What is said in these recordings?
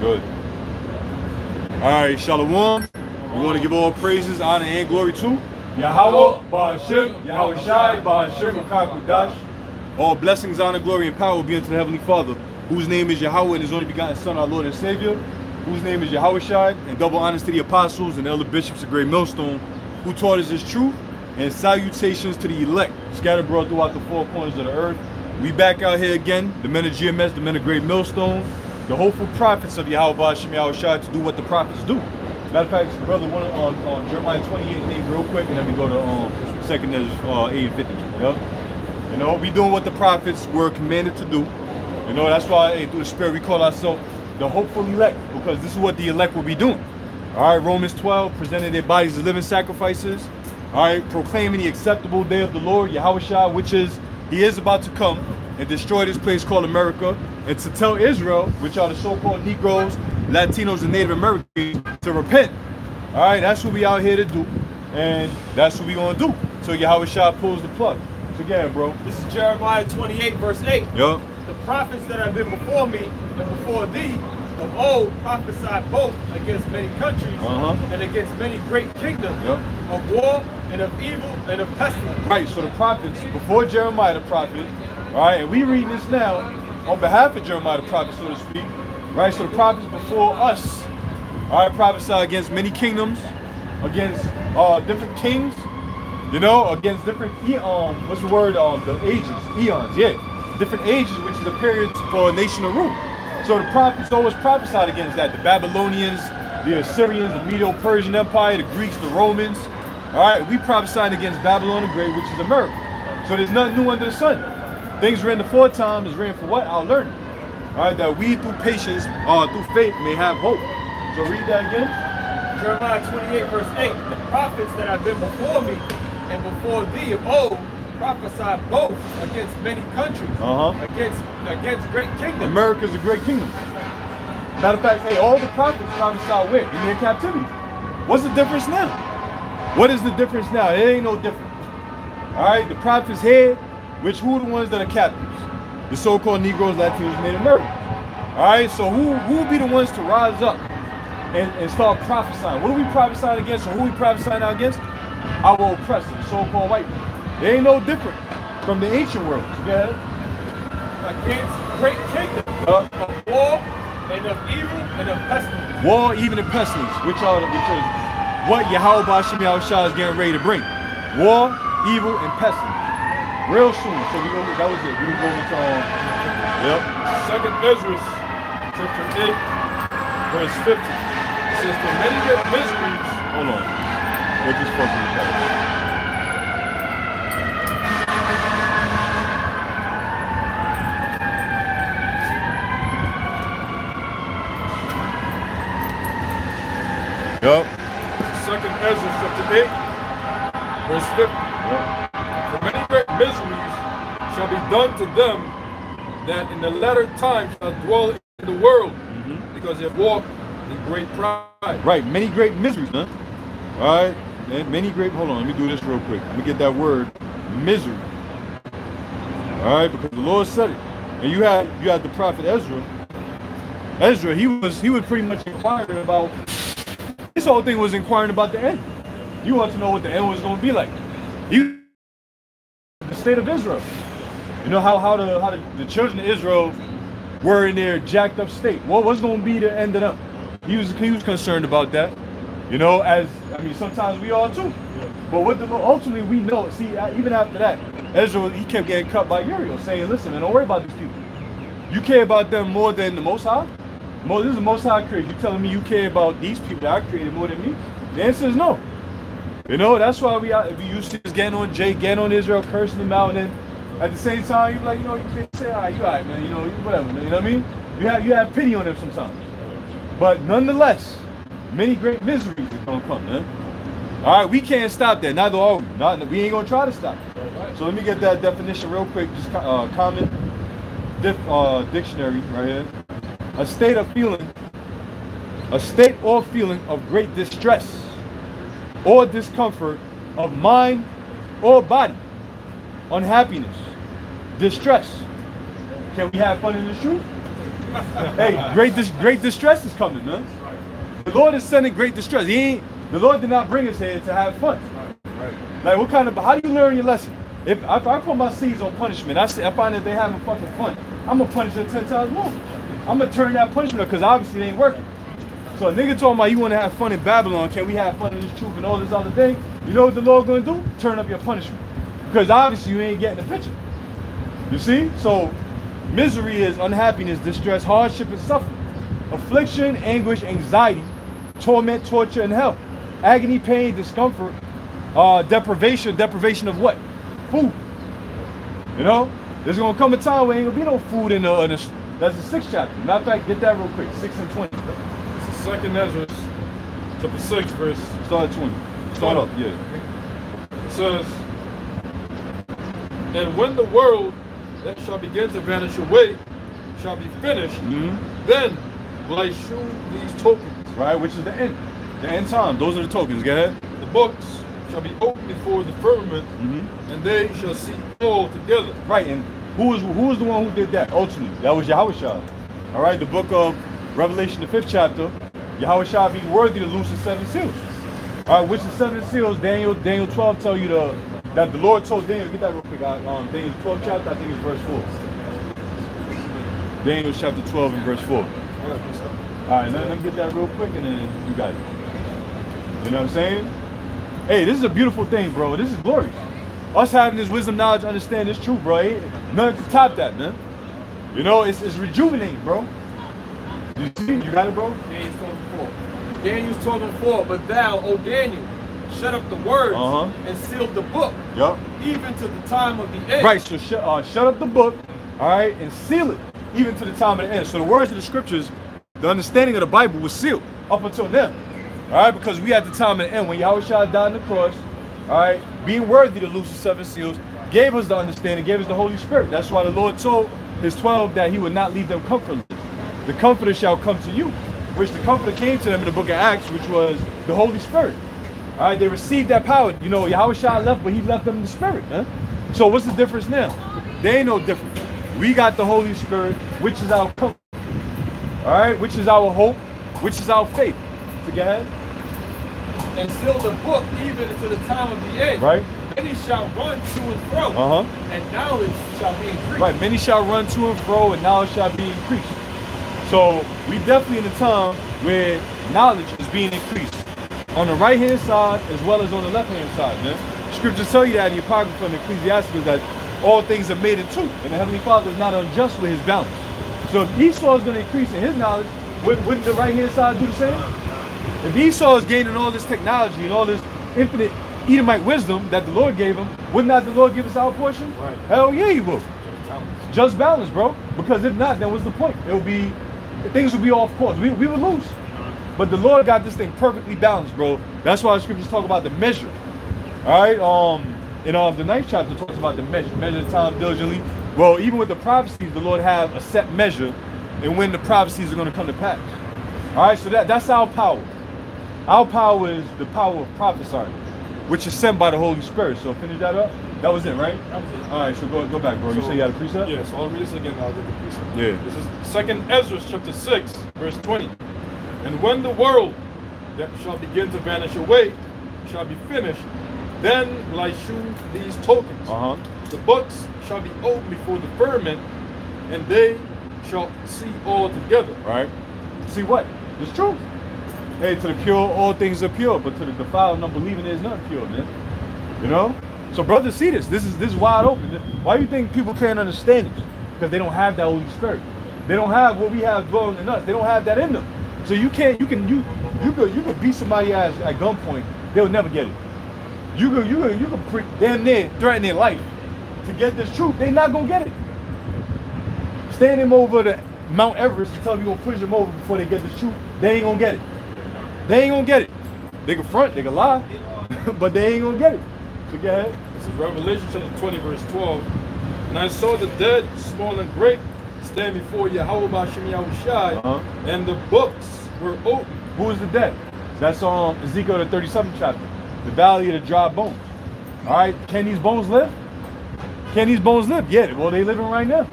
Good. All right, Shalom. We want to give all praises, honor, and glory to Yahweh, Ba'ashem, Yahweh Shai, Ba'ashem, Akakudash. All blessings, honor, glory, and power will be unto the Heavenly Father, whose name is Yahweh and His only begotten Son, our Lord and Savior, whose name is Yahweh Shai, and double honors to the apostles and elder bishops of Great Millstone, who taught us His truth, and salutations to the elect, scattered abroad throughout the four corners of the earth. We back out here again, the men of GMS, the men of Great Millstone, the hopeful prophets of Yahweh Ba'ashem, Yahweh Shai, to do what the prophets do. Matter of fact, brother, one on Jeremiah 28:8 real quick, and then we go to 2nd Ezra 8:50. Yep. You know, we doing what the prophets were commanded to do. You know, that's why through the Spirit we call ourselves the hopeful elect, because this is what the elect will be doing. All right, Romans 12, presenting their bodies as living sacrifices. All right, proclaiming the acceptable day of the Lord, Yahweh Shai, which is He is about to come and destroy this place called America, and to tell Israel, which are the so-called Negroes, Latinos, and Native Americans, to repent. All right, that's what we out here to do, and that's what we gonna do. So Yahweh Shai pulls the plug. So again, bro. This is Jeremiah 28, verse 8. Yup. The prophets that have been before me and before thee of old prophesied both against many countries and against many great kingdoms of war and of evil and of pestilence. Right, so the prophets, before Jeremiah the prophet, all right, and we reading this now on behalf of Jeremiah the prophet, so to speak, right? So the prophets before us, all right, prophesy against many kingdoms, against different kings, you know, against different what's the word? The ages, eons, yeah, different ages, which is a period for a nation to rule. So the prophets always prophesied against that. The Babylonians, the Assyrians, the Medo-Persian Empire, the Greeks, the Romans. All right, we prophesied against Babylon the Great, which is America. So there's nothing new under the sun. Things written aforetime is written for what? Our learning. All right, that we through patience, through faith, may have hope. So read that again. Jeremiah 28, verse 8. The prophets that have been before me and before thee of old prophesied both against many countries, against great kingdoms. America's a great kingdom. Matter of fact, hey, all the prophets prophesied where? In their captivity. What's the difference now? What is the difference now? It ain't no different. All right, the prophets here, who are the ones that are captives? The so-called Negroes, Latinos, Native Americans. All right, so who will be the ones to rise up and start prophesying? What are we prophesying against, or who are we prophesying against? Our oppressors, so-called white people. They ain't no different from the ancient world. Yeah. Against great kingdoms of war and of evil and of pestilence. War, even and pestilence, which is what Yahweh Ba'ashem Yahweh Shai is getting ready to bring. War, evil, and pestilence. Real soon. So we go. That was it. We go into 2nd Ezra, chapter 8, verse 50. It says, "For many great mysteries." Hold on. What this fucking is? Yup. 2nd Ezra, chapter 8, verse 50. Yep. For many great miseries shall be done to them that in the latter time shall dwell in the world, because they walk in great pride. Right, many great miseries, huh? All right, and many great. Hold on, let me do this real quick. Let me get that word, misery. All right, because the Lord said it, and you had the prophet Ezra. Ezra, he was pretty much inquiring about. This whole thing was inquiring about the end. You want to know what the end was going to be like. The state of Israel. You know how the children of Israel were in their jacked up state. What was going to be the end of them? He was concerned about that. You know, sometimes we are too. But ultimately we know. See, even after that, Ezra, he kept getting cut by Uriel, saying, "Listen, man, don't worry about these people. You care about them more than the Most High. This is the Most High created. You telling me you care about these people that I created more than me?" The answer is no. You know, that's why we used to just getting on Jake, getting on Israel, cursing them out, and then at the same time, you're like, you know, you can't say, all right, you all right, man, you know, whatever, man, you know what I mean? You have pity on them sometimes. But nonetheless, many great miseries are going to come, man. All right, we can't stop that. Neither are we. We ain't going to try to stop it. So let me get that definition real quick. Just common dictionary right here. A state or feeling of great distress or discomfort of mind or body, unhappiness, distress. Can we have fun in the truth? Hey, great distress is coming, man. The Lord is sending great distress. The Lord did not bring us here to have fun. Like, what kind of, how do you learn your lesson? If I put my seeds on punishment, I find that they having fucking fun, I'm gonna punish them 10 times more. I'm gonna turn that punishment because obviously it ain't working. So a nigga talking about you wanna have fun in Babylon, can we have fun in this truth and all this other thing? You know what the Lord gonna do? Turn up your punishment. Because obviously you ain't getting the picture. You see? So misery is unhappiness, distress, hardship, and suffering. Affliction, anguish, anxiety, torment, torture, and hell. Agony, pain, discomfort, deprivation of what? Food. You know? There's gonna come a time where ain't gonna be no food in the that's the 6th chapter. Matter of fact, get that real quick. 6 and 20. This is 2nd Ezra, chapter 6, verse. Start at 20. Start up, yeah. It says, and when the world that shall begin to vanish away shall be finished, then will I shew these tokens. Right, which is the end time. Those are the tokens. Go ahead. The books shall be opened before the firmament, and they shall see all together. Right, and who is the one who did that ultimately? That was Yahushua. All right, the book of Revelation, the 5th chapter, Yahushua being worthy to loose the 7 seals. All right, which the 7 seals, Daniel 12 tell you that the Lord told Daniel, get that real quick, Daniel 12 chapter, I think it's verse 4. Daniel chapter 12 and verse 4. All right, let me get that real quick and then you got it. You know what I'm saying? Hey, this is a beautiful thing, bro. This is glorious. Us having this wisdom, knowledge, understand this truth, bro. Ain't nothing to top that, man. You know, it's rejuvenating, bro. You see? You got it, bro? Daniel's 12:4. Daniel's 12:4. But thou, O Daniel, shut up the words and seal the book. Yup. Even to the time of the end. Right. So shut up the book, all right, and seal it even to the time of the end. So the words of the scriptures, the understanding of the Bible was sealed up until then. All right, because we at the time of the end when Yahushua died on the cross, all right, being worthy to loose the 7 seals, gave us the understanding, gave us the Holy Spirit. That's why the Lord told his 12 that he would not leave them comfortless. The Comforter shall come to you, which the Comforter came to them in the book of Acts, which was the Holy Spirit. All right, they received that power. You know, Yahushua left, but he left them in the Spirit, man. So what's the difference now? There ain't no difference. We got the Holy Spirit, which is our comfort. All right, which is our hope, which is our faith. So go ahead. And seal the book even to the time of the end. Right. Many shall run to and fro, and knowledge shall be increased. Right, many shall run to and fro, and knowledge shall be increased. So we definitely in a time where knowledge is being increased on the right hand side as well as on the left hand side, man. Scriptures tell you that in the Apocrypha and Ecclesiastes that all things are made in two, and the Heavenly Father is not unjust with his balance. So if Esau is going to increase in his knowledge, wouldn't the right hand side do the same? If Esau is gaining all this technology and all this infinite Edomite wisdom that the Lord gave him, wouldn't not the Lord give us our portion? Right. Hell yeah, he will. Just balance, bro. Because if not, then what's the point? Things will be off course. We would lose. But the Lord got this thing perfectly balanced, bro. That's why the scriptures talk about the measure. All right. In the 9th chapter talks about the measure. Measure the time diligently. Well, even with the prophecies, the Lord have a set measure and when the prophecies are going to come to pass. All right. So that's our power. Our power is the power of prophesying, which is sent by the Holy Spirit. So finish that up. That was it, right? That was it. All right, so go back, bro. You say you had a precept? Yeah, so I'll read this again. I'll read the precept. Yeah. This is 2nd Ezra, chapter 6, verse 20. And when the world that shall begin to vanish away shall be finished, then will I shew these tokens. The books shall be opened before the firmament, and they shall see all together. Right. See what? It's true. Hey, to the pure, all things are pure, but to the defiled and unbelieving, there's nothing pure, man. You know? So brothers, see this. This is wide open. Why do you think people can't understand it? Because they don't have that Holy Spirit. They don't have what we have dwelling in us. They don't have that in them. So you could beat somebody ass at gunpoint. They'll never get it. You could damn near threaten their life to get this truth. They're not gonna get it. Stand them over to Mount Everest and tell them you're gonna push them over before they get this truth. They ain't gonna get it. They ain't gonna get it. They can front, they can lie, but they ain't gonna get it. So go ahead. This is Revelation chapter 20, verse 12. And I saw the dead, small and great, stand before Yahweh B'Shem Yahushai, and the books were open. Who is the dead? That's on Ezekiel the 37th chapter, the valley of the dry bones. All right, can these bones live? Can these bones live? Yeah, well, they living right now.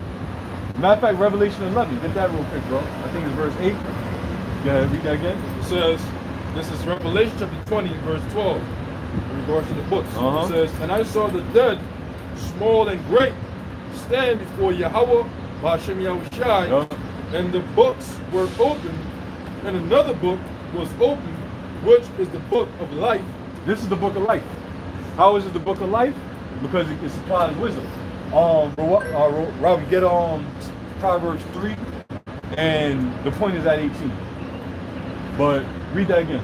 Matter of fact, Revelation 11. Get that real quick, bro. I think it's verse 8. Go ahead, read that again. It says, this is Revelation chapter 20, verse 12, in regards to the books. It says, and I saw the dead, small and great, stand before Yahweh, Ba'ashem Yahushai, and the books were opened, and another book was opened, which is the book of life. This is the book of life. How is it the book of life? Because it supplies wisdom. Rob, get Proverbs 3, and the point is at 18. But read that again.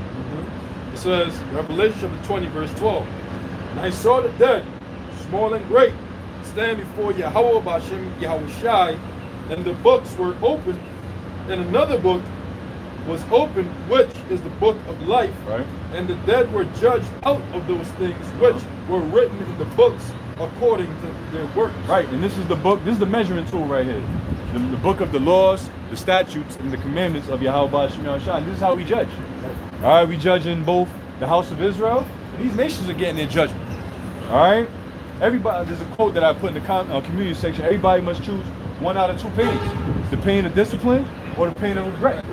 It says, Revelation chapter 20, verse 12. And I saw the dead, small and great, stand before Yahweh Ba'ashem Yahushai, and the books were opened, and another book was opened, which is the book of life. Right. And the dead were judged out of those things which were written in the books according to their works. Right, and this is the book, this is the measuring tool right here. The book of the laws, the statutes, and the commandments of Yahweh Ba'ashem Yahushai. This is how we judge. All right, we judge in both the house of Israel, and these nations are getting their judgment. All right, everybody, there's a quote that I put in the community section. Everybody must choose one out of two pains: the pain of discipline or the pain of regret.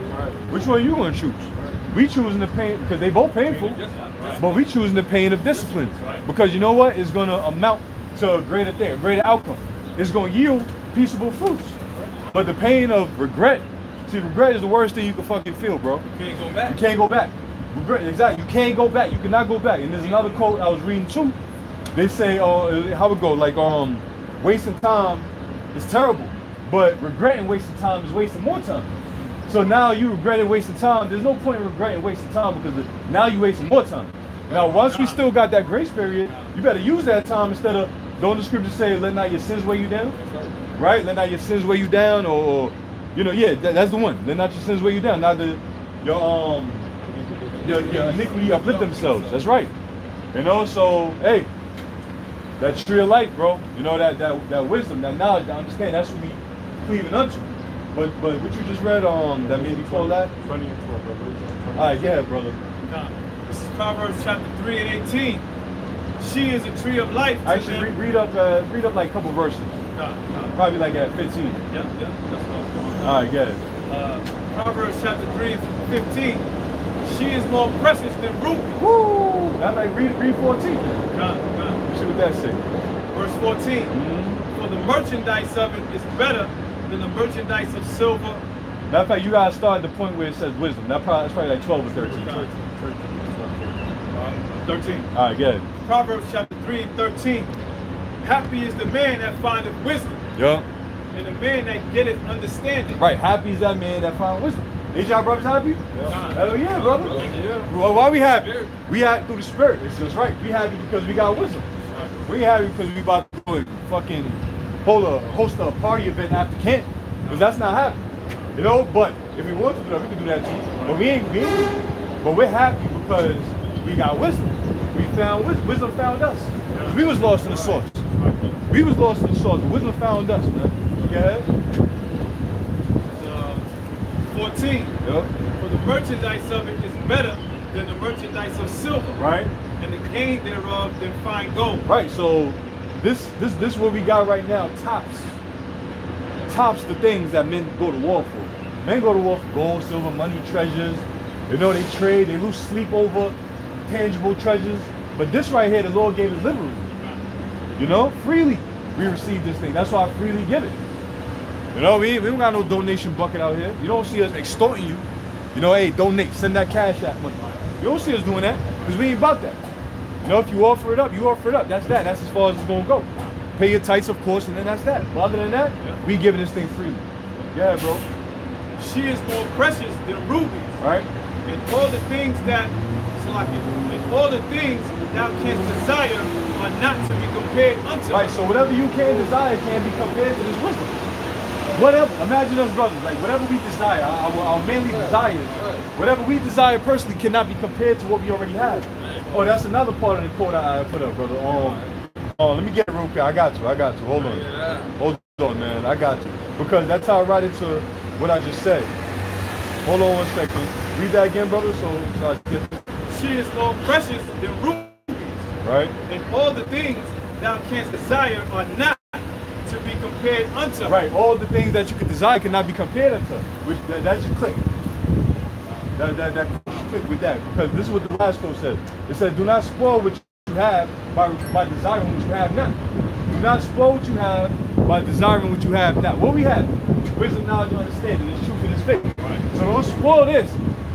Which one are you going to choose? We choosing the pain, because they both painful, but we choosing the pain of discipline, because you know what? It's going to amount to a greater thing, a greater outcome. It's going to yield peaceable fruits. But the pain of regret, see, regret is the worst thing you can fucking feel, bro. You can't go back. You can't go back. Regret, exactly. You can't go back. You cannot go back. And there's another quote I was reading too. They say, how it go? Like, wasting time is terrible, but regretting wasting time is wasting more time. So now you regretting wasting time. There's no point in regretting wasting time, because now you're wasting more time. Now, once we still got that grace period, you better use that time instead of, don't the scripture say, let not your sins weigh you down? Right? Let not your sins weigh you down, or you know, yeah, that's the one. Let not your sins weigh you down. Not your iniquity uplift themselves. That's right. You know, so hey, that tree of life, bro. You know, that wisdom, that knowledge, that understanding, that's what we cleaving unto. But what you just read, that made me call that 20 and 12, brother. All right, yeah, brother. This is Proverbs chapter 3 and 18. She is a tree of life. Actually, read up like a couple verses. Probably like at 15. Yeah, that's what I'm doing. All right, get it. Proverbs chapter 3, 15. She is more precious than ruby. Woo! That like read 14. See what that say. Verse 14. For the merchandise of it is better than the merchandise of silver. Matter of fact, you gotta start at the point where it says wisdom. That's probably like 12 or 13. 13. All right, get it. Proverbs chapter 3 and 13. Happy is the man that findeth wisdom. Yeah. And the man that getteth understanding. Right, happy is that man that found wisdom. Ain't y'all brothers happy? Yeah. Hell yeah, brother. Yeah. Well, why we happy? We happy through the spirit. It's just right. We happy because we got wisdom. We happy because we about to do a fucking host a party event after camp. Because that's not happening. You know, but if we want to do that, we can do that too. But we ain't. But we're happy because we got wisdom. We found wisdom. Wisdom found us. We was lost in the source. We was lost in the source. Wisdom found us, man. Go ahead. 14. Yep. For the merchandise of it is better than the merchandise of silver. Right. And the gain thereof than fine gold. Right. So this what we got right now tops the things that men go to war for. Men go to war for gold, silver, money, treasures. You know, they trade, they lose sleep over tangible treasures. But this right here, the Lord gave us liberally. You know, freely we receive this thing. That's why I freely give it. You know, we don't got no donation bucket out here. You don't see us extorting you. You know, hey, donate, send that cash out money. You don't see us doing that, because we ain't about that. You know, if you offer it up, you offer it up. That's that. That's as far as it's gonna go. Pay your tithes, of course, and then that's that. But other than that, we giving this thing freely. Yeah, bro. She is more precious than rubies. Right? And all the things thou canst desire are not to be compared unto. Right, so whatever you can desire can be compared to this wisdom. Whatever, imagine us brothers, like whatever we desire, our mainly desires, whatever we desire personally cannot be compared to what we already have. Oh, that's another part of the quote I put up, brother. Let me get it real quick. I got you. Hold on, man. I got you. Because that's how I write into what I just said. Hold on 1 second. Read that again, brother, so I get it. She is more precious than rubies. Right. And all the things thou canst desire are not to be compared unto. Right. All the things that you could desire cannot be compared unto. Which that should click. That click with that, because this is what the last quote says. It says, "Do not spoil what you have by desiring what you have not. Do not spoil what you have by desiring what you have not." What we have? Wisdom, knowledge, and understanding. This truth and this faith. Right. So don't spoil this,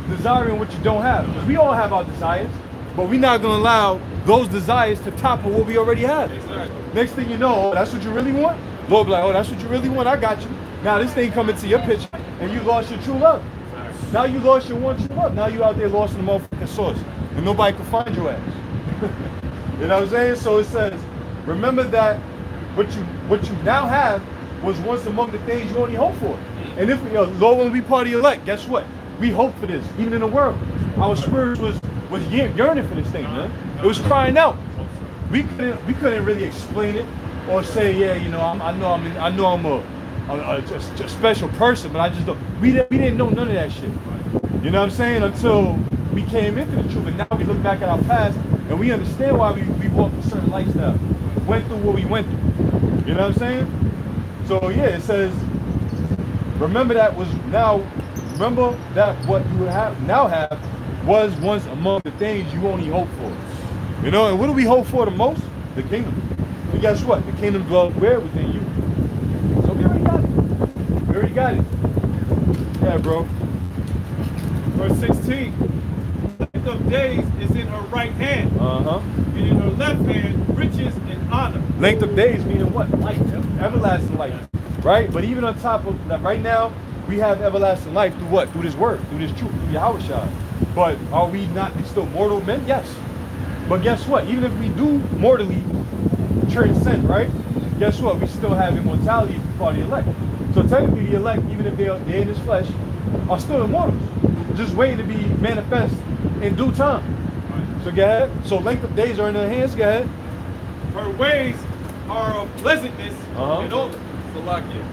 desiring what you don't have. Because we all have our desires, but we're not going to allow those desires to topple what we already have. Exactly. Next thing you know, oh, that's what you really want? Lord be like, oh, that's what you really want? I got you. Now this thing come into your picture, and you lost your true love. Now you lost your one true love. Now you out there lost in the motherfucking source, and nobody can find your ass. You know what I'm saying? So it says, remember that what you now have was once among the things you only hope for. And if Lord will be part of your elect, guess what? We hope for this, even in the world. Our spirit was yearning for this thing, man. It was crying out. We couldn't really explain it or say, yeah, you know, I know I'm a special person, but I just don't. We didn't know none of that shit. You know what I'm saying? Until we came into the truth, and now we look back at our past and we understand why we walked a certain lifestyle, went through what we went through. You know what I'm saying? So yeah, it says, remember that what you now have was once among the things you only hope for. You know, and what do we hope for the most? The kingdom. And guess what? The kingdom dwells where? Within you. So we already got it. We already got it. Yeah, bro. Verse 16. Length of days is in her right hand. And in her left hand, riches and honor. Length of days meaning what? Life. Everlasting life. Right? But even on top of that, right now, we have everlasting life through what? Through this word, through this truth, through Yahushua. But are we not still mortal men? Yes. But guess what? Even if we do mortally transcend, right? Guess what? We still have immortality for the elect. So technically the elect, even if they're in this flesh, are still immortals. Just waiting to be manifest in due time. So go ahead. So length of days are in her hands. Go ahead. Her ways are of pleasantness and all. So like it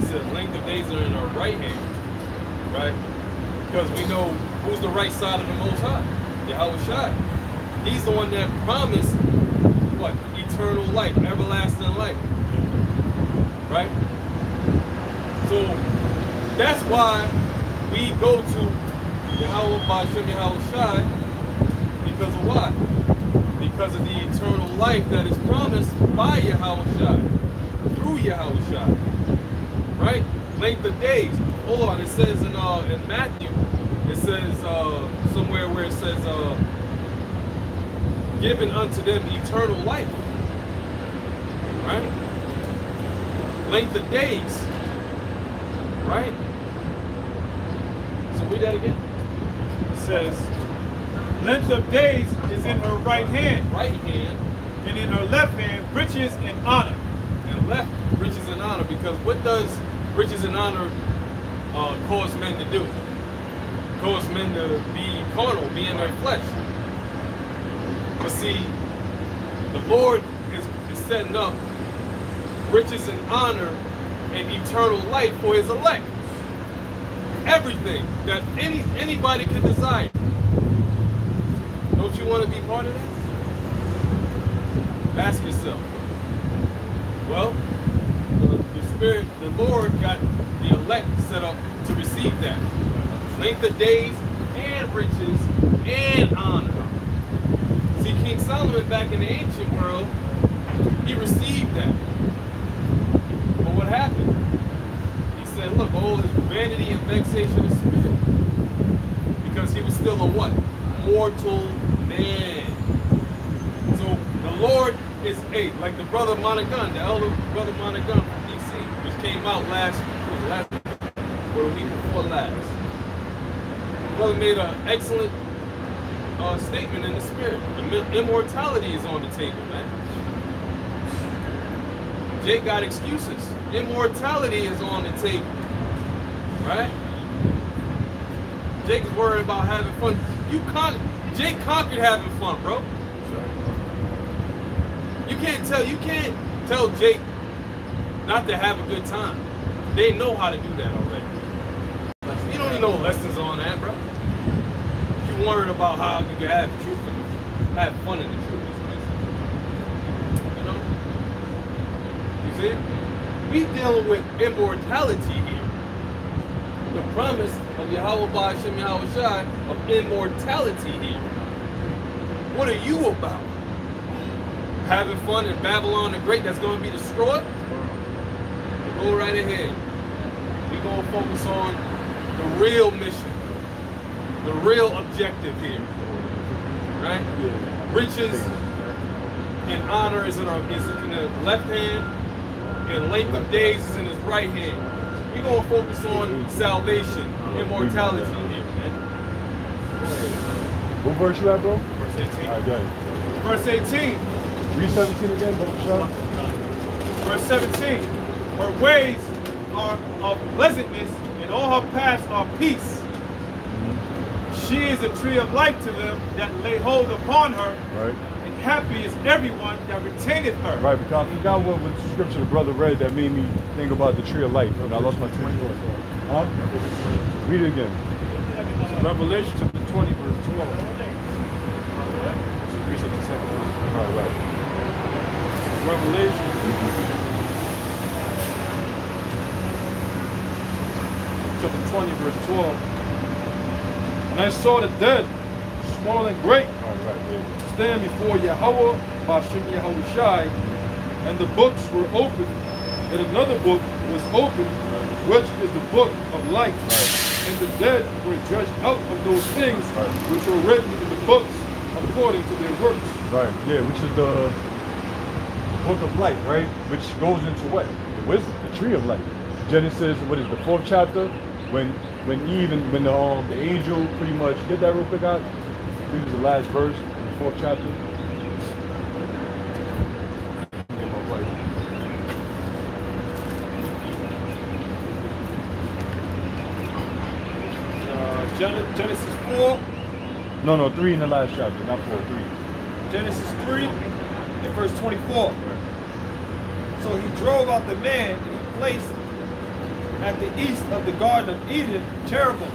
says length of days are in her right hand. Right? Because we know who's the right side of the Most High. Yahushua. He's the one that promised what? Eternal life, everlasting life. Right? So that's why we go to Yahweh Ba'Shem Yahushua, because of what? Because of the eternal life that is promised by Yahushua, through Yahushua. Right? Length of days. Hold on, it says in Matthew, it says somewhere where it says given unto them eternal life. Right? Length of days. Right? So read that again. It says, length of days is in her right hand. Right hand. And in her left hand, riches and honor. And left, riches and honor. Because what does riches and honor cause men to do? Cause men to be carnal, be in their flesh. But see, the Lord is setting up riches and honor and eternal life for his elect. Everything that anybody can desire. Don't you want to be part of that? Ask yourself. Well, the Spirit, the Lord got the elect set up to receive that. Length of days and riches and honor. See, King Solomon back in the ancient world, he received that. But what happened? He said, look, all this vanity and vexation of spirit. Because he was still a what? Mortal man. So the Lord is like the brother Monaghan, the elder brother Monaghan from DC, which came out last week, or the week before last. Brother made an excellent statement in the spirit. Immortality is on the table, man. Jake got excuses. Immortality is on the table, right? Jake's worried about having fun. Jake conquered having fun, bro. You can't tell Jake not to have a good time. They know how to do that already. You don't need no lessons on that, bro. You worried about how you can have truth and have fun in the truth. You know? You see it? We dealing with immortality here. The promise of Yahweh Ba'ashem Yahweh Shai of immortality here. What are you about? Having fun in Babylon the Great that's going to be destroyed? Go right ahead. We're going to focus on the real mission, the real objective here. Right? Riches and honor is in the left hand, and length of days is in his right hand. We're going to focus on salvation, immortality here. What verse you at, bro? Verse 18. All right, go ahead. Verse 18. Read 17 again, Brother Sean. Verse 17. Her ways are of pleasantness, and all her paths are peace. She is a tree of life to them that lay hold upon her. Right. And happy is everyone that retaineth her. Right, because I forgot what the scripture the brother read that made me think about the tree of life, and I lost my train of thought. Huh? Read it again. Revelation chapter 20, verse 12. All right. Revelation. Chapter 20, verse 12. And I saw the dead, small and great, stand before Yahweh, Ba'ashem Yahweh Shai, and the books were opened, and another book was opened, which is the book of life. And the dead were judged out of those things which were written in the books according to their works. Right, yeah, which is the book of life, right? Which goes into what? The wisdom, the tree of life. Genesis, what is the 4th chapter? When Eve and when the angel pretty much did that real quick out. I think it was the last verse in the 4th chapter. Genesis 4. No, 3 in the last chapter, not 4, 3. Genesis 3 and verse 24. So he drove out the man and he placed at the east of the Garden of Eden cherubims,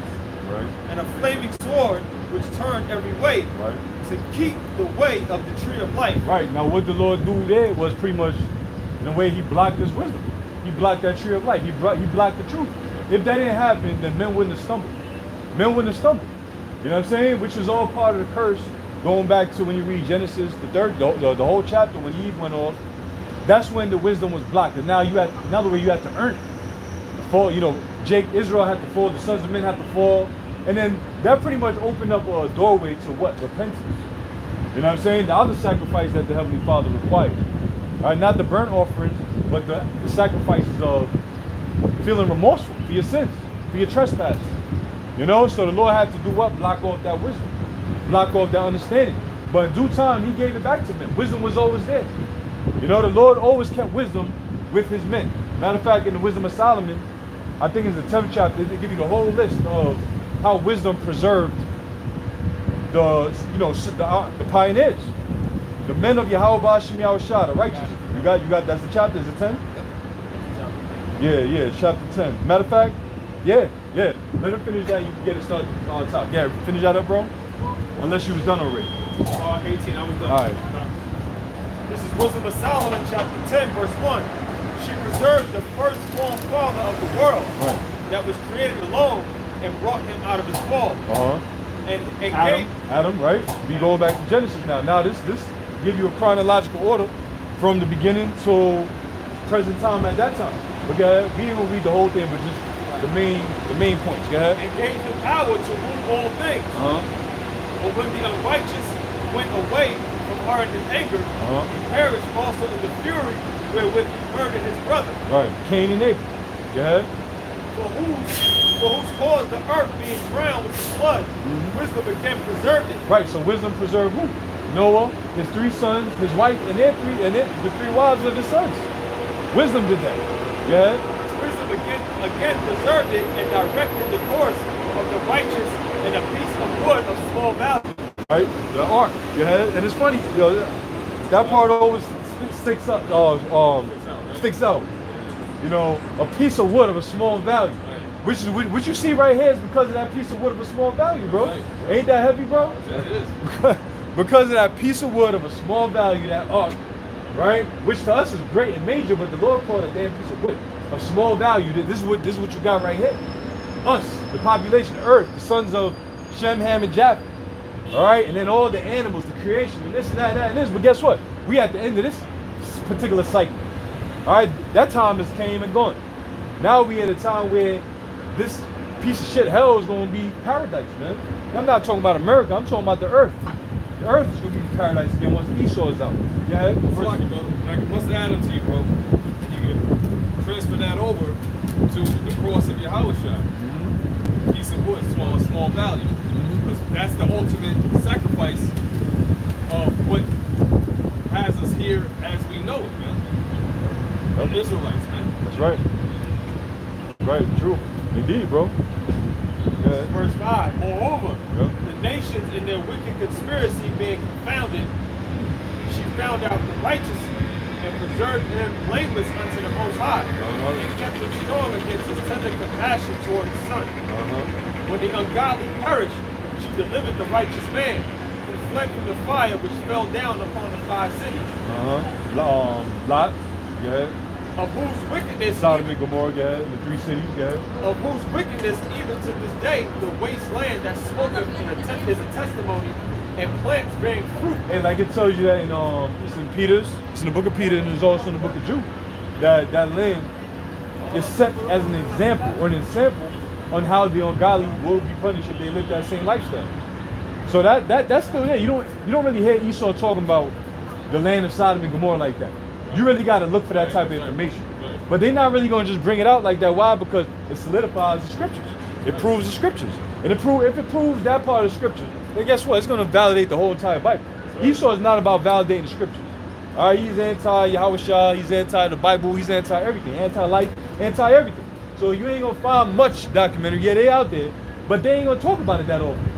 Right. and a flaming sword which turned every way, Right. to keep the way of the tree of life. Right. Now what the Lord do there was pretty much in a way he blocked his wisdom. He blocked that tree of life. He blocked the truth. If that didn't happen, then men wouldn't have stumbled. Men wouldn't have stumbled. You know what I'm saying? Which is all part of the curse. Going back to when you read Genesis, the whole chapter when Eve went off, that's when the wisdom was blocked. And now you had, in other words, you had to earn it. Fall, you know, Israel had to fall, the sons of men had to fall, and then that pretty much opened up a doorway to what? Repentance. You know what I'm saying? The other sacrifice that the Heavenly Father required. All right, not the burnt offerings, but the sacrifices of feeling remorseful for your sins, for your trespasses. You know, so the Lord had to do what? Block off that wisdom, block off that understanding. But in due time, he gave it back to men. Wisdom was always there. You know, the Lord always kept wisdom with his men. Matter of fact, in the Wisdom of Solomon, I think it's the 10th chapter, they give you the whole list of how wisdom preserved the pioneers, the men of Yahweh Ba'ashem Yahweh Shai, the righteous. You got that's the chapter, is it 10? Yeah, chapter 10. Matter of fact, yeah. Let him finish that, you can get it started on top. Yeah, finish that up, bro. Unless you was done already. 18, I was done. All right. This is Wisdom of Solomon, chapter 10, verse 1. She preserved the firstborn father of the world, Right. that was created alone, and brought him out of his fall. And Adam, right? We going back to Genesis now. Now this give you a chronological order from the beginning to present time at that time. Okay, we ain't gonna read the whole thing, but just the main points. Go ahead. and gave him power to rule all things. But when the unrighteous went away from her in his anger, he perished also in the fury wherewith he murdered his brother. Right, Cain and Abel. Go ahead. For whose cause the earth being drowned with the flood, wisdom again preserved it. Right, so wisdom preserved who? Noah, his 3 sons, his wife, and the 3 wives of his sons. Wisdom did that. Go ahead. Wisdom again preserved it and directed the course of the righteous in a piece of wood of small value. Right, the ark. Go ahead. And it's funny, you know, that part always sticks out. Sticks out. You know, a piece of wood of a small value. Which is what you see right here is because of that piece of wood of a small value, bro. Ain't that heavy, bro? That is. Because of that piece of wood of a small value, that ark, right? Which to us is great and major, but the Lord called a damn piece of wood, of small value. This is what you got right here. Us, the population, the earth, the sons of Shem, Ham, and Japheth. All right, and then all the animals, the creation, and this and that and this. But guess what? We at the end of this particular cycle. All right, that time has came and gone. Now we at a time where this piece of shit hell is going to be paradise, man. I'm not talking about America. I'm talking about the earth. The earth is going to be paradise again once Esau is out. Yeah, like it, bro. Like, what's the add to you, bro? You can transfer that over to the cross of Yahushua. Piece of wood, small value. Because that's the ultimate sacrifice of what has us here as we know it, man. The Israelites, man. That's right. Right, true. Indeed, bro. Yeah. Verse 5. Moreover, the nations in their wicked conspiracy being confounded, she found out the righteous and preserved him blameless unto the Most High, and kept him strong against his tender compassion toward his son. When the ungodly perished, she delivered the righteous man, and fled from the fire which fell down upon the 5 cities. Lot, yeah. Of whose wickedness, Sodom and Gomorrah, yeah. The 3 cities, yeah. Of whose wickedness, even to this day, the waste land that smoketh is a testimony, and plants bearing fruit. And like it tells you that in it's in Peter's, it's in the book of Peter, and it's also in the book of Jude, that land is set as an example or an example on how the ungodly will be punished if they live that same lifestyle. So that's still there. You don't really hear Esau talking about the land of Sodom and Gomorrah like that. You really got to look for that type of information. But they're not really going to just bring it out like that. Why? Because it solidifies the scriptures. It proves the scriptures. And if it proves that part of the scriptures, then guess what? It's going to validate the whole entire Bible. Esau is not about validating the scriptures. All right, he's anti-Yahushua, he's anti the Bible, he's anti-everything, anti-life, anti-everything. So you ain't going to find much documentary. Yeah, they out there, but they ain't going to talk about it that often.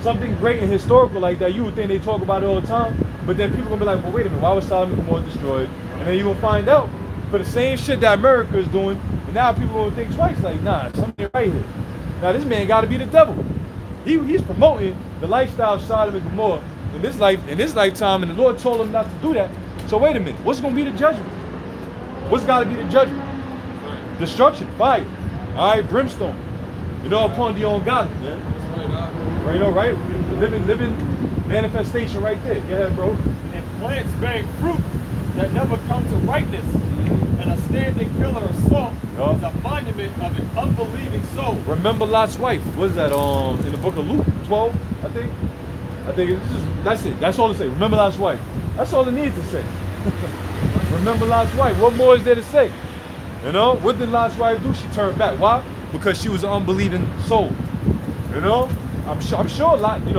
Something great and historical like that, you would think they talk about it all the time, but then people going to be like, well, wait a minute, why was Sodom and Gomorrah destroyed? And then you're going to find out, for the same shit that America is doing, and now people going to think twice, like, nah, something right here. Now, this man got to be the devil. He's promoting the lifestyle of Sodom and Gomorrah in this lifetime, and the Lord told him not to do that. So wait a minute, what's going to be the judgment? What's got to be the judgment? Destruction, fire, all right, brimstone, upon the ungodly, man. Right, right? Living manifestation right there. Go ahead, bro. And plants bearing fruit that never come to ripeness, and a standing pillar of salt is a monument of an unbelieving soul. Remember Lot's wife. What is that? In the book of Luke 12, I think. That's it. That's all to say. Remember Lot's wife. That's all it needs to say. Remember Lot's wife. What more is there to say? What did Lot's wife do? She turned back. Why? Because she was an unbelieving soul. I'm sure Lot, that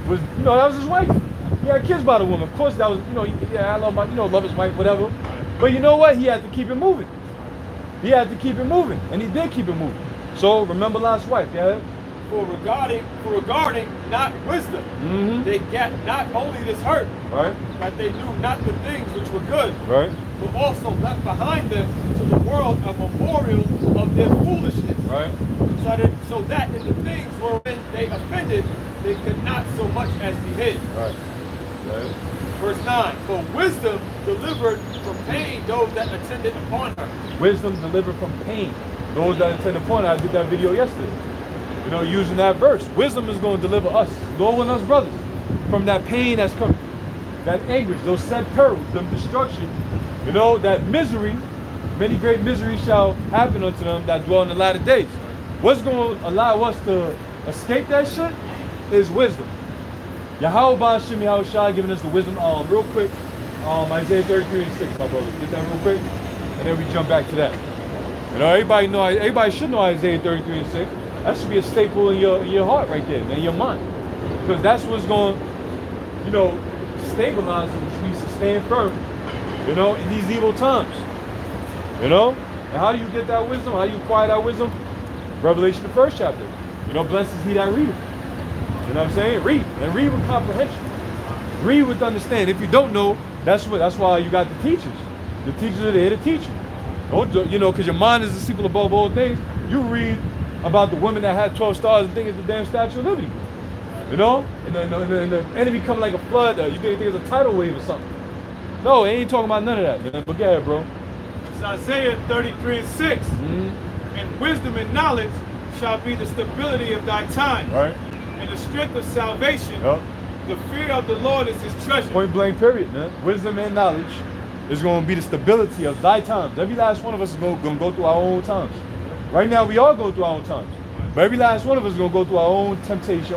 was his wife. He had kids by the woman. Of course, that was, I love love his wife, whatever. But you know what? He had to keep it moving. He had to keep it moving, and he did keep it moving. So remember Lot's wife, yeah. For regarding not wisdom, they get not only this hurt, right, but they knew not the things which were good, right, but also left behind them to the world a memorial of their foolishness, right. So that in the things wherein they offended, they could not so much as be hid. Right. Right. Verse 9, for wisdom delivered from pain those that attended upon her. Wisdom delivered from pain those that attended upon her. I did that video yesterday. Using that verse. Wisdom is going to deliver us, Lord and us brothers, from that pain that's coming, that anguish, those sad perils, the destruction, that misery. Many great miseries shall happen unto them that dwell in the latter days. What's going to allow us to escape that shit is wisdom. Yahweh Ba'ashem Yahushua giving us the wisdom. Real quick, Isaiah 33:6, my brother. Get that real quick, and then we jump back to that. Everybody should know Isaiah 33:6. That should be a staple in your heart right there, man, your mind, because that's what's going, stabilize us to stand firm, in these evil times, And how do you get that wisdom? How do you acquire that wisdom? Revelation, the 1st chapter. Blessed is he that readeth. You know what I'm saying? Read, and read with comprehension. Read with understanding. If you don't know, that's why you got the teachers. The teachers are there to teach you. Because your mind is deceitful above all things. You read about the women that had 12 stars and think it's the damn Statue of Liberty. And the enemy come like a flood. You think it's a tidal wave or something. No, it ain't talking about none of that, man. But go ahead, bro. It's Isaiah 33:6. And wisdom and knowledge shall be the stability of thy time. Right. And the strength of salvation. Yep. The fear of the Lord is his treasure. Point blank, period, man. Wisdom and knowledge is going to be the stability of thy times. Every last one of us is going to go through our own times. Right now, we all go through our own times. But every last one of us is going to go through our own temptation,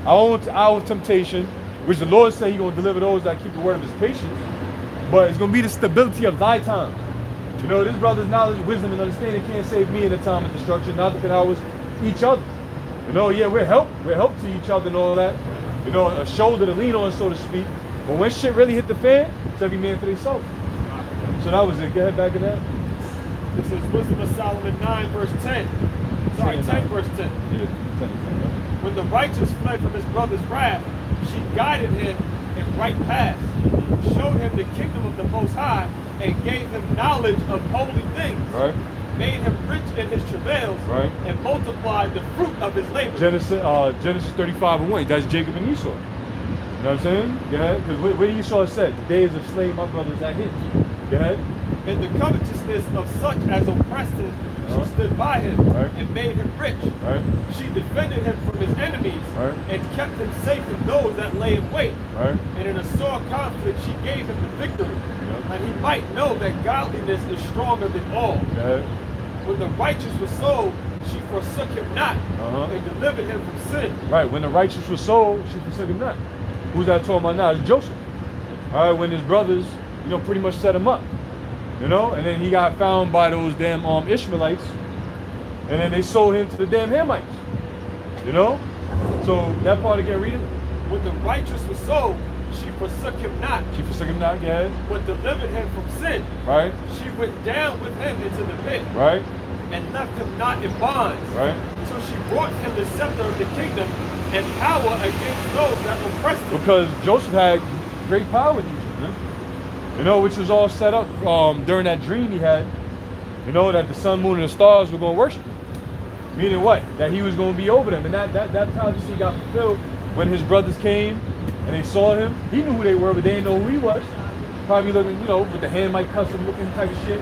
our temptation, which the Lord said he's going to deliver those that keep the word of his patience. But it's going to be the stability of thy time. You know, this brother's knowledge, wisdom, and understanding can't save me in a time of destruction, not that ours each other. You know, yeah, we're help to each other and all that. You know, a shoulder to lean on, so to speak. But when shit really hit the fan, it's every man for themselves. So that was it. Go ahead, back in that. This is Wisdom of Solomon 9, verse 10. Sorry, 10, verse 10. Yeah, 10, When the righteous fled from his brother's wrath, she guided him in right paths, showed him the kingdom of the Most High, and gave him knowledge of holy things. Right. Made him rich in his travails, right, and multiplied the fruit of his labor. Genesis 35:1. That's Jacob and Esau. You know what I'm saying? Go ahead. Because what Esau said, the days of slaying my brothers at him. Go ahead. And the covetousness of such as oppressed him, she stood by him, and made him rich. She defended him from his enemies, and kept him safe from those that lay in wait. And in a sore conflict she gave him the victory, and he might know that godliness is stronger than all. When the righteous was sold, she forsook him not, and delivered him from sin. Right, when the righteous was sold, she forsook him not. Who's that talking about now? It's Joseph. All right, when his brothers, you know, pretty much set him up. You know, and then he got found by those damn Ishmaelites, and then they sold him to the damn Hamites. You know? So that part again, read it. When the righteous was sold, she forsook him not. She forsook him not, yeah. But delivered him from sin. Right. She went down with him into the pit. Right. And left him not in bonds. Right. So she brought him the scepter of the kingdom and power against those that oppressed him. Because Joseph had great power in Egypt, man. You know, which was all set up during that dream he had. You know, that the sun, moon, and the stars were going to worship him. Meaning what? That he was going to be over them. And that prophecy got fulfilled when his brothers came and they saw him. He knew who they were, but they didn't know who he was. Probably looking, you know, with the Hamite custom looking type of shit.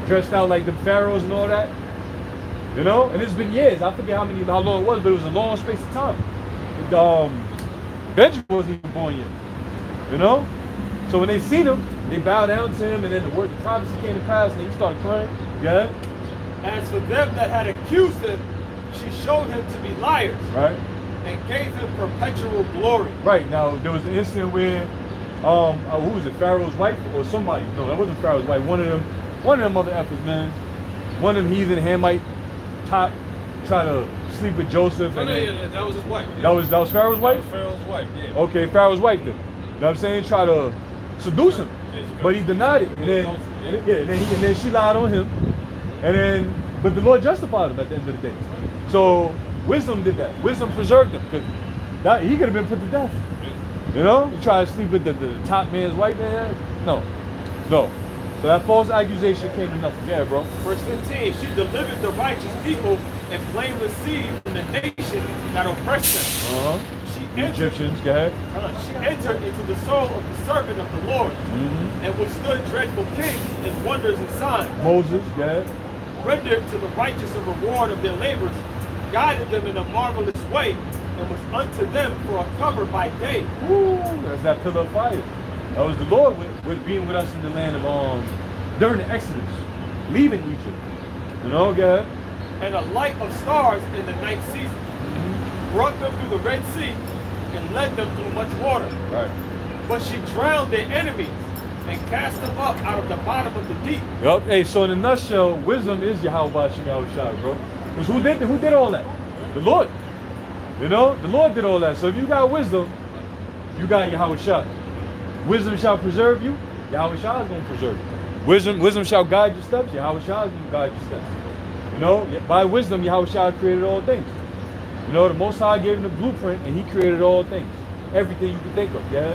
Dressed out like the pharaohs and all that. You know? And it's been years. I forget how long it was, but it was a long space of time. And, Benjamin wasn't even born yet. You know? So when they seen him, they bowed down to him, and then the prophecy came to pass, and he started crying. Yeah. As for them that had accused him, she showed him to be liars. Right. And gave him perpetual glory. Right. Now there was an incident where, who was it? Pharaoh's wife or somebody? No, that wasn't Pharaoh's wife. One of them other efforts, man. One of them heathen Hamite try to sleep with Joseph. Oh, yeah, that was his wife. Yeah. That was Pharaoh's wife. That was Pharaoh's wife. Yeah. Okay, Pharaoh's wife then. You know what I'm saying? Try to seduce him, but he denied it, and then she lied on him, but the Lord justified him at the end of the day. So wisdom did that. Wisdom preserved him, because he could have been put to death. You know, he tried to sleep with the top man's wife, man. No. So that false accusation came to nothing. Yeah, bro. Verse 15, she delivered the righteous people and blameless seed from the nation that oppressed them. The Egyptians, go ahead. She entered into the soul of the servant of the Lord, and withstood dreadful kings and wonders and signs. Moses, go ahead. Rendered to the righteous a reward of their labors, guided them in a marvelous way, and was unto them for a cover by day. Woo, that's that pillar of fire. That was the Lord with being with us in the land of during the Exodus, leaving Egypt. You know, go ahead. And a light of stars in the night season, brought them through the Red Sea, and led them through much water. Right. But she drowned their enemies and cast them up out of the bottom of the deep. Yup. Hey, so in a nutshell, wisdom is Yahweh Shai, bro. Because who did all that? The Lord. You know, the Lord did all that. So if you got wisdom, you got Yahweh Shai. Wisdom shall preserve you. Yahweh Shai is going to preserve you. Wisdom shall guide your steps. Yahweh Shai is going to guide your steps. You know, by wisdom, Yahweh Shai created all things. You know, the Most High gave him the blueprint, and he created all things. Everything you can think of, yeah?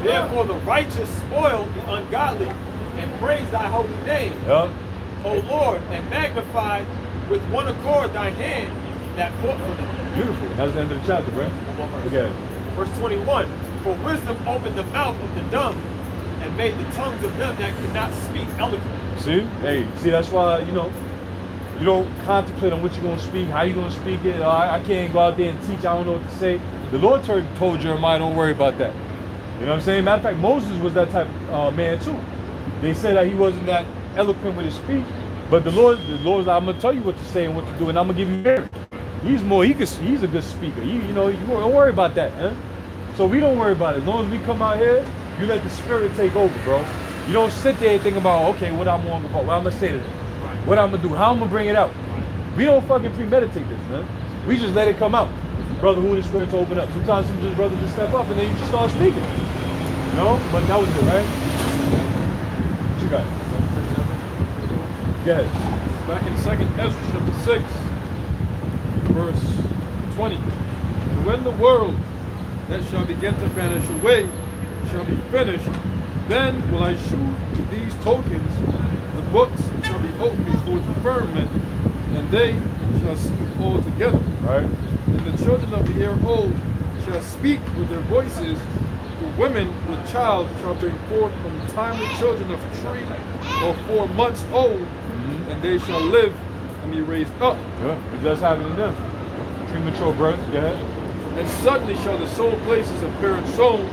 Therefore the righteous spoil the ungodly, and praise thy holy name, O Lord, and magnify with one accord thine hand that fought for them. Beautiful. That's the end of the chapter, bro. Okay. Verse 21, for wisdom opened the mouth of the dumb, and made the tongues of them that could not speak eloquent. See? Hey, see, that's why, you know, you don't contemplate on what you're going to speak, how you're going to speak it. I can't go out there and teach, I don't know what to say. The Lord told Jeremiah, don't worry about that. You know what I'm saying? Matter of fact, Moses was that type of man too. They said that he wasn't that eloquent with his speech, but the Lord's like, I'm gonna tell you what to say and what to do, and I'm gonna give you merit. He's a good speaker. You know, you don't worry about that, huh? So we don't worry about it. As long as we come out here, you let the Spirit take over, bro. You don't sit there and think about, okay, what I'm gonna say to them, what I'm gonna do, how I'm gonna bring it out. We don't fucking premeditate this, man. We just let it come out. Brother, who the Spirit to open up. Sometimes some brothers just step up and then you just start speaking. You know? But that was it, right? What you got? Go ahead. Back in 2nd Ezra chapter 6, verse 20. And when the world that shall begin to vanish away shall be finished, then will I shew these tokens, the books shall be opened before the firmament, and they shall speak all together. Right. And the children of the year old shall speak with their voices, the women with child shall bring forth from the time the children of 3 or 4 months old, and they shall live and be raised up. Yeah, it does happen to them. Premature birth, go ahead. And suddenly shall the sown places appear unsown,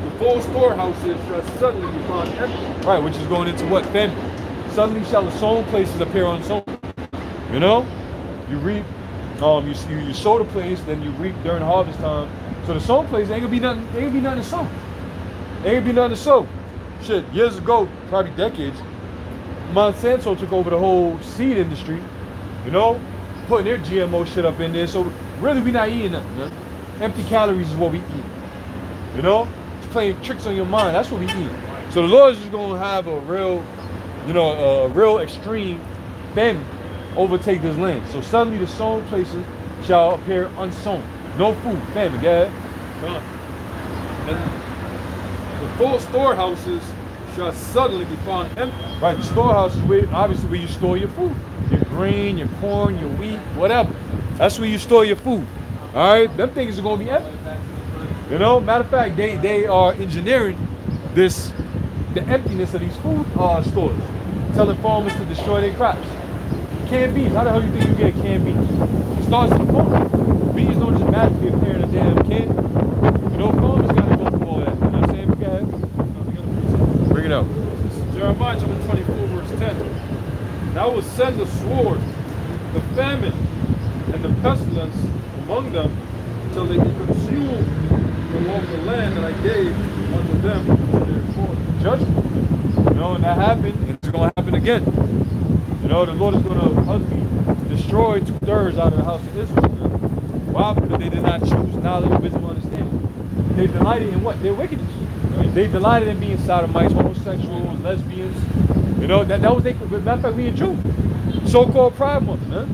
the full storehouses shall suddenly be found empty. Right, which is going into what? Famine. Suddenly shall the sown places appear unsown. You know? You reap, you sow the place, then you reap during harvest time. So the sown place ain't gonna be nothing, to sow. Ain't gonna be nothing to sow. Shit, years ago, probably decades, Monsanto took over the whole seed industry, you know, putting their GMO shit up in there. So really we not eating nothing, man. Empty calories is what we eat. You know? It's playing tricks on your mind. That's what we eat. So the Lord is just gonna have a real, a real extreme famine overtake this land. So suddenly the sown places shall appear unsown. No food, famine, go ahead. And the full storehouses shall suddenly be found empty. Right, the storehouse is obviously where you store your food. Your grain, your corn, your wheat, whatever. That's where you store your food. All right, them things are gonna be empty. You know, matter of fact, they are engineering the emptiness of these food stores, telling farmers to destroy their crops. Canned beans, how the hell do you think you get canned beans? It starts in the farm. Beans don't just magically appear in a damn can. You know, farmers gotta go through all that. You know what I'm saying? Go ahead. Bring it up. Jeremiah chapter 24, verse 10. And I will send the sword, the famine, and the pestilence among them, till they be consumed from all the land that I gave unto them for their fault. Judgment. You know, and that happened, and it's going to happen again. You know, the Lord is going to utterly destroy 2/3 out of the house of Israel. Why? Because they did not choose knowledge, wisdom, understanding. They delighted in what? Their wickedness. They delighted in being sodomites, homosexuals, lesbians. You know, that was they. Matter of fact, we in June. So-called Pride Month, man.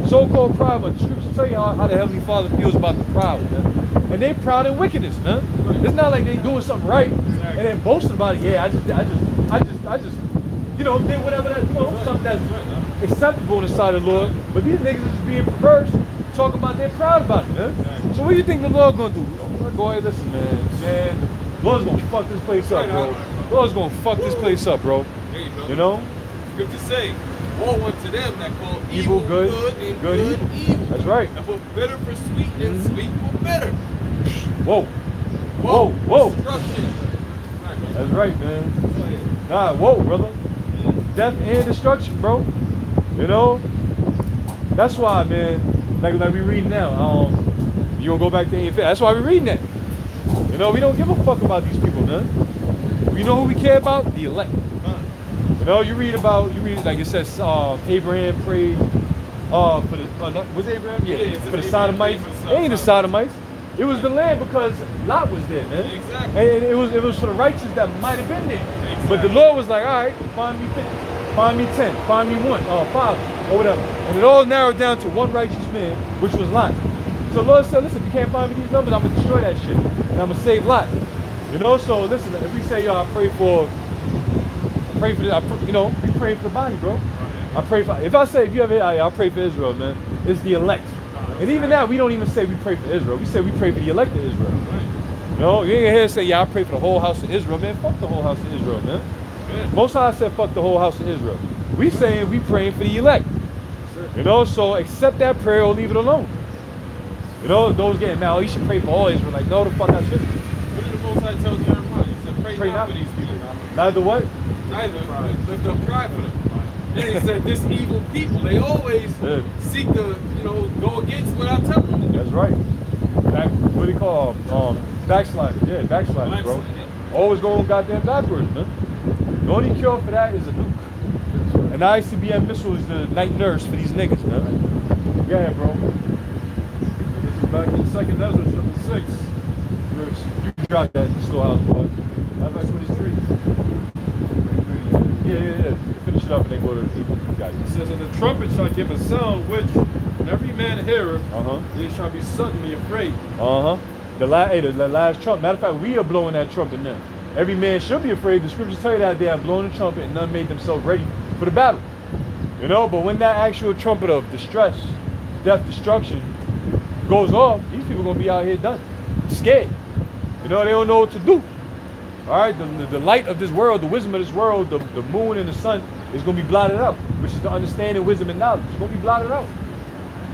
So-called Pride Month. The scriptures tell you how the Heavenly Father feels about the proud, man. And they proud in wickedness, man. It's not like they doing something right and then boasting about it. Yeah, I just, did whatever that, something that's acceptable in the sight of the Lord. But these niggas is being perverse, talking about they're proud about it, man. So what do you think the Lord gonna do? Go ahead, listen, man. The Lord's gonna fuck this place up, bro. The Lord's gonna fuck this place up, bro. You know? Scripture say, woe unto them that call evil good, and good evil. That's right. And put bitter for sweet and sweet for bitter. Whoa. Destruction. That's right, man. Nah, whoa, brother. Death and destruction, bro. You know? That's why, man, like we reading now, you gonna go back to 8th. That's why we reading that. You know, we don't give a fuck about these people, man. You know who we care about? The elect. You know, you read like it says, Abraham prayed for the, was it Abraham? Yeah, for the Sodomites. It ain't the Sodomites. It was the land because Lot was there, man. Exactly. And it was for the righteous that might have been there. Exactly. But the Lord was like, all right, find me 50, find me 10, find me 1, 5, or whatever. And it all narrowed down to one righteous man, which was Lot. So the Lord said, listen, if you can't find me these numbers, I'm going to destroy that shit. And I'm going to save Lot. You know, so listen, if we say, yo, I pray for we pray for the body, bro. I pray for, if you ever, I pray for Israel, man. It's the elect. And even now, we don't even say we pray for Israel. We say we pray for the elect of Israel. You know, you ain't here say, yeah, I pray for the whole house of Israel, man. Fuck the whole house of Israel, man. Most High said, fuck the whole house of Israel. We saying we praying for the elect. You know, so accept that prayer or leave it alone. You know, those getting mad, oh, you should pray for all Israel. Like, no, the fuck I shouldn't. What did the Most High tell Jeremiah? He said, pray not for these people. Neither what? Neither lift up cry for them. And he said, this evil people, they always seek to, you know, go against what I tell them. That's right. What do you call them? Backsliding. Yeah, backsliding, bro. Always going goddamn backwards, man. The only cure for that is a nuke. An ICBM missile is the night nurse for these niggas, man. Go ahead, bro. This is back in 2nd Ezra, chapter 6. You dropped that in the storehouse, bro. Verse 23. Yeah. Finish it up and then go to the people. It says, and the trumpet shall give a sound which, when every man heareth, they shall be suddenly afraid. The last trumpet. Matter of fact, we are blowing that trumpet now. Every man should be afraid. The scriptures tell you that they have blown the trumpet and none made themselves ready for the battle. You know, but when that actual trumpet of distress, death, destruction goes off, these people are going to be out here done. Scared. You know, they don't know what to do. All right, the light of this world, the wisdom of this world, the moon and the sun is going to be blotted out, which is the understanding, wisdom, and knowledge. It's going to be blotted out.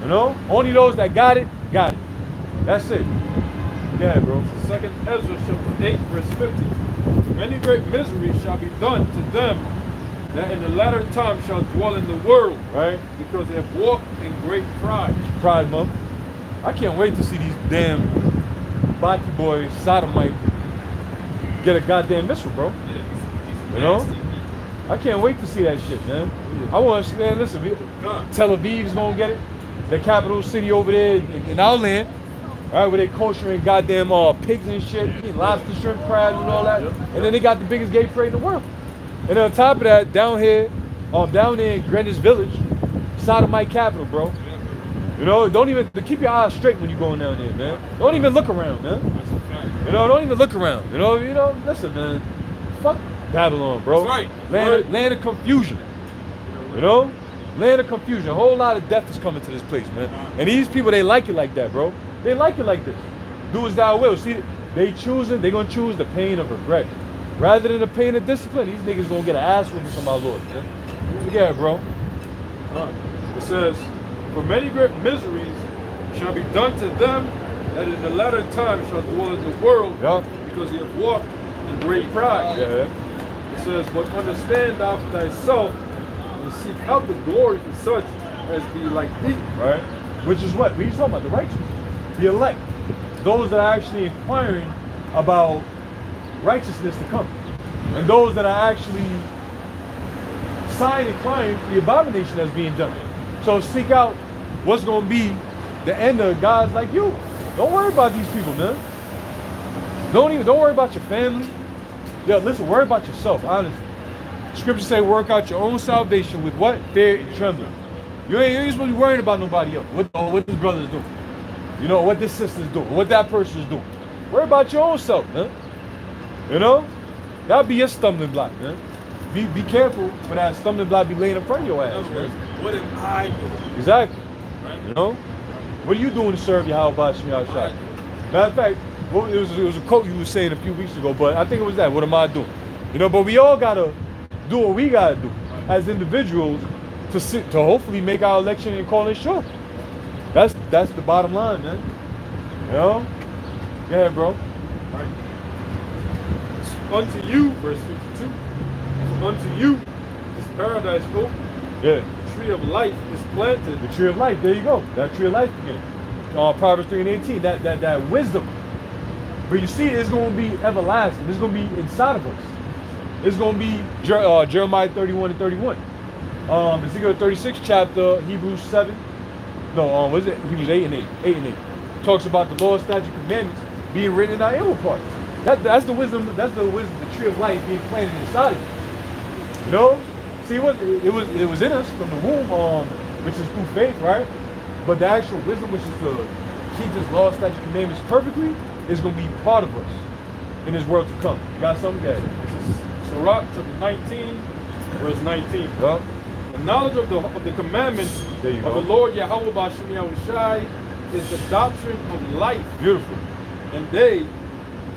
You know, only those that got it, got it. That's it. Yeah, bro. 2nd Ezra chapter 8, verse 50. Many great miseries shall be done to them that in the latter time shall dwell in the world, right? Because they have walked in great pride. Pride, mom. I can't wait to see these damn Baki boys, sodomite, get a goddamn missile, bro. You know? I can't wait to see that shit, man. I want to, man, listen, Tel Aviv's gonna get it. The capital city over there in our land. All right, where they kosher goddamn pigs and shit, lobster, shrimp, crabs, and all that. And then they got the biggest gay parade in the world. And on top of that, down here, down there in Greenwich Village, sodomite capital, bro. You know, don't even keep your eyes straight when you're going down there, man. Don't even look around, man. You know, don't even look around. You know, listen, man. Fuck Babylon, bro. That's right. Land of confusion. You know, land of confusion. A whole lot of death is coming to this place, man. And these people, they like it like that, bro. They like it like this. Do as thou will. See, they're gonna choose the pain of regret rather than the pain of discipline. These niggas gonna get an ass whipping from our Lord, man. Yeah, bro. It says, for many great miseries shall be done to them that in the latter time shall dwell in the world, because they have walked in great pride. Yeah. It says, but understand thou for thyself and seek out the glory for such as be like thee. Right. Which is what? What are you talking about? The righteous. The elect. Those that are actually inquiring about righteousness to come. And those that are actually sighing and crying for the abomination that's being done. So seek out what's going to be the end of guys like you. Don't worry about these people, man. Don't worry about your family. Yeah, listen, worry about yourself, honestly. Scriptures say work out your own salvation with what? Fear and trembling. You ain't supposed to be worrying about nobody else. What this brother's doing. You know, what this sister's doing. What that person's doing. Worry about your own self, man. You know? That'll be your stumbling block, man. Be careful for that stumbling block be laying in front of your ass, man. What am I doing? Exactly. Right. You know? What are you doing to serve Yahweh Shemiyah Shai? Matter of fact, it was a quote you were saying a few weeks ago, but I think it was that. What am I doing? You know, but we all gotta do what we gotta do as individuals to hopefully make our election and calling sure. That's the bottom line, man. You know? Go ahead, bro. Right. Unto you, verse 52. Unto you is paradise open. Yeah. The tree of life is planted. The tree of life. There you go. That tree of life again. Proverbs 3:18. That wisdom. But you see, it's going to be everlasting. It's going to be inside of us. It's going to be Jeremiah 31:31. Ezekiel 36 chapter, Hebrews 7. No, what is it? Hebrews 8:8. 8:8. Talks about the law, statute, commandments being written in our inward parts. That's the wisdom. That's the wisdom. The tree of life being planted inside of you. You know. See, it was in us from the womb, which is through faith, right? But the actual wisdom, which is to keep His law, statute, commandments perfectly, is going to be part of us in this world to come. You got something, guys? This is Sirach chapter 19, verse 19. Yeah. The knowledge of the commandments of the Lord Yahweh Bashim Yahushai is the doctrine of life. Beautiful. And they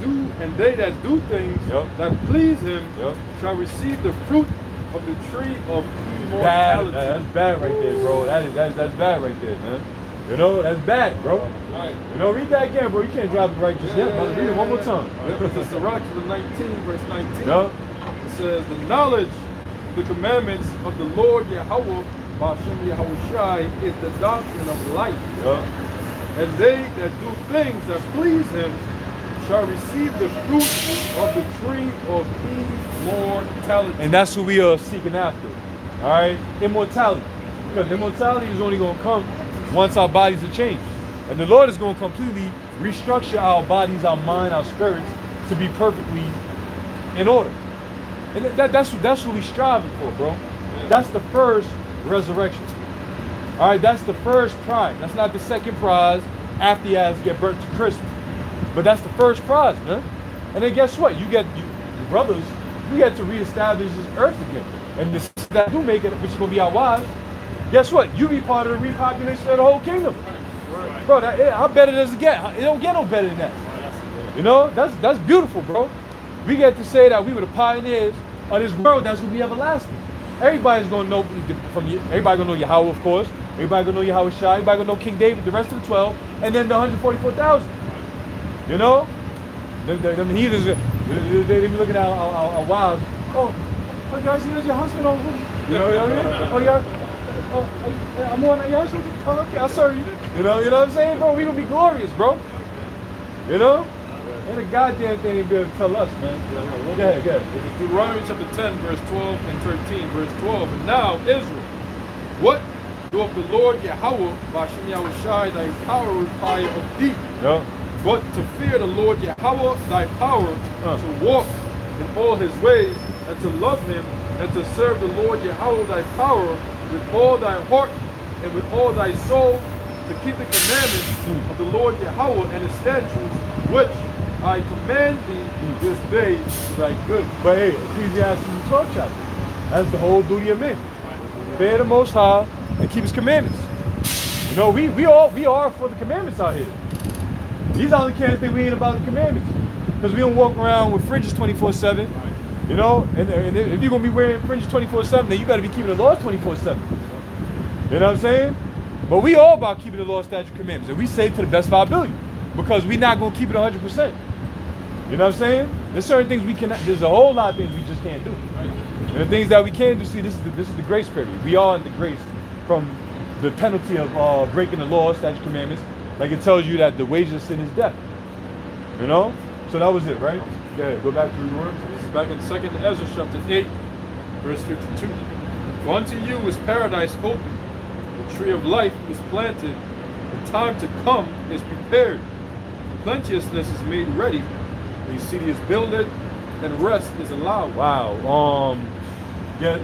that do things that please him shall receive the fruit of the tree of immortality. That's bad right there, bro. That's bad right there, man. You know, that's bad, bro. Right. You know, read that again, bro. You can't drop it right just yet, brother. Read it one more time. This is Sirach 19, verse 19. Yeah. It says, the knowledge of the commandments of the Lord Yahweh, Ba'ashem Yahushai, is the doctrine of life. Yeah. And they that do things that please him shall receive the fruit of the tree of immortality. And that's what we are seeking after. All right? Immortality. Because immortality is only going to come once our bodies are changed. And the Lord is going to completely restructure our bodies, our mind, our spirits to be perfectly in order. And that's what we're striving for, bro. That's the first resurrection. All right, that's the first prize. That's not the second prize after you guys get burnt to crisp. But that's the first prize, man. And then guess what? You brothers, we get to reestablish this earth again. And this that do make it, which is going to be our wives, guess what? You be part of the repopulation of the whole kingdom. Right. Bro, how better does it get? It don't get no better than that. You know, that's beautiful, bro. We get to say that we were the pioneers of this world that's going to be everlasting. Everybody's going to know everybody going to know Yahweh, of course. Everybody going to know Yahweh Shai. Everybody going to know King David, the rest of the 12, and then the 144,000. You know? Them heathens, they be looking at our wives. Oh, guys, here's your husband over. You know what I mean? Oh, yeah. Oh, I'm on your husband. Oh, okay, I'll serve you. You know what I'm saying, bro? We gonna be glorious, bro. You know? And the goddamn thing ain't be able to tell us, man. Go ahead. Deuteronomy chapter 10, verse 12 and 13. Verse 12. And now, Israel, what doth the Lord Yahweh, Ba'ashem Yahushai, thy power require of thee? Yeah. But to fear the Lord Yahweh, thy power, to walk in all his ways, and to love him, and to serve the Lord Yahweh, thy power, with all thy heart and with all thy soul, to keep the commandments of the Lord Yahweh and his statutes, which I command thee this day to thy good. But hey, Ecclesiastes 12 chapter. That's the whole duty of men. Fear the Most High and keep his commandments. You know, we are for the commandments out here. These only can't think we ain't about the commandments. Because we don't walk around with fringes 24/7. You know, and if you're going to be wearing fringes 24/7, then you got to be keeping the laws 24/7. You know what I'm saying? But we all about keeping the law, statute, commandments. And we say to the best of our ability. Because we're not going to keep it 100%. You know what I'm saying? There's certain things we cannot, there's a whole lot of things we just can't do. And the things that we can do, see, this is the grace period. We are in the grace from the penalty of breaking the law, statute, commandments. Like it tells you that the wages of sin is death. You know? So that was it, right? Yeah, go back to the words. Back in 2nd Ezra chapter 8, verse 52. For unto you is paradise open, the tree of life is planted, the time to come is prepared, plenteousness is made ready, the city is builded, and rest is allowed. Wow. Get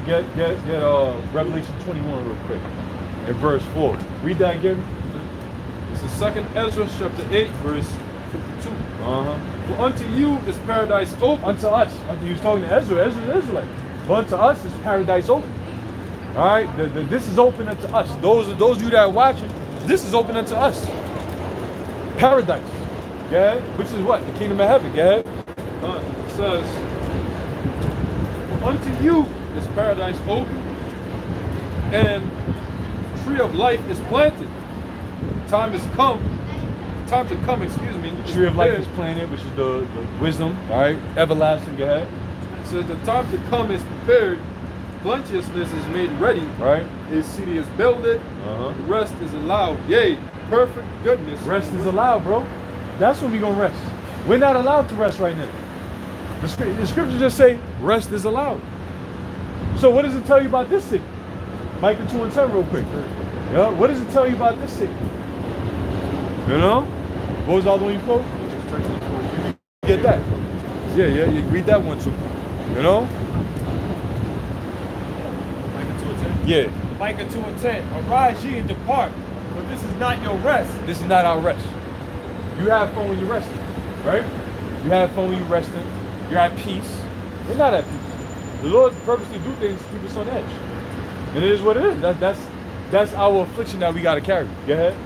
Revelation 21 real quick. In verse 4. Read that again. This is 2nd Ezra chapter 8, verse 52. For unto you is paradise open. Unto us. He was talking to Ezra. Ezra is Israelite. But unto us is paradise open. All right? This is open unto us. Those of you that are watching, this is open unto us. Paradise. Yeah? Which is what? The kingdom of heaven. Yeah? It says, for unto you is paradise open, and the tree of life is planted. Time to come, excuse me. The tree of life is planted, which is the wisdom, all right? Everlasting, go ahead. So the time to come is prepared, plenteousness is made ready, right? His city is builded, the rest is allowed. Yea, perfect goodness. Rest is allowed, bro. That's when we gonna rest. We're not allowed to rest right now. The scriptures just say, rest is allowed. So what does it tell you about this city? Micah 2 and 10 real quick. Yeah, what does it tell you about this city? You know? What was the other one you quote? Get that. Yeah, you read that one too. You know? Micah 2 and 10? Yeah. Micah 2 and 10. Arise ye and depart, for this is not your rest. This is not our rest. You have fun when you're resting, right? You have fun when you're resting. You're at peace. We're not at peace. The Lord purposely do things to keep us on edge. And it is what it is. That's our affliction that we got to carry. Go ahead.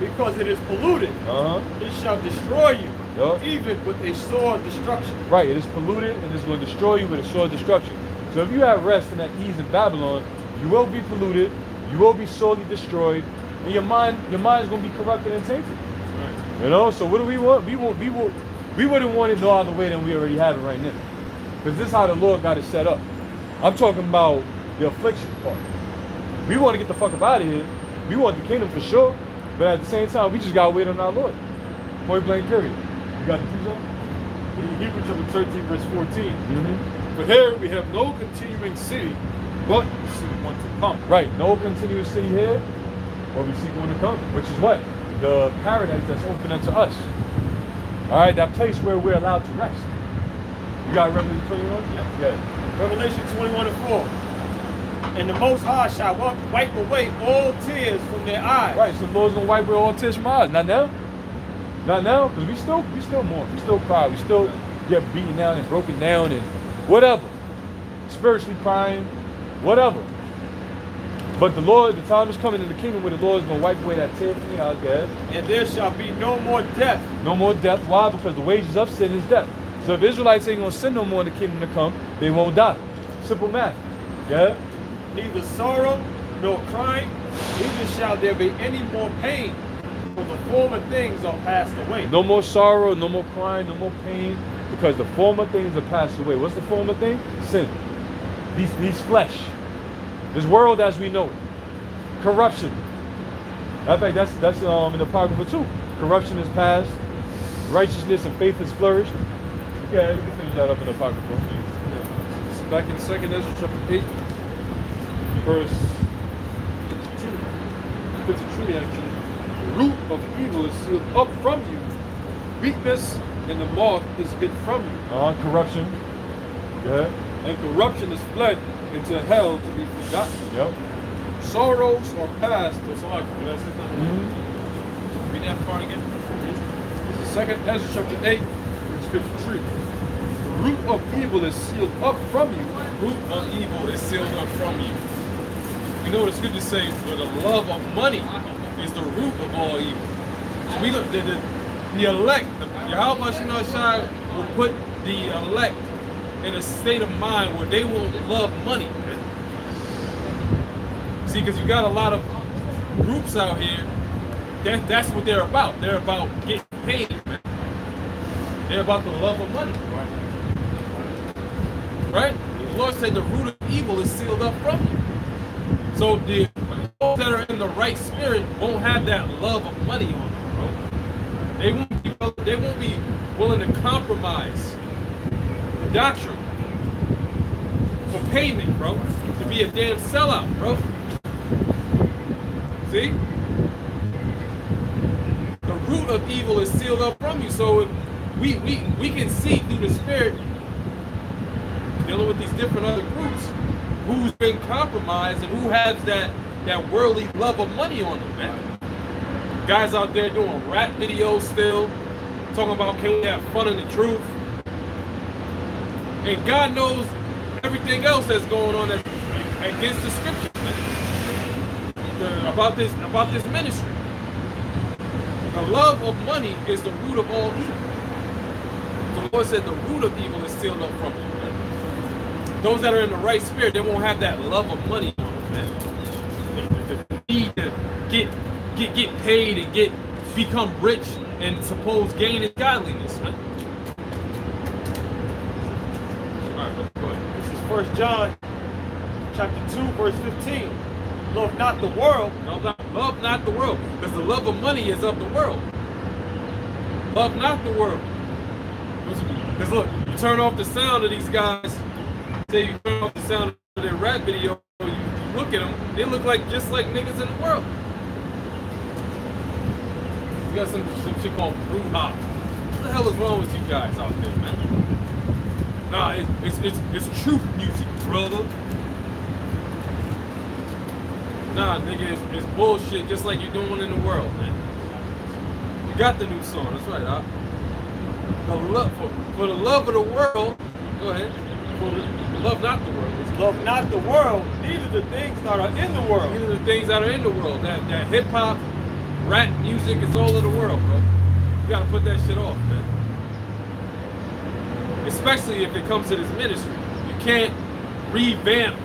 Because it is polluted, it shall destroy you. even with a sword of destruction. Right, it is polluted and it's going to destroy you with a sword of destruction. So if you have rest and at ease in Babylon, you will be polluted, you will be sorely destroyed, and your mind is going to be corrupted and tainted. Right. You know, so what do we want? We wouldn't want it no other way than we already have it right now. Because this is how the Lord got it set up. I'm talking about the affliction part. We want to get the fuck up out of here. We want the kingdom for sure, but at the same time, we just got to wait on our Lord. Point blank period. You got the two something? Hebrews chapter 13, verse 14. But here we have no continuing city, but we see one to come. Right, no continuous city here, but we see one to come, which is what? The paradise that's open unto us. All right, that place where we're allowed to rest. You got Revelation 21? Yeah. Revelation 21:4. And the Most High shall wipe away all tears from their eyes. Right, so the Lord's gonna wipe away all tears from our eyes. Not now. Not now, because we still mourn, we still cry, we still get beaten down and broken down and whatever. Spiritually crying, whatever. But the Lord, the time is coming in the kingdom where the Lord is going to wipe away that tear from the eyes, guys. And there shall be no more death. No more death. Why? Because the wages of sin is death. So if Israelites ain't going to sin no more in the kingdom to come, they won't die. Simple math. Yeah? Neither sorrow nor crying, neither shall there be any more pain. For the former things are passed away. No more sorrow, no more crying, no more pain, because the former things are passed away. What's the former thing? Sin. These flesh. This world as we know it. Corruption. In fact, that's in the Apocrypha too. Corruption is past. Righteousness and faith is flourished. Yeah, you can finish that up in the Apocrypha. This is back in 2nd Ezra chapter 8, verse 53 actually. The root of evil is sealed up from you. Weakness and the moth is hid from you. Corruption. Yeah. And corruption is fled into hell to be forgotten. Yep. Sorrows are past. Read that part again. This is 2nd Ezra chapter 8, verse 53. The root of evil is sealed up from you. The root of evil is sealed up from you. You know what the scriptures say, for the love of money is the root of all evil. So we look, the elect, Yahweh Shai will put the elect in a state of mind where they will love money. See, because you got a lot of groups out here, that's what they're about. They're about getting paid, man. They're about the love of money. Right? The Lord said the root of evil is sealed up from you. So the those that are in the right spirit won't have that love of money on them, bro. They won't be willing to compromise the doctrine for payment, bro. To be a damn sellout, bro. See? The root of evil is sealed up from you. So if we can see through the spirit, dealing with these different other groups, who's been compromised and who has that worldly love of money on them, man. Guys out there doing rap videos still, talking about can we have fun in the truth. And God knows everything else that's going on that's against the scriptures, man. About this ministry. The love of money is the root of all evil. The Lord said the root of evil is sealed up from you. Those that are in the right spirit, they won't have that love of money on them, man. The need to get paid and become rich and suppose gain in godliness, man. All right, go ahead. This is 1 John chapter 2, verse 15. Love not the world. Love not the world. Because the love of money is of the world. Love not the world. Because look, you turn off the sound of these guys. Say you turn off the sound of their rap video, you look at them, they look like just like niggas in the world. You got some shit called brouhaha. What the hell is wrong with you guys out there, man? Nah, it's truth music, brother. Nah, nigga, it's bullshit, just like you're doing in the world, man. You got the new song, that's right, huh? For the love of the world, go ahead. Love not the world. Love not the world, neither the things that are in the world. Neither the things that are in the world. That hip hop, rap music is all in the world, bro. You gotta put that shit off, man. especially if it comes to this ministry. You can't revamp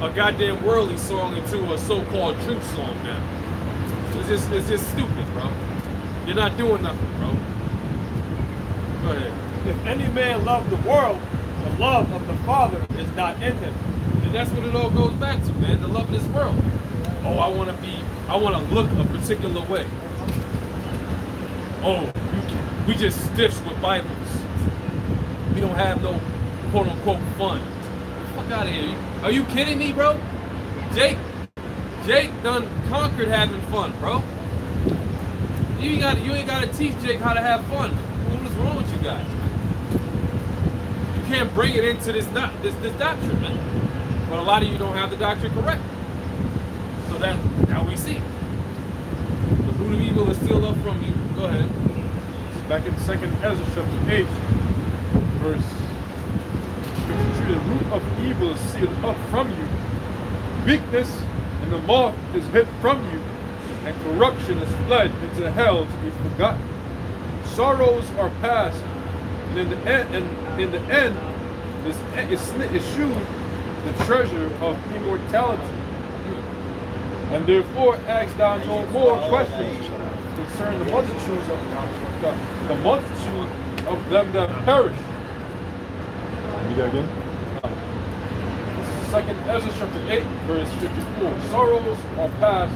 a goddamn worldly song into a so-called truth song now. It's just stupid, bro. You're not doing nothing, bro. Go ahead. If any man love the world, the love of the Father is not in him. And that's what it all goes back to, man. The love of this world. Oh, I want to look a particular way. Oh, we just stiffs with Bibles. We don't have no quote-unquote fun. Fuck out of here. Are you kidding me, bro? Jake done conquered having fun, bro. You ain't gotta teach Jake how to have fun. What is wrong with you guys? You can't bring it into this doctrine, man. But a lot of you don't have the doctrine correct. So that now we see. The root of evil is still up from you. Go ahead. Back in 2nd Ezra chapter 8, verse 53, the root of evil is sealed up from you. Weakness and the moth is hid from you, and corruption is fled into hell to be forgotten. Sorrows are past, and in the end, is shewn the treasure of immortality. And therefore ask thou no more questions concerning the multitude of them that perish. Read that again. This is 2nd Ezra chapter 8, verse 54. Sorrows are past,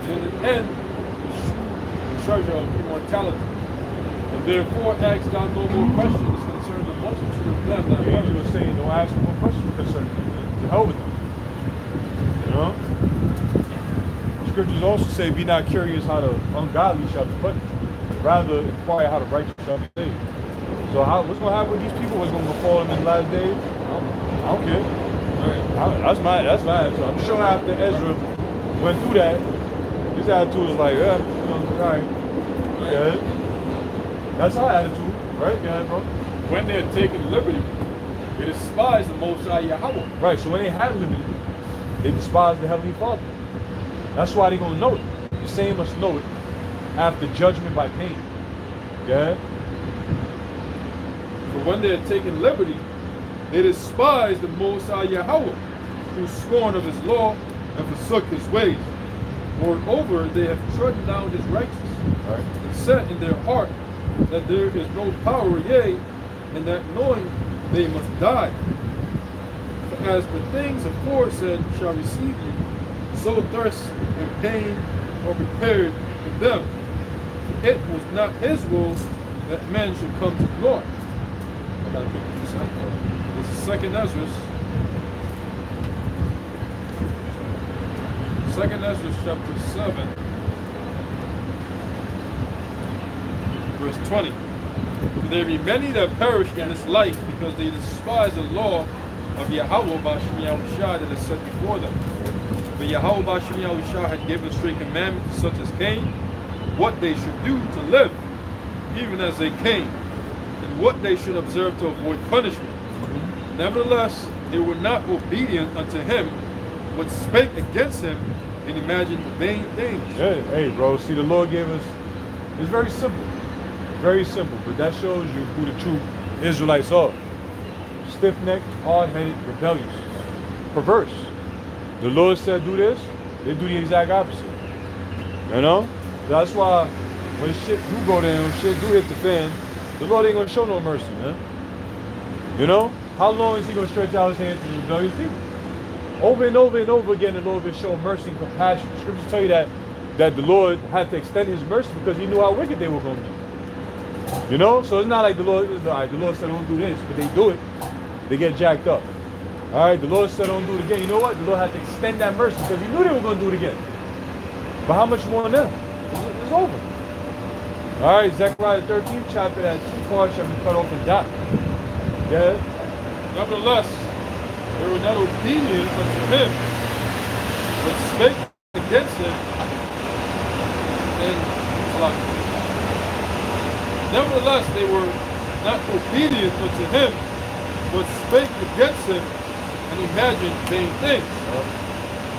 and in the end is shewn the treasure of immortality. And therefore ask thou no more questions concerning the multitude of them that The angel perish. was saying, don't ask no more questions concerning them. To hell with them. You know? Scriptures also say, be not curious how the ungodly shall be punished. Rather, inquire how the righteous shall be saved. So what's going to happen with these people? What's going to befall them in the last days? I don't care. That's my answer. I'm sure after Ezra went through that, his attitude was like, yeah, all right. Yeah. That's our attitude, right? Yeah, bro. When they had taken liberty, they despised the Most High Yahweh. Right, so when they had liberty, they despised the Heavenly Father. That's why they're going to know it. The same must know it after judgment by pain. Yeah? For when they had taken liberty, they despised the Most High Yahweh, through scorn of his law and forsook his ways. Moreover, they have trodden down his righteousness, Right. and set in their heart that there is no power, yea, and that knowing they must die. For as the things aforesaid shall receive you, so thirst and pain are prepared for them. It was not his will that men should come to glory. I gotta pick this up. This is 2nd Ezra. 2nd Ezra chapter 7, verse 20. For there be many that perish in this life because they despise the law of Yahweh Ba'ashem Yahushua that is set before them. But Yahweh Ba'ashem Yahushua had given straight commandments to such as Cain, what they should do to live, even as they came, and what they should observe to avoid punishment. Nevertheless, they were not obedient unto him, but spake against him, and imagined vain things. Yeah, hey, bro, see, the Lord gave us, it's very simple. Very simple, but that shows you who the true Israelites are. Stiff-necked, hard-headed, rebellious, perverse. The Lord said do this, they do the exact opposite. You know? That's why when shit do go down, shit do hit the fan, the Lord ain't gonna show no mercy, man. You know? How long is he gonna stretch out his hand to the rebellious people? Over and over and over again, the Lord will show mercy and compassion. The scriptures tell you that the Lord had to extend his mercy because he knew how wicked they were going to be. You know? So it's not like the Lord said don't do this, but they do it. They get jacked up. All right? The Lord said don't do it again. You know what? The Lord had to extend that mercy because he knew they were going to do it again. But how much more now? It's over. All right? Zechariah 13th chapter, that two parts shall be cut off and die. Yeah? Nevertheless, they were not obedient unto him, but spake against him in life. Nevertheless, they were not obedient unto him, but spake against him and imagined vain things,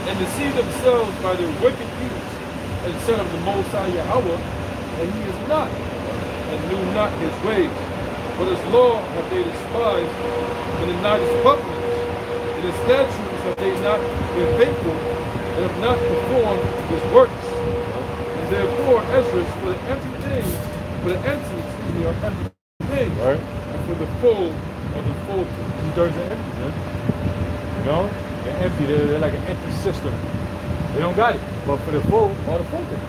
and deceived themselves by their wicked deeds, and said of the Most High Yahweh, and he is not, and knew not his ways. But his law have they despised, and have not his covenants. And his statutes have they not been faithful, and have not performed his works. And therefore Ezra for the empty things, for the empty, are empty things, Right. and for the full of the full. 2/3 are empty, man. You know? They're empty. They're like an empty system. They don't got it. But for the full, all the full things.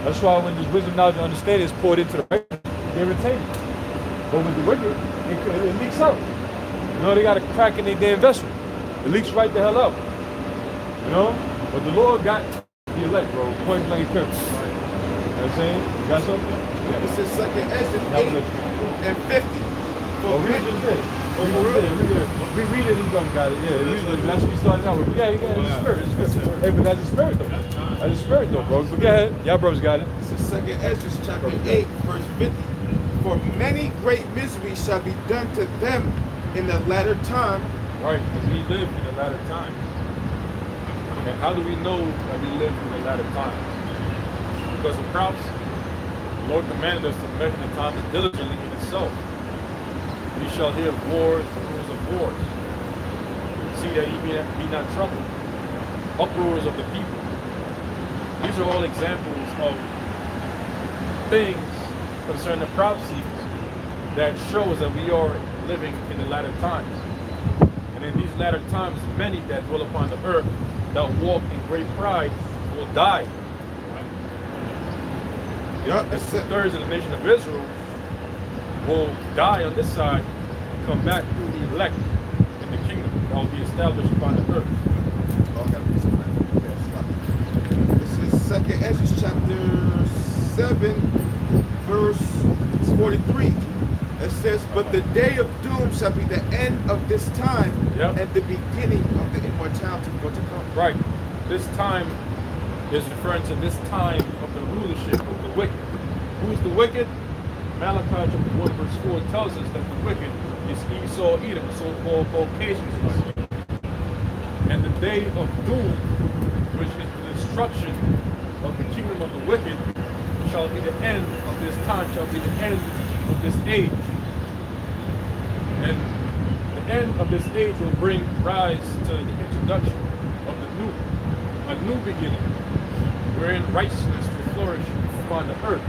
That's why when this wisdom, knowledge, and understanding is poured into the right, they retain it. But with the wicked, it leaks out. You know, they got a crack in their damn vessel. It leaks right the hell out. You know? But the Lord got the elect, bro. Point blank period. You know what I'm saying? You got something? Yeah, this is second Ezra 8 and 50. Oh, we just did. We read it and don't got it. Yeah, that's what we started out with. Yeah, you got the spirit. It's spirit. Hey, but that's the spirit though. That's the spirit though, bro. But go ahead. Y'all brothers got it. This is second Ezra chapter 8, verse 50. For many great miseries shall be done to them in the latter time. Right, because we live in the latter times. And how do we know that we live in the latter times? Because of prophecy. The Lord commanded us to measure the times diligently in itself. We shall hear of wars and rumors of wars. See that ye be not troubled. Uproars of the people. These are all examples of things concerning the prophecies that shows that we are living in the latter times. And in these latter times, many that dwell upon the earth that walk in great pride will die. Yep, As 2/3 of the nation of Israel will die on this side, come back through the elect in the kingdom that will be established upon the earth. This is second Ezra chapter 7, verse 43. It says, but the day of doom shall be the end of this time, Yep. and the beginning of the immortality for to come. Right. This time is referring to this time of the rulership of the wicked. Who's the wicked? Malachi chapter 1 verse 4 tells us that the wicked is Esau, Edom, so-called Caucasians. And the day of doom, which is the destruction of the kingdom of the wicked, shall be the end of this time, shall be the end of this age. And the end of this age will bring rise to the introduction of the new, a new beginning, wherein righteousness will flourish upon the earth.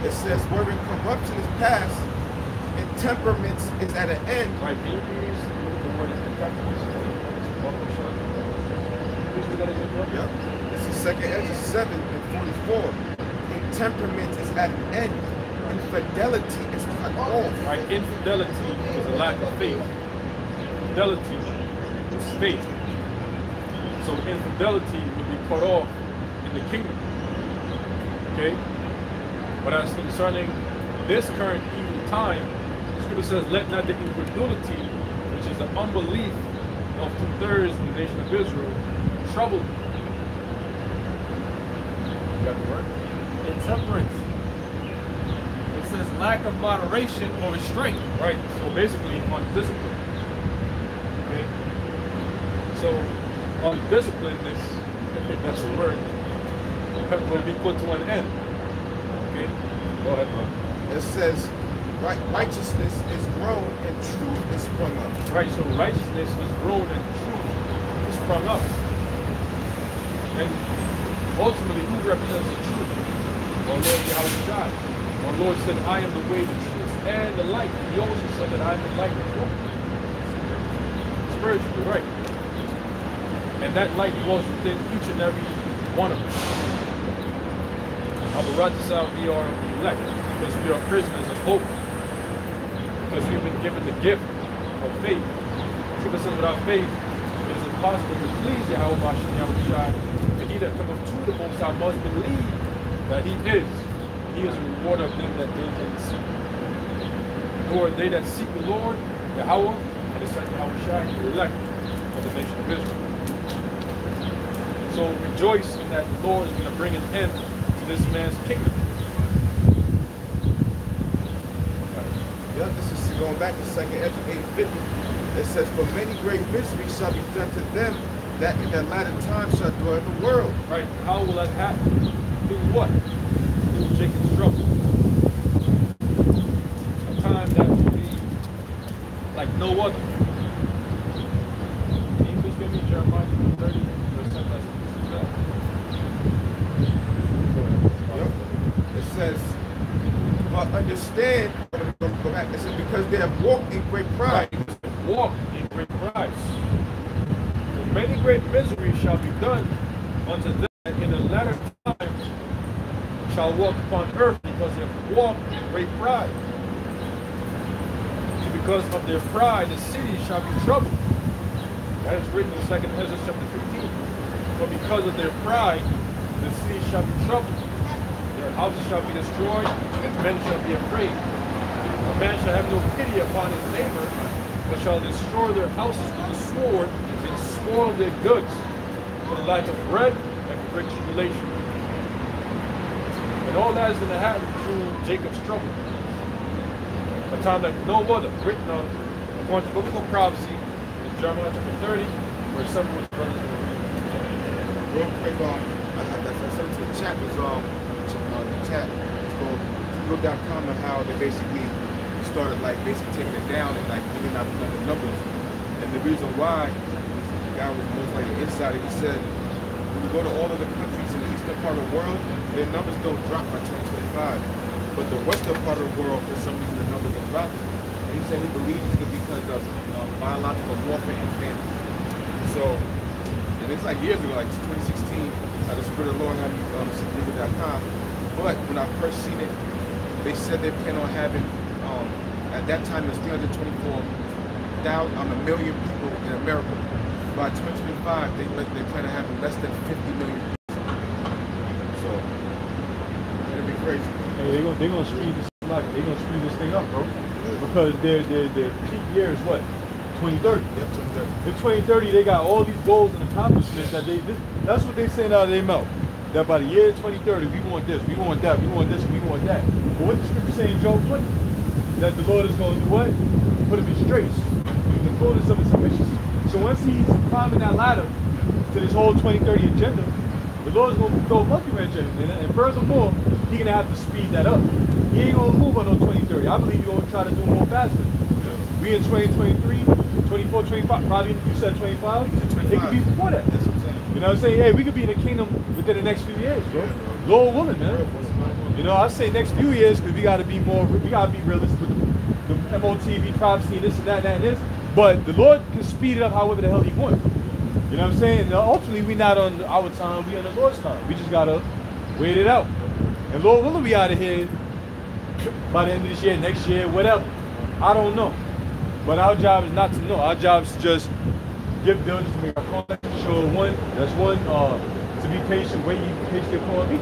It says, wherein corruption is past and temperaments is at an end. Right, can you please look at the word temperaments? Yep. This is second Ezra 7 and 44. And temperament is at an end. Infidelity is cut off. Right, infidelity is a lack of faith. Fidelity is faith. So infidelity will be cut off in the kingdom. Okay? But as concerning this current evil time, the scripture says, let not the incredulity, which is the unbelief of 2/3 of the nation of Israel, trouble you. You got the word? Intemperance. It says lack of moderation or restraint. Right. So basically undisciplined. Okay. So undisciplinedness, if that's the word, will be put to an end. Okay. Go ahead, bro. It says, righteousness is grown and truth is sprung up. Right. So righteousness is grown and truth is sprung up. And ultimately, who represents the truth? Our Lord Yahweh. Our Lord said, I am the way, the truth, and the light. He also said that I am the light of the world. Spiritually, right? And that light dwells within each and every one of us. Our Ratazah, we are elect because we are prisoners of hope. Because we've been given the gift of faith. Scripture says without faith, it is impossible to please Yahweh Shai. And he that cometh to the Most High must believe that he is. He is a rewarder of them that diligently seek. Who are they that seek the Lord, Yahweh, and his son Yahweh Shai, the elect of the nation of Israel. So rejoice in that the Lord is going to bring an end to this man's kingdom. Yeah, this is going back to second Ezra 8:50. It says, for many great miseries shall be done to them that in the latter time shall dwell in the world. Right? How will that happen? Through what? Through Jacob's trouble. no other. Can you please give me Jeremiah 30, verse 10? It says, but understand, go back, it says, because they have walked in great pride. Walk in great pride. Many great miseries shall be done unto them in the latter times shall walk upon earth, because they have walked in great pride. And because of their pride, the city shall be troubled. That is written in 2 Ezra chapter 15. But because of their pride, the city shall be troubled. Their houses shall be destroyed, and men shall be afraid. A man shall have no pity upon his neighbor, but shall destroy their houses with the sword, and spoil their goods for the lack of bread and for great tribulation. And all that is going to happen through Jacob's trouble. A time like no other, written on according to biblical prophecy in Jeremiah chapter 30, verse 7, which brothers will read. Real quick, I sent to the chat was the chat. It's called Google.com, and how they basically started basically taking it down and giving out the numbers. And the reason why the guy was most like an insider, he said when you go to all of the countries in the eastern part of the world, their numbers don't drop by 2025. But the western part of the world, for some reason, the numbers are dropping. And he said he believes it's because of biological warfare and famine. So, and it's like years ago, like 2016, the Spirit of the Lord had me see Google.com. But when I first seen it, they said they plan on having, at that time it was 324,000, a million people in America. By 2025, they plan on having less than 50 million. So, it'll be crazy. Hey, they're gonna speed this thing up, bro. Because their peak year is what? 2030. Yep, 2030. In 2030, they got all these goals and accomplishments that that's what they saying out of their mouth. That by the year 2030, we want this, we want that, we want this, we want that. But what the scripture saying in Job 20? That the Lord is going to do what? Put him in straits. The fullness of his sufficiency. So once he's climbing that ladder to this whole 2030 agenda, the Lord's going to throw a monkey wrench in it. And furthermore, he's going to have to speed that up. He ain't going to move on no 2030. I believe he's going to try to do more faster. We in 2023, 24, 25, probably you said 25? It could be before that. That's what I'm saying. You know what I'm saying? Hey, we could be in the kingdom within the next few years, bro. Lord willing, man. You know, I say next few years because we got to be realistic with the MOTV prophecy, this and that and this. But the Lord can speed it up however the hell he wants. You know what I'm saying? And ultimately, we not on our time, we on the Lord's time. We just got to wait it out. And Lord willing, we out of here by the end of this year, next year, whatever. I don't know. But our job is not to know. Our job is to just give diligence to make our contact. Show that's one, to be patient, wait, you patiently upon me.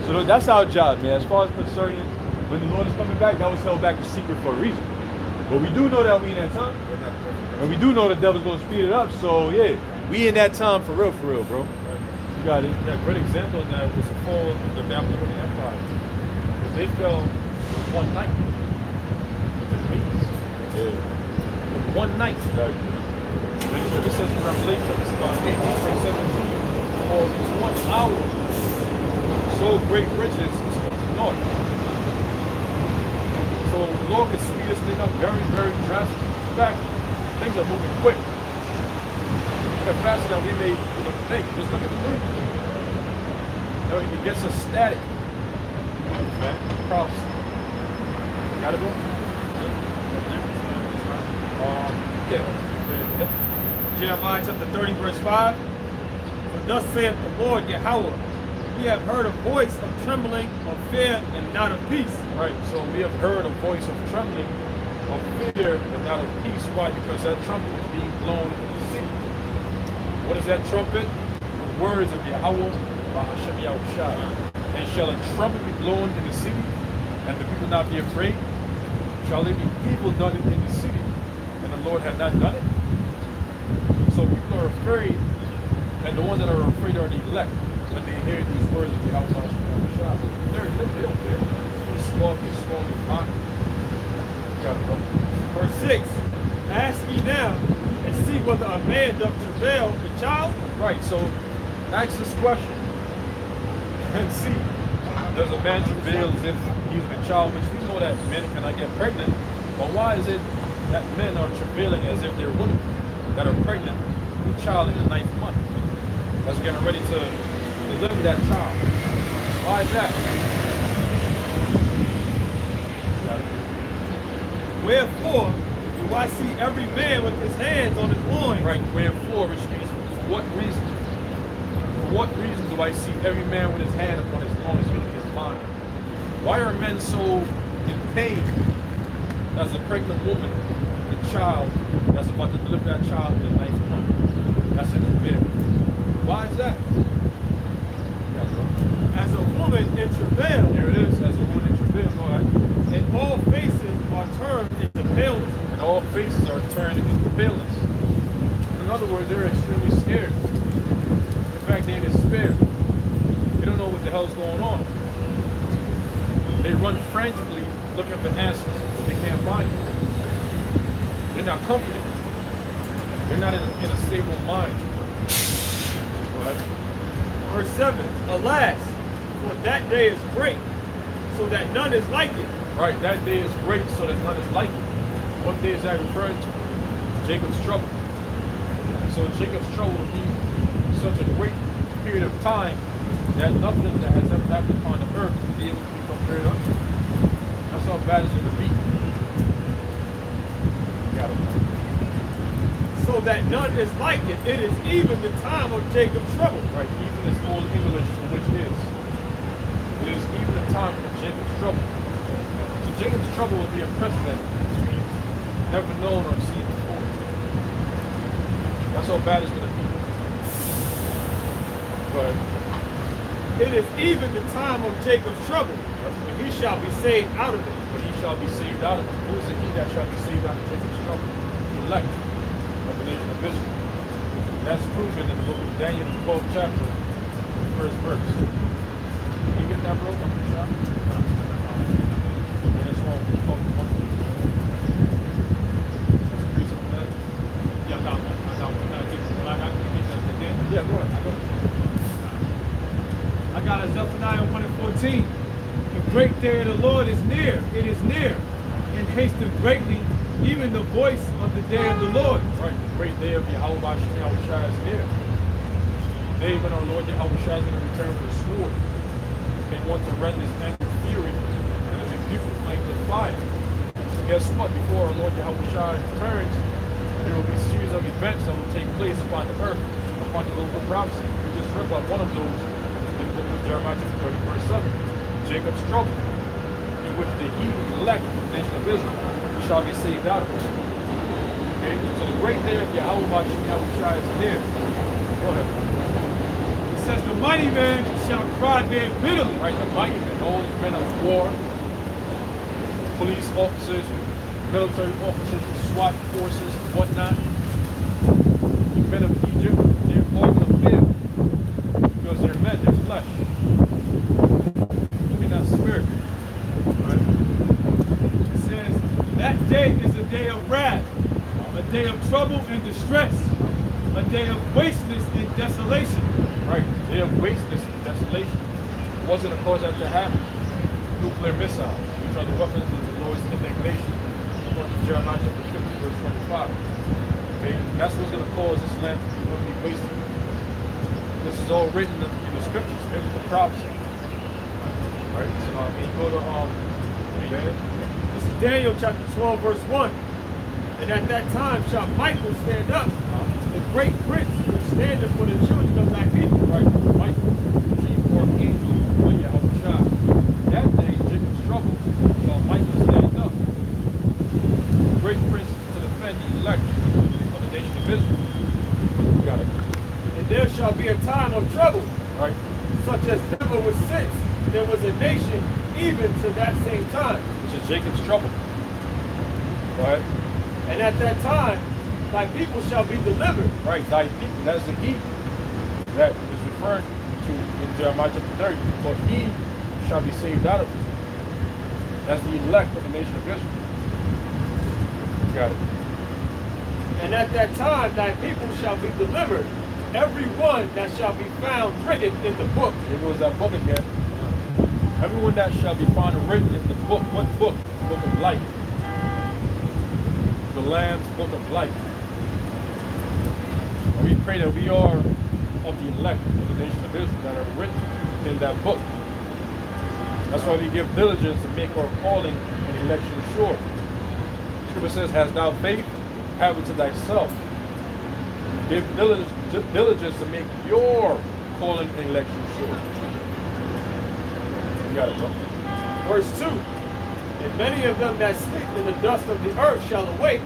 So that's our job, man. As far as concerning when the Lord is coming back, that was held back in secret for a reason. But we do know that we in that time. And we do know the devil's going to speed it up. So, yeah, we in that time for real, bro. You got it. Yeah, a great example of that was the fall of the Babylonian Empire. Because they fell in one night. Yeah. One night. It says in Revelation, it's about 18 verse 17, for in 1 hour, so great riches is not. So the Lord can speed this thing up very, very drastic. In fact, things are moving quick. They're faster than we may think. Just look at the news. You know, it gets us static. Prophecy. Got it, bro? Yeah. Jeremiah chapter 30, verse 5. For thus saith the Lord Yahweh, we have heard a voice of trembling, of fear, and not of peace. Right, so we have heard a voice of trembling, of fear, and not of peace. Why? Because that trumpet is being blown in the city. What is that trumpet? The words of Yahweh, Bahashem Yahushua. And shall a trumpet be blown in the city, and the people not be afraid? Shall there be evil done in the city, and the Lord had not done it? So people are afraid, and the ones that are afraid are the elect when they hear these words of the outside. They're there. It's small, hot. Verse 6. Ask ye now and see whether a man doth travail the child. Right, so ask this question and see. Does a man travail as if he's a child? Which we know that men cannot get pregnant, but why is it that men are travailing as if they're women that are pregnant with a child in the 9th month. That's getting ready to deliver that child. Why is that? Wherefore do I see every man with his hands on his loins? Right, wherefore, which means for what reason? For what reason do I see every man with his hand upon his loins, meaning his mind? Why are men so in pain as a pregnant woman, the child that's about to deliver that child in the 9th month? That's in the bed. Why is that? As a woman in travail. There it is, as a woman in travail. Go ahead. And all faces are turned into paleness. And all faces are turned into paleness. In other words, they're extremely scared. In fact, they're in despair. They don't know what the hell's going on. They run frantically looking for answers, but they can't find it. They're not comforted. They're not in a stable mind. Right? Verse 7, alas, for that day is great, so that none is like it. Right, that day is great, so that none is like it. What day is that referring to? Jacob's trouble. So Jacob's trouble will be such a great period of time that nothing that has ever happened upon the earth will be able to be compared unto. That's how bad it's going to be. Got it. So that none is like it. It is even the time of Jacob's trouble. Right, even this old English, which is. It is even the time of Jacob's trouble. So Jacob's trouble will be a precedent never known or seen before. That's how bad it's going to be. But it is even the time of Jacob's trouble, and he shall be saved out of it. But he shall be saved out of it. Who is the he that shall be saved out of Jacob's trouble? The elect of the nation of Israel. That's proven in the book of Daniel, the 12th chapter, the 1st verse. Can you get that, bro? Yeah, go ahead. I got a Zephaniah 1:14. The great day of the Lord is near. It is near. And hasten greatly, even the voice of the day of the Lord. Right, the great day of Yahweh Shai is near. The day when our Lord Yahweh Shai is going to return with a sword. They want to rend his anger fury and a beautiful flame of fire. So guess what? Before our Lord Yahweh Shai returns, there will be a series of events that will take place upon the earth, upon the biblical prophecy. We just read about one of those in the book of Jeremiah 30, verse 7. Jacob's trouble, in which the heathen elect of the nation of Israel shall be saved out of it. Okay? So the great day of Yahweh Shai is near. Go ahead. It says the mighty man shall cry there bitterly. Right, the mighty men, all these men of war, police officers, military officers, SWAT forces, whatnot. The men of Egypt, they're all going to fail because they're men, they're flesh. They're not spirit. Right? It says that day is a day of wrath, a day of trouble and distress, a day of wasteness and desolation. Right, day of wasteness and desolation. It wasn't a cause that to happen. Nuclear missiles, which are the weapons of the Lord's indignation. Jeremiah chapter 50, verse 25. Okay? That's what's going to cause this land to be wasted. This is all written in the scriptures, biblical prophecy. Right? So when you go to this is Daniel chapter 12, verse 1. And at that time shall Michael stand up, the great prince which standeth for the children of thy people. Right, Michael, the chief archangel of Yahweh Shai. That day, Jacob's trouble, shall Michael stand up. Great prince to defend the elect of the nation of Israel. You got it. And there shall be a time of trouble, Right. such as never was since there was a nation even to that same time. Which is Jacob's trouble. Right? And at that time, thy people shall be delivered. Right, thy people. That is the he that is referred to in Jeremiah chapter 30. For he shall be saved out of it. That's the elect of the nation of Israel. You got it. And at that time thy people shall be delivered, every one that shall be found written in the book. Here goes that book again. Everyone that shall be found written in the book. What book? The book of life. the Lamb's book of life. And we pray that we are of the elect of the nation of Israel that are written in that book. That's why we give diligence to make our calling and election sure. Scripture says, "Hast thou faith? Have it to thyself." Give diligence to make your calling and election sure. You got it, bro. Verse 2. And many of them that sleep in the dust of the earth shall awake,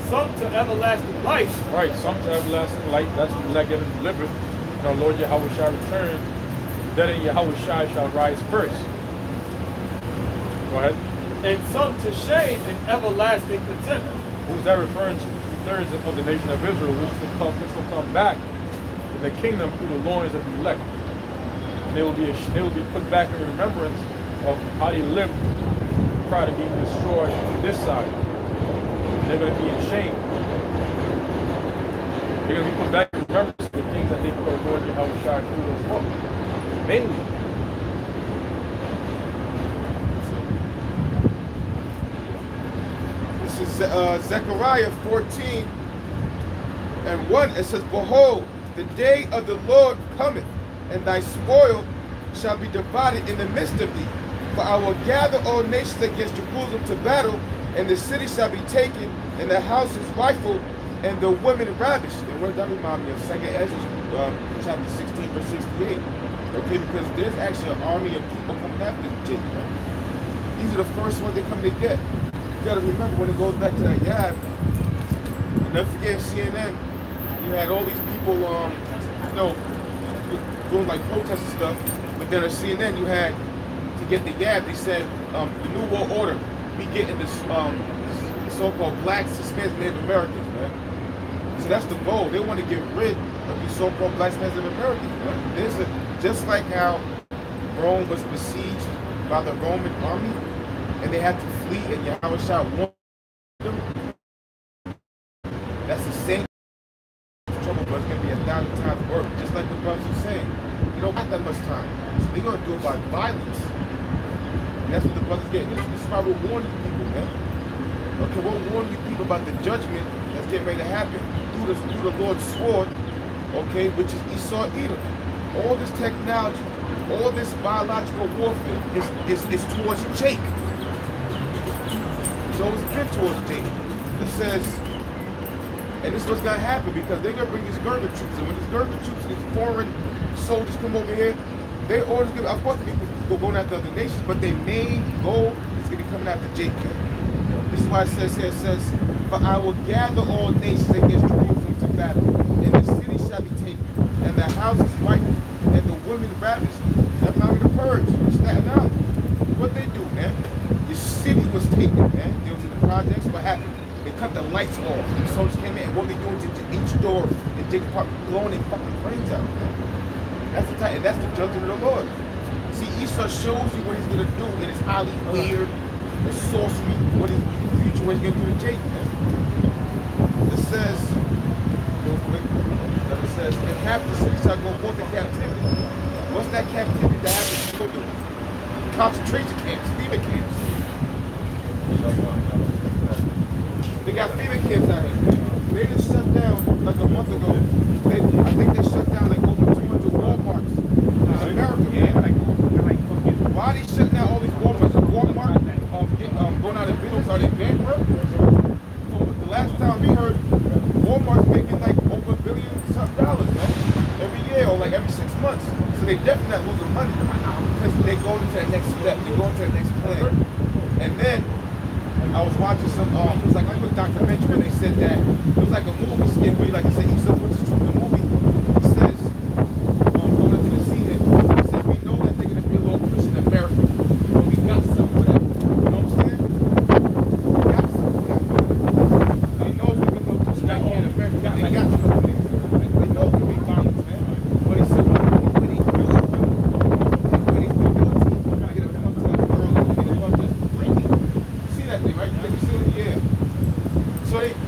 some to everlasting life. Right, some to everlasting light. That's when elect getting delivered. And our Lord Yahweh shall return. Then Yahweh shall rise first. Go ahead. And some to shame and everlasting contempt. Who's that referring to? Thirds of the nation of Israel, which will come back in the kingdom through the loins of the elect. And they will be put back in remembrance of how they lived prior to being destroyed on this side. They're going to be ashamed. They're going to be put back in remembrance of the things that they put our Lord Yahweh Shai through those books. Mainly. This is Zechariah 14 and 1. It says, "Behold, the day of the Lord cometh, and thy spoil shall be divided in the midst of thee. For I will gather all nations against Jerusalem to battle, and the city shall be taken, and the houses rifled, and the women ravished." And what does that remind me of? 2 Ezra chapter 16, verse 68. Okay, because there's actually an army of people coming after Jacob. Right? These are the first ones they come to get. You gotta remember when it goes back to that Yab, never forget CNN, you had all these people, doing like protests and stuff, but then at CNN you had, to get the Yab, they said, the New World Order, we getting this so-called black Hispanic Native Americans, man. So that's the goal. They want to get rid of these so-called black Hispanic Americans, man. Just like how Rome was besieged by the Roman army, and they had to flee, and Yahweh Shah warned them. That's the same trouble, but it's going to be 1,000 times worse. Just like the brothers are saying, you don't got that much time. So they're going to do it by violence. And that's what the brothers get. This is why we're warning you people, man. Okay, we're warning you people about the judgment that's getting ready to happen through the Lord's sword, okay, which is Esau Edom. All this technology, all this biological warfare is towards Jake. It's always been towards Jake. It says, and this is what's going to happen, because they're going to bring these German troops, and when these German troops, these foreign soldiers come over here, they always give, of course, people going after other nations, but their main goal is going to be coming after Jacob. This is why it says here, it says, "For I will gather all nations against Jerusalem to battle, and the city shall be taken, and the houses rifled, and the women ravished." That's not the purge. Staten Island. What they do, man? Your city was taken, man. They was in the projects. What happened? They cut the lights off. The soldiers came in, and what they doing to each door and Jacob Park, blowing their fucking brains out, man. That's the time, and that's the judgment of the Lord. See, Esau shows you what he's gonna do, and it's highly weird, the sorcery, what his future, what he's gonna do to Jacob, man. It says, real quick, it says, "And half the city shall go forth in captivity." What's that captivity that happens to children? Concentration camps, FEMA camps. They got FEMA camps out here. They just shut down like a month ago. I think they shut down like over 200 Walmarts in America, man. Why are they shutting down all these Walmarts? Walmart going out of business? Are they bankrupt? So the last time we heard, Walmart's making like over $1 billion man, every year or like every 6 months. So they definitely not losing money because they go into the next step, they go into the next plan. And then I was watching some, it was like a documentary, and they said that it was like a movie skit where, like I said, Esau puts the truth in the movie. He says, going into the scene, he said, "We know that they're going to be a little push in America, but we got something for that." You know what I'm saying? We got something for that. They know we're going to push back here in America. They got something for that. They know it's going to be violence, man. But he said,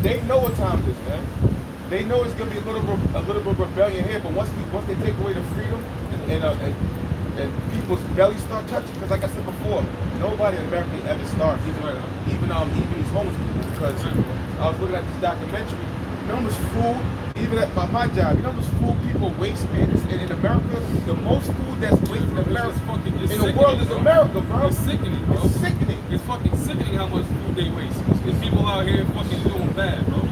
they know what time it is, man. They know it's gonna be a little bit of rebellion here, but once they take away the freedom and and people's bellies start touching. Because like I said before, nobody in America ever starved, even these homeless people. Because I was looking at this documentary. You know how much food, even at my job, you know how much food people waste, man? And in America, the most food that's wasted in America in the world is America, bro. It's sickening, bro. It's sickening. It's fucking sickening how much food they waste. There's people out here fucking doing bad, bro.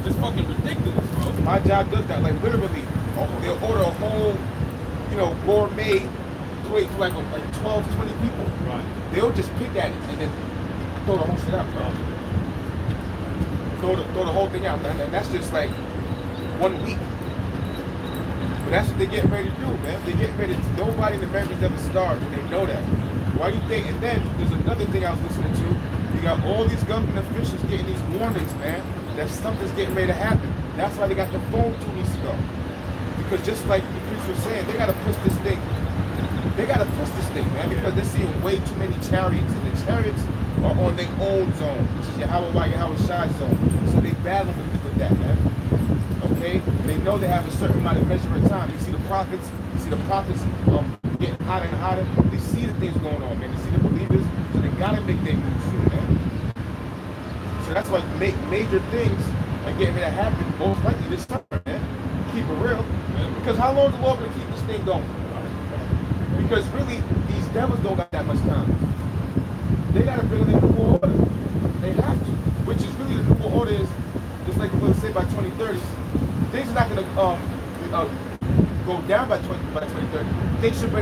It's fucking ridiculous, bro. My job does that. Like literally, they'll order a whole, gourmet plate for like 12, 20 people. Right. They'll just pick at it and then throw the whole shit out, bro. Throw the whole thing out, man. And that's just like 1 week. But that's what they're getting ready to do, man. They're getting ready to, nobody in America's ever starved, and they know that. Why do you think? And then there's another thing I was listening to. You got all these government officials getting these warnings, man, that something's getting ready to happen. That's why they got the phone 2 weeks ago. Because just like the priest was saying, they gotta push this thing. They gotta push this thing, man, because they're seeing way too many chariots, and the chariots are on their own zone, which is Yahweh Shai zone. So they battle with that, man. Okay? They know they have a certain amount of measurement time. You see the prophets getting hotter and hotter. They see the things going on, man. They see the believers, so they gotta make their moves soon, man. So that's why major things are getting ready to happen, most likely this summer, man. Keep it real. Because how long is the Lord gonna keep this thing going? Because really, these devils don't got that much time. They gotta bring in the new order. They have to. Which is really the new order is, just like the Lord said, by 2030, things are not gonna go down by 2030. They should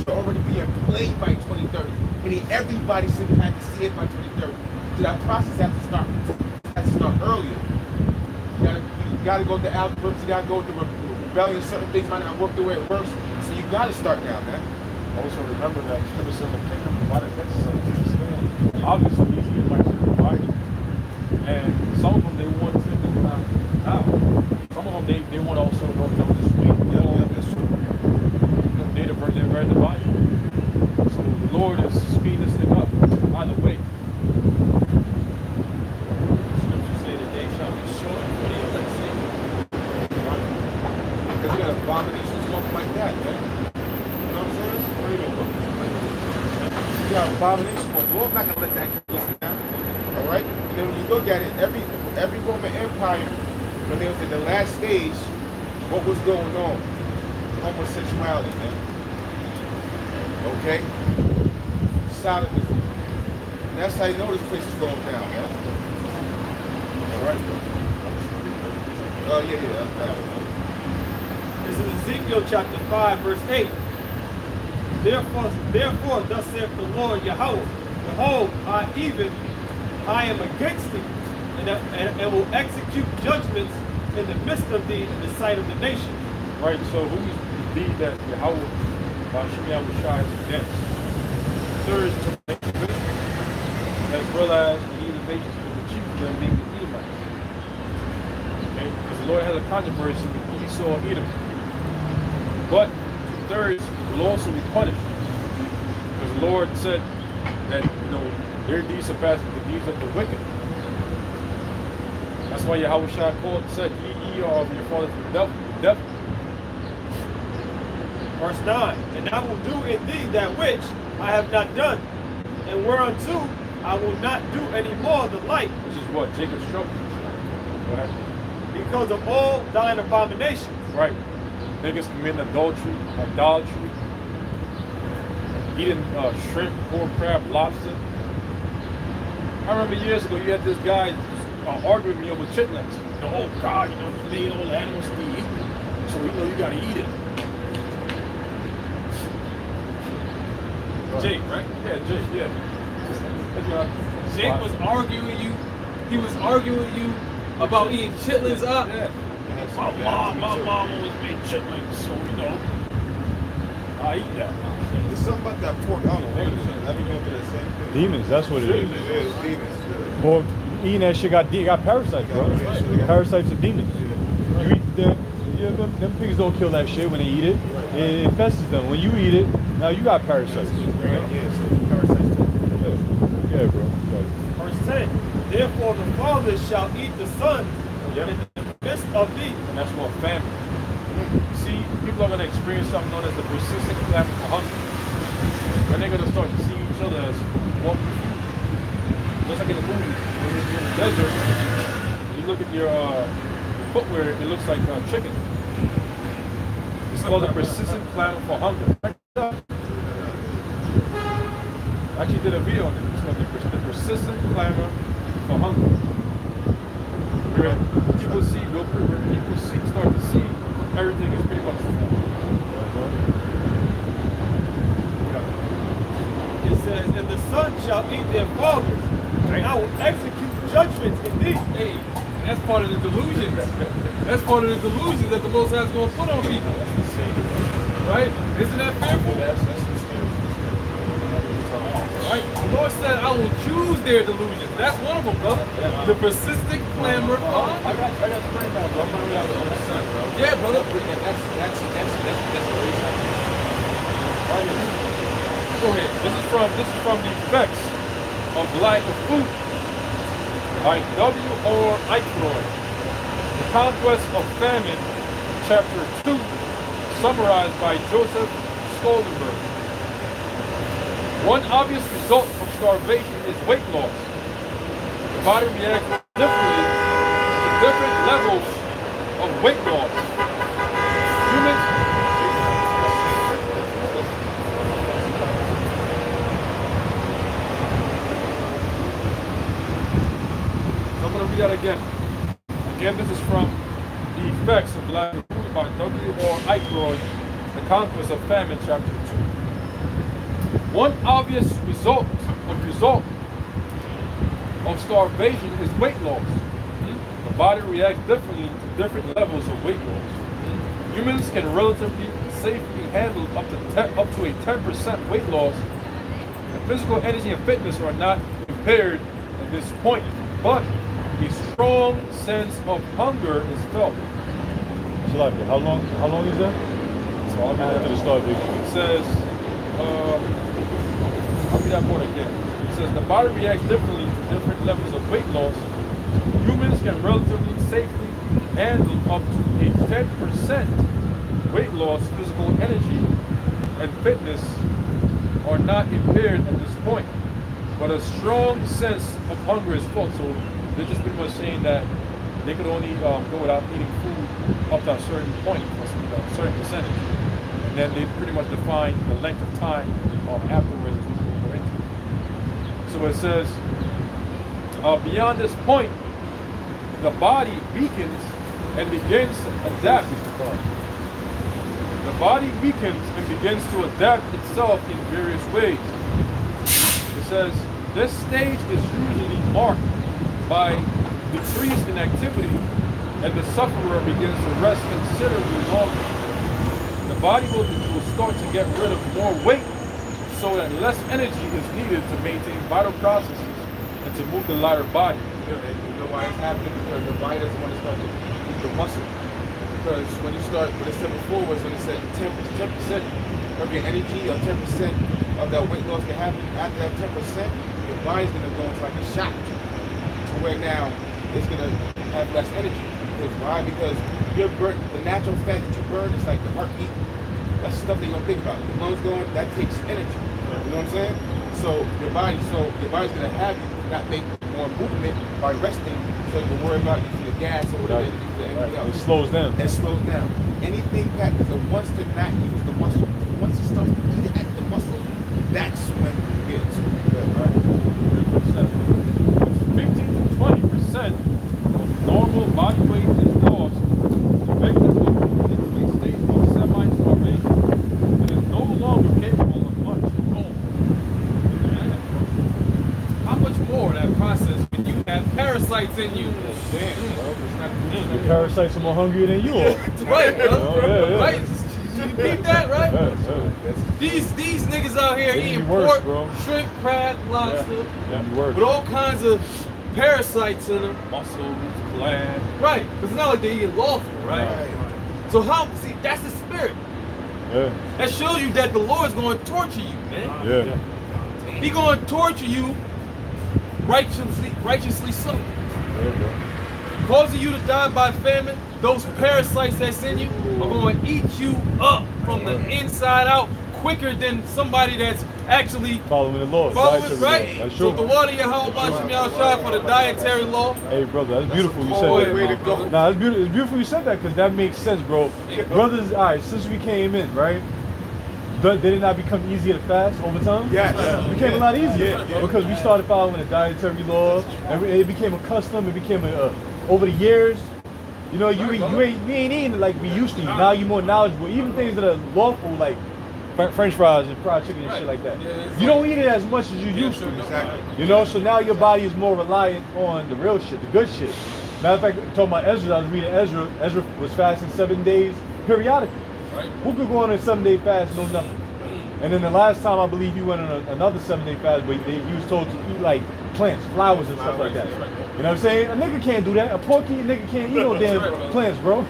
already be in play by 2030. Meaning everybody should have to see it by 2030. So that process has to start earlier. You gotta go to algorithms, you gotta go to rebellion, certain things might not work the way it works. So you gotta start now, man. Also remember that Christmas in the kingdom provided necessary. Obviously, these Edomites are divided. And some of them, they want to now. Some of them, they want also to go down this way. Yeah, that's true. They're very divided. So the Lord is speeding this thing up. By the way, Scripture say the day shall be short for the elect sake. Because you got abominations walking like that, man. You know what I'm saying? You got abominations walking. The Lord's not gonna let that go down. All right? And then when you look at it, every Roman Empire, when they was in the last stage, what was going on? Homosexuality, man. Okay? Sodomism. And that's how you know this place is going down, man. All right? Oh, yeah. This is Ezekiel chapter 5, verse 8. Therefore, thus saith the Lord Yahweh, behold, I am against thee, and will execute judgments in the midst of thee in the sight of the nation. Right, so who's thee that Yahweh Bashem Shai is against? There is as well as the Edomites, with the chief of them being the Edomites. Okay, because the Lord has a controversy with Esau and Edom. But thirds will also be punished. Because the Lord said that, their deeds surpass the deeds of the wicked. That's why Yahweh Shai said, ye are of your father the devil. Verse 9, and I will do in thee that which I have not done, and whereunto I will not do any more the like. Which is what? Jacob's trouble. Right? Because of all thine abominations. Right. Niggas commit adultery, idolatry, eating shrimp, pork, crab, lobster. I remember years ago you had this guy arguing with me over chitlins. Oh God, you made all the animals to eat, so you gotta eat it. Jake, right? Yeah, Jake, yeah. Jake was arguing you. He was arguing you about eating chitlins up. Yeah. My mom always made chitlins, so I eat that. There's something about that pork. I don't know what it is. Let me go through that same thing. Demons, that's what it is. It is demons. Well, eating that shit got parasites, bro. Parasites are demons. You eat them pigs don't kill that shit when they eat it. It infests them. When you eat it, now you got parasites. Yeah, bro. Verse 10, therefore the fathers shall eat the sons in the midst of thee. And that's what family. See, you people are going to experience something known as the persistent clamor for hunger. And they're going to start to see each other as one. Just like in the movies, when you're in the desert, you look at your footwear, it looks like chicken. It's called the persistent clamor for hunger. I actually did a video on it. It's called the persistent clamor for hunger. Where people start to see everything is pretty much full. It says, and the sun shall eat their fathers, and I will execute judgments in thee. Hey, that's part of the delusion. That's part of the delusion that the Most High is going to put on people. Right? Isn't that fearful? Right? The Lord said, I will choose their delusions. That's one of them, brother. The persistent clamor. I got the brain down, bro. I'm going to on the sun, bro. Yeah, brother. That's Go ahead. This is from the effects of lack of food by W.R. Eichroyd. The Conquest of Famine, Chapter 2, summarized by Joseph Stoltenberg. One obvious result of starvation is weight loss. The body reacts differently to different levels of weight loss. Humans that again. Again, this is from The Effects of Lack of Food by W.R. Eichroyd, The Conquest of Famine, Chapter 2. One obvious result of starvation is weight loss. The body reacts differently to different levels of weight loss. Humans can relatively safely handle up to a 10% weight loss. The physical energy and fitness are not impaired at this point, but a strong sense of hunger is felt. How long is that? So I'll add to the starvation. It says, I'll read that more again. It says the body reacts differently to different levels of weight loss. Humans can relatively safely handle up to a 10% weight loss. Physical energy and fitness are not impaired at this point, but a strong sense of hunger is felt. So they're just pretty much saying that they could only go without eating food up to a certain point, a certain percentage. And then they pretty much define the length of time afterwards, which we'll go into. So it says, beyond this point, the body weakens and begins to adapt. The body weakens and begins to adapt itself in various ways. It says, this stage is usually marked by decrease in activity, and the sufferer begins to rest considerably longer. The body will start to get rid of more weight so that less energy is needed to maintain vital processes and to move the lighter body. You know why it's happening? Because the body doesn't want to start to move the muscle. Because when you start, what it said before was when it said 10% of your energy or 10% of that weight loss can happen. After that 10%, your body's going to go into like a shock. Where now it's gonna have less energy. Because why? Because your the natural fat that you burn is like the heartbeat. That's stuff that you don't think about. The blood's going, that takes energy. You know what I'm saying? So your body's gonna have you not make more movement by resting, so you can worry about using the gas or whatever. It slows down. It slows down. Anything that wants to not use the muscle, once it starts to eat at the muscle, that's when you get to good, right? 20% of normal body weight is lost. The victim will move into a state of semi-starvation and is no longer capable of much at all. How much more that process when you have parasites in you? The parasites are more hungry than you are. Right, bro. Yeah. Right? You beat that, right? Yeah. These niggas out here They eating worse, pork, bro. shrimp, crab, lobster, with all kinds of parasites in them. Muscles, gland. Right, because it's not like they eat lawful, right? So how, see, that's the spirit. Yeah. That shows you that the Lord's going to torture you, man. Yeah. He going to torture you righteously so. causing you to die by famine, those parasites that's in you are going to eat you up from the inside out quicker than somebody that's actually following the Lord. Following, right? That's so true. the water Yahweh Bashim Yahushua for the dietary law. Hey, brother, that's beautiful you said that. Nah, it's beautiful you said that because that makes sense, bro. Brothers, all right, since we came in, right? Did it not become easier to fast over time? Yes. It became a lot easier because we started following the dietary law, and it became a custom. It became over the years. You know, you ain't eating like we used to. Now you're more knowledgeable. Even things that are lawful, like French fries and fried chicken and shit like that. You don't eat it as much as you used to. Exactly. You know, so now your body is more reliant on the real shit, the good shit. Matter of fact, talking about Ezra, I was reading Ezra. Ezra was fasting 7 days periodically. Right. Who could go on a 7-day fast and know nothing? And then the last time I believe he went on another 7-day fast, but he was told to eat like plants, flowers and stuff like that. You know what I'm saying? A nigga can't do that. A pork eating nigga can't eat no damn plants, bro.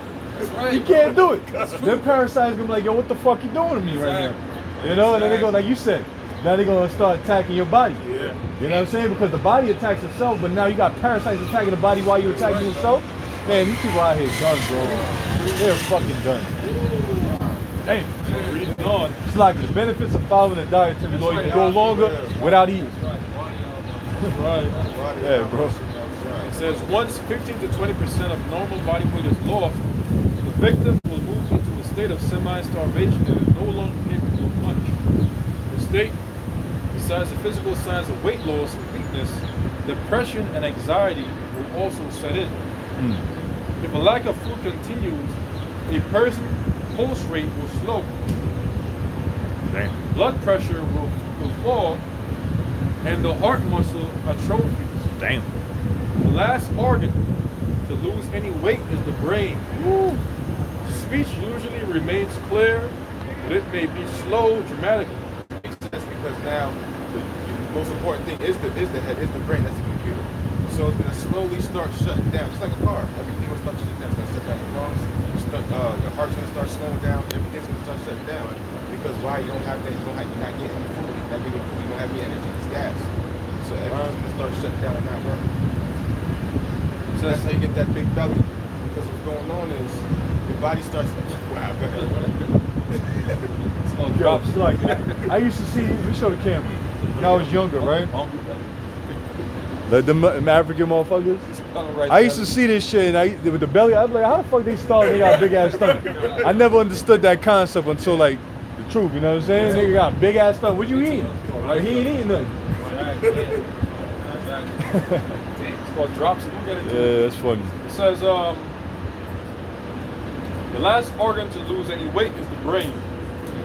You can't do it. Them parasites gonna be like, yo, what the fuck you doing to me right now? You know, and then they go, like you said, now they're gonna start attacking your body. You know what I'm saying? Because the body attacks itself, but now you got parasites attacking the body while you're attacking yourself. Man, these people out here done, bro. They're fucking done. Damn. Reading on. It's like the benefits of following the dietary law. You can go longer without eating. Right. Yeah, bro. It says once 15 to 20% of normal body weight is lost, the victim will move into a state of semi-starvation and is no longer capable of much. The state, besides the physical signs of weight loss and weakness, depression and anxiety will also set in. If a lack of food continues, a person's pulse rate will slow. Damn. Blood pressure will fall, and the heart muscle atrophies. Damn. The last organ to lose any weight is the brain. Woo. Speech usually remains clear, but it may be slow dramatically. That's because now the most important thing is the head, is the brain, that's the computer. So it's gonna slowly start shutting down. It's like a car. Everything will start shutting down. It's gonna shut down the lungs. Your heart's gonna start slowing down. Everything's gonna start shutting down. Because why? You don't have that. You're not getting any food. That big of food. You don't have any energy. It's gas. So everything's gonna start shutting down and not working. So that's how you get that big belly. Because what's going on is your body starts. Wow. Yo, it's like I used to see. We show the camera when I was younger, right? Like them African motherfuckers. I used to see this shit, and with the belly, I was like, how the fuck they starve? They got a big ass stomach. I never understood that concept until like the truth. You know what I'm saying? Nigga got a big ass stomach. What you eating? Like he ain't eating nothing. It's called drops. Yeah, that's funny. It says the last organ to lose any weight is the brain.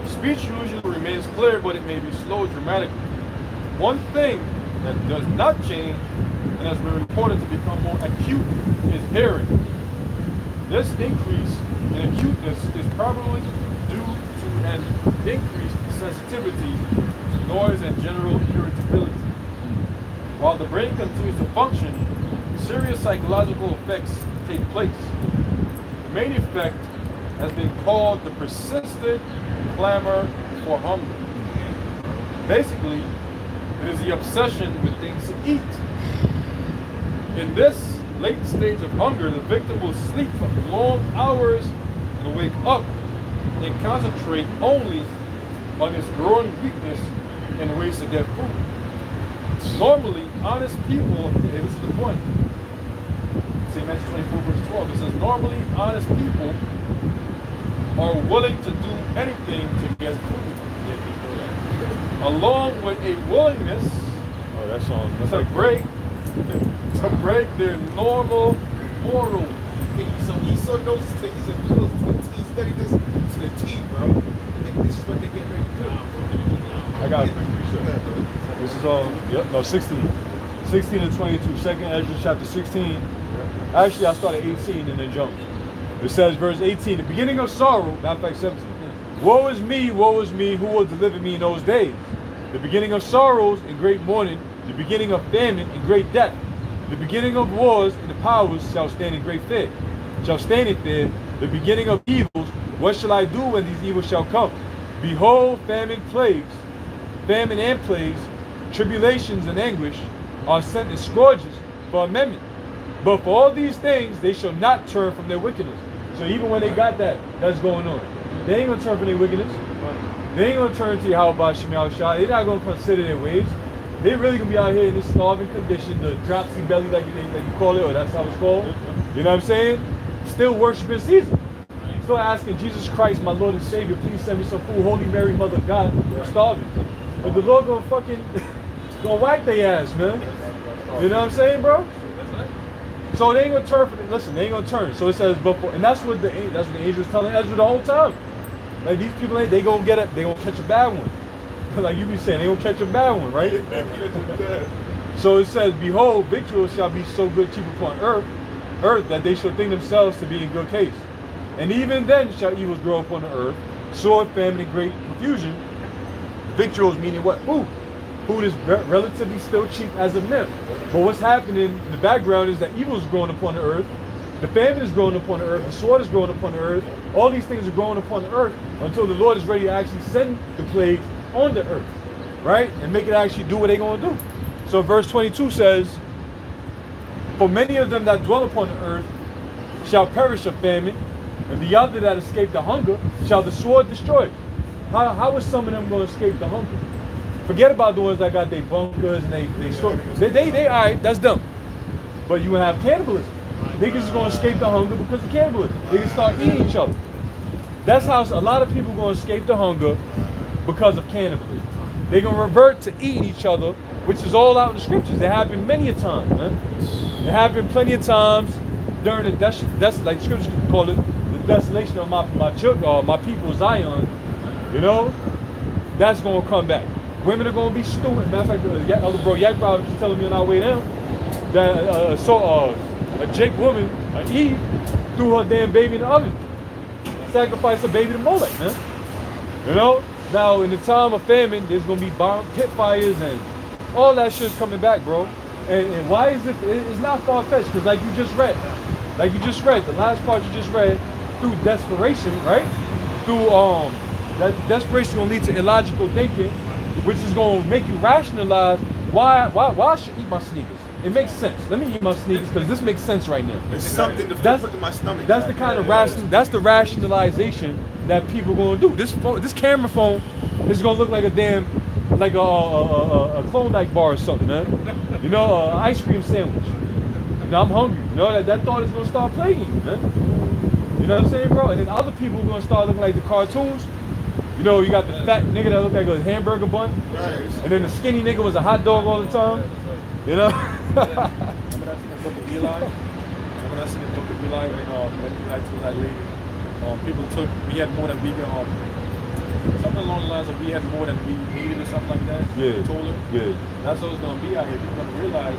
Speech usually remains clear, but it may be slow dramatically. One thing that does not change and has been reported to become more acute is hearing. This increase in acuteness is probably due to an increased sensitivity to noise and general irritability. While the brain continues to function, serious psychological effects take place. The main effect has been called the persistent clamor for hunger. Basically, it is the obsession with things to eat. In this late stage of hunger, the victim will sleep for long hours and wake up and concentrate only on his growing weakness and ways to get food. Normally, honest people, this is the point. St. Matthew 24 verse 12, it says, normally honest people are willing to do anything to get food. Along with a willingness to break their normal moral. He's so knows he's studied this to the T, bro. This is what they get ready to do. I got it. This is 16 and 22. Second Ezra chapter 16. Actually, I started 18 and then jumped. It says, verse 18, the beginning of sorrow, matter of fact, 17. Woe is me, who will deliver me in those days? The beginning of sorrows and great mourning, the beginning of famine and great death. The beginning of wars and the powers shall stand in great fear. Shall stand in fear, the beginning of evils. What shall I do when these evils shall come? Behold, famine and plagues, tribulations and anguish are sent in scourges for amendment. But for all these things, they shall not turn from their wickedness. So even when they got that's going on. They ain't gonna turn from their wickedness. They ain't gonna turn to Yahweh Shemel Shah. They're not gonna consider their ways. They really gonna be out here in this starving condition, the dropsy belly like you call it, or that's how it's called. You know what I'm saying? Still worshiping Caesar. Still asking Jesus Christ, my Lord and Savior, please send me some food. Holy Mary, Mother of God, I'm starving. But the Lord gonna fucking gonna whack their ass, man. You know what I'm saying, bro? So they ain't gonna turn from it. Listen, they ain't gonna turn. So it says before, and that's what the angel was telling Ezra the whole time. Like these people, they gonna get it. They gonna catch a bad one. Like you be saying, they gonna catch a bad one, right? So it says, behold, victuals shall be so good cheap upon earth that they shall think themselves to be in good case. And even then shall evils grow upon the earth, sword, famine, and great confusion. Victuals meaning what? Food. Food is relatively still cheap as of now. But what's happening in the background is that evil is growing upon the earth. The famine is growing upon the earth. The sword is growing upon the earth. All these things are growing upon the earth until the Lord is ready to actually send the plagues on the earth, right? And make it actually do what they're going to do. So verse 22 says, for many of them that dwell upon the earth shall perish of famine, and the other that escape the hunger shall the sword destroy. How is some of them going to escape the hunger? Forget about the ones that got their bunkers and they store. They all right, that's dumb. But you have cannibalism. Niggas is going to escape the hunger because of cannibalism. They can start eating each other. That's how a lot of people are going to escape the hunger because of cannibalism. They're going to revert to eating each other, which is all out in the scriptures. They happen many a time, man. It happened plenty of times during the like the scriptures call it, the desolation of my people Zion. You know, that's going to come back. Women are going to be stupid. Matter of fact, other bro Yak was telling me on our way down that a Jake woman, Eve, threw her damn baby in the oven. Sacrificed her baby to Molech, man. You know? Now, in the time of famine, there's going to be pit fires and all that shit's coming back, bro. And why is it? It's not far-fetched, because like you just read, the last part you just read, through desperation, right? Through that desperation gonna lead to illogical thinking, which is gonna make you rationalize why I should eat my sneakers. It makes sense. Let me eat my sneakers because this makes sense right now. It's something to put in my stomach. That's the kind of rationalization that people gonna do. This camera phone is gonna look like a damn, like a Klondike bar or something, man. You know, an ice cream sandwich. Now I'm hungry. You know, that thought is gonna start plaguing you, man. You know what I'm saying, bro? And then other people are gonna start looking like the cartoons. You know, you got the fat nigga that looked like a hamburger bun, and then the skinny nigga was a hot dog all the time. You know? Remember that in the book of Eli? Remember that's in the book of Eli when Eli told that lady, people took, we had more than we could, something along the lines of we had more than we needed or something like that. Yeah. Told her. Yeah. That's what it's gonna be out here. People gonna realize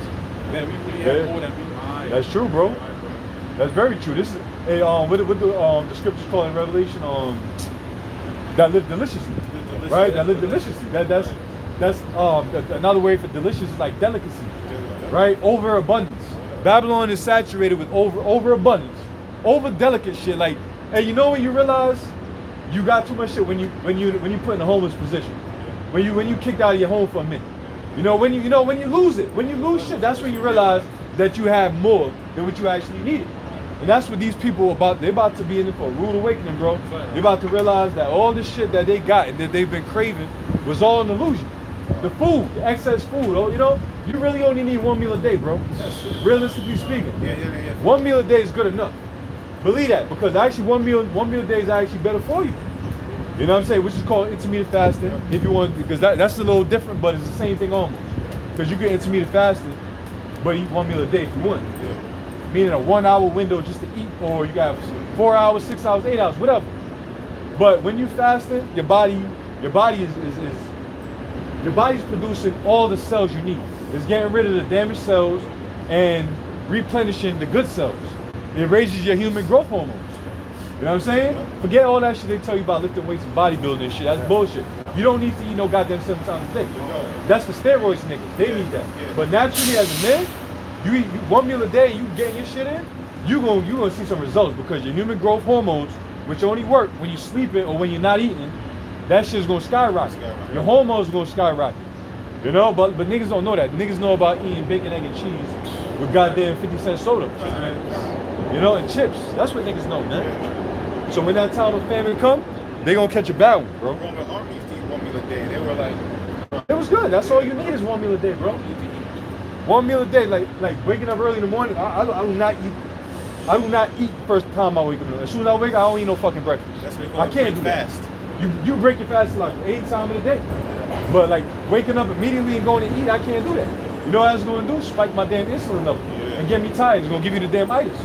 that we really have more than we need. That's true, bro. That's very true. This is what the scriptures call in Revelation, that live deliciously. Right? That live deliciously. That's another word for delicious is like delicacy, right? Overabundance. Babylon is saturated with overabundance, over delicate shit. Like, hey, you know when you realize you got too much shit when you put in a homeless position, when you kicked out of your home for a minute. You know when you lose it, when you lose shit, that's when you realize that you have more than what you actually needed. And that's what these people they're about to be in for a rude awakening, bro. They're about to realize that all this shit that they got and that they've been craving was all an illusion. The food, the excess food, you know, you really only need one meal a day, bro. Realistically speaking. Yeah. One meal a day is good enough. Believe that, because actually one meal a day is actually better for you. You know what I'm saying? Which is called intermittent fasting, if you want, because that's a little different, but it's the same thing almost. Because you get intermittent fasting, but eat one meal a day if you want. Meaning a 1 hour window just to eat, or you got 4 hours, 6 hours, 8 hours, whatever. But when you fasting, your body's producing all the cells you need. It's getting rid of the damaged cells and replenishing the good cells. It raises your human growth hormones. You know what I'm saying? Forget all that shit they tell you about lifting weights and bodybuilding and shit. That's bullshit. You don't need to eat no goddamn 7 times a day. That's for steroids niggas. They need that. But naturally as a man, you eat one meal a day, you getting your shit in, you gonna see some results, because your human growth hormones, which only work when you're sleeping or when you're not eating, that shit's gonna skyrocket. Your hormones are gonna skyrocket. You know, but niggas don't know that. Niggas know about eating bacon, egg, and cheese with goddamn 50-cent soda. You know, and chips. That's what niggas know, man. So when that time of famine come, they gonna catch a bad one, bro. Roman armies eat 1 meal a day. They were like, It was good. That's all you need is 1 meal a day, bro. 1 meal a day, like waking up early in the morning. I do not eat. I do not eat first time I wake up. As soon as I wake up, I don't eat no fucking breakfast. that's what they I can't do that. fast. You break your fast like 8 times in a day. But like waking up immediately and going to eat, I can't do that. You know what I was going to do? Spike my damn insulin level and get me tired. It's going to give you the damn itis.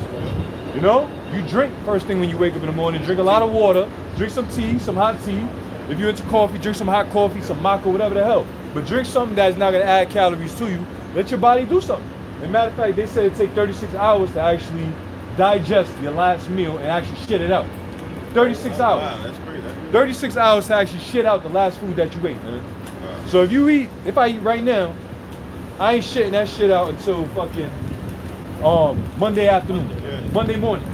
You know? You drink first thing when you wake up in the morning. Drink a lot of water. Drink some tea, some hot tea. If you're into coffee, drink some hot coffee, some maca, whatever the hell. But drink something that's not going to add calories to you. Let your body do something. As a matter of fact, they say it takes 36 hours to actually digest your last meal and actually shit it out. 36 hours. Wow, that's great. 36 hours to actually shit out the last food that you ate, man. So if I eat right now, I ain't shitting that shit out until fucking Monday afternoon, Monday morning.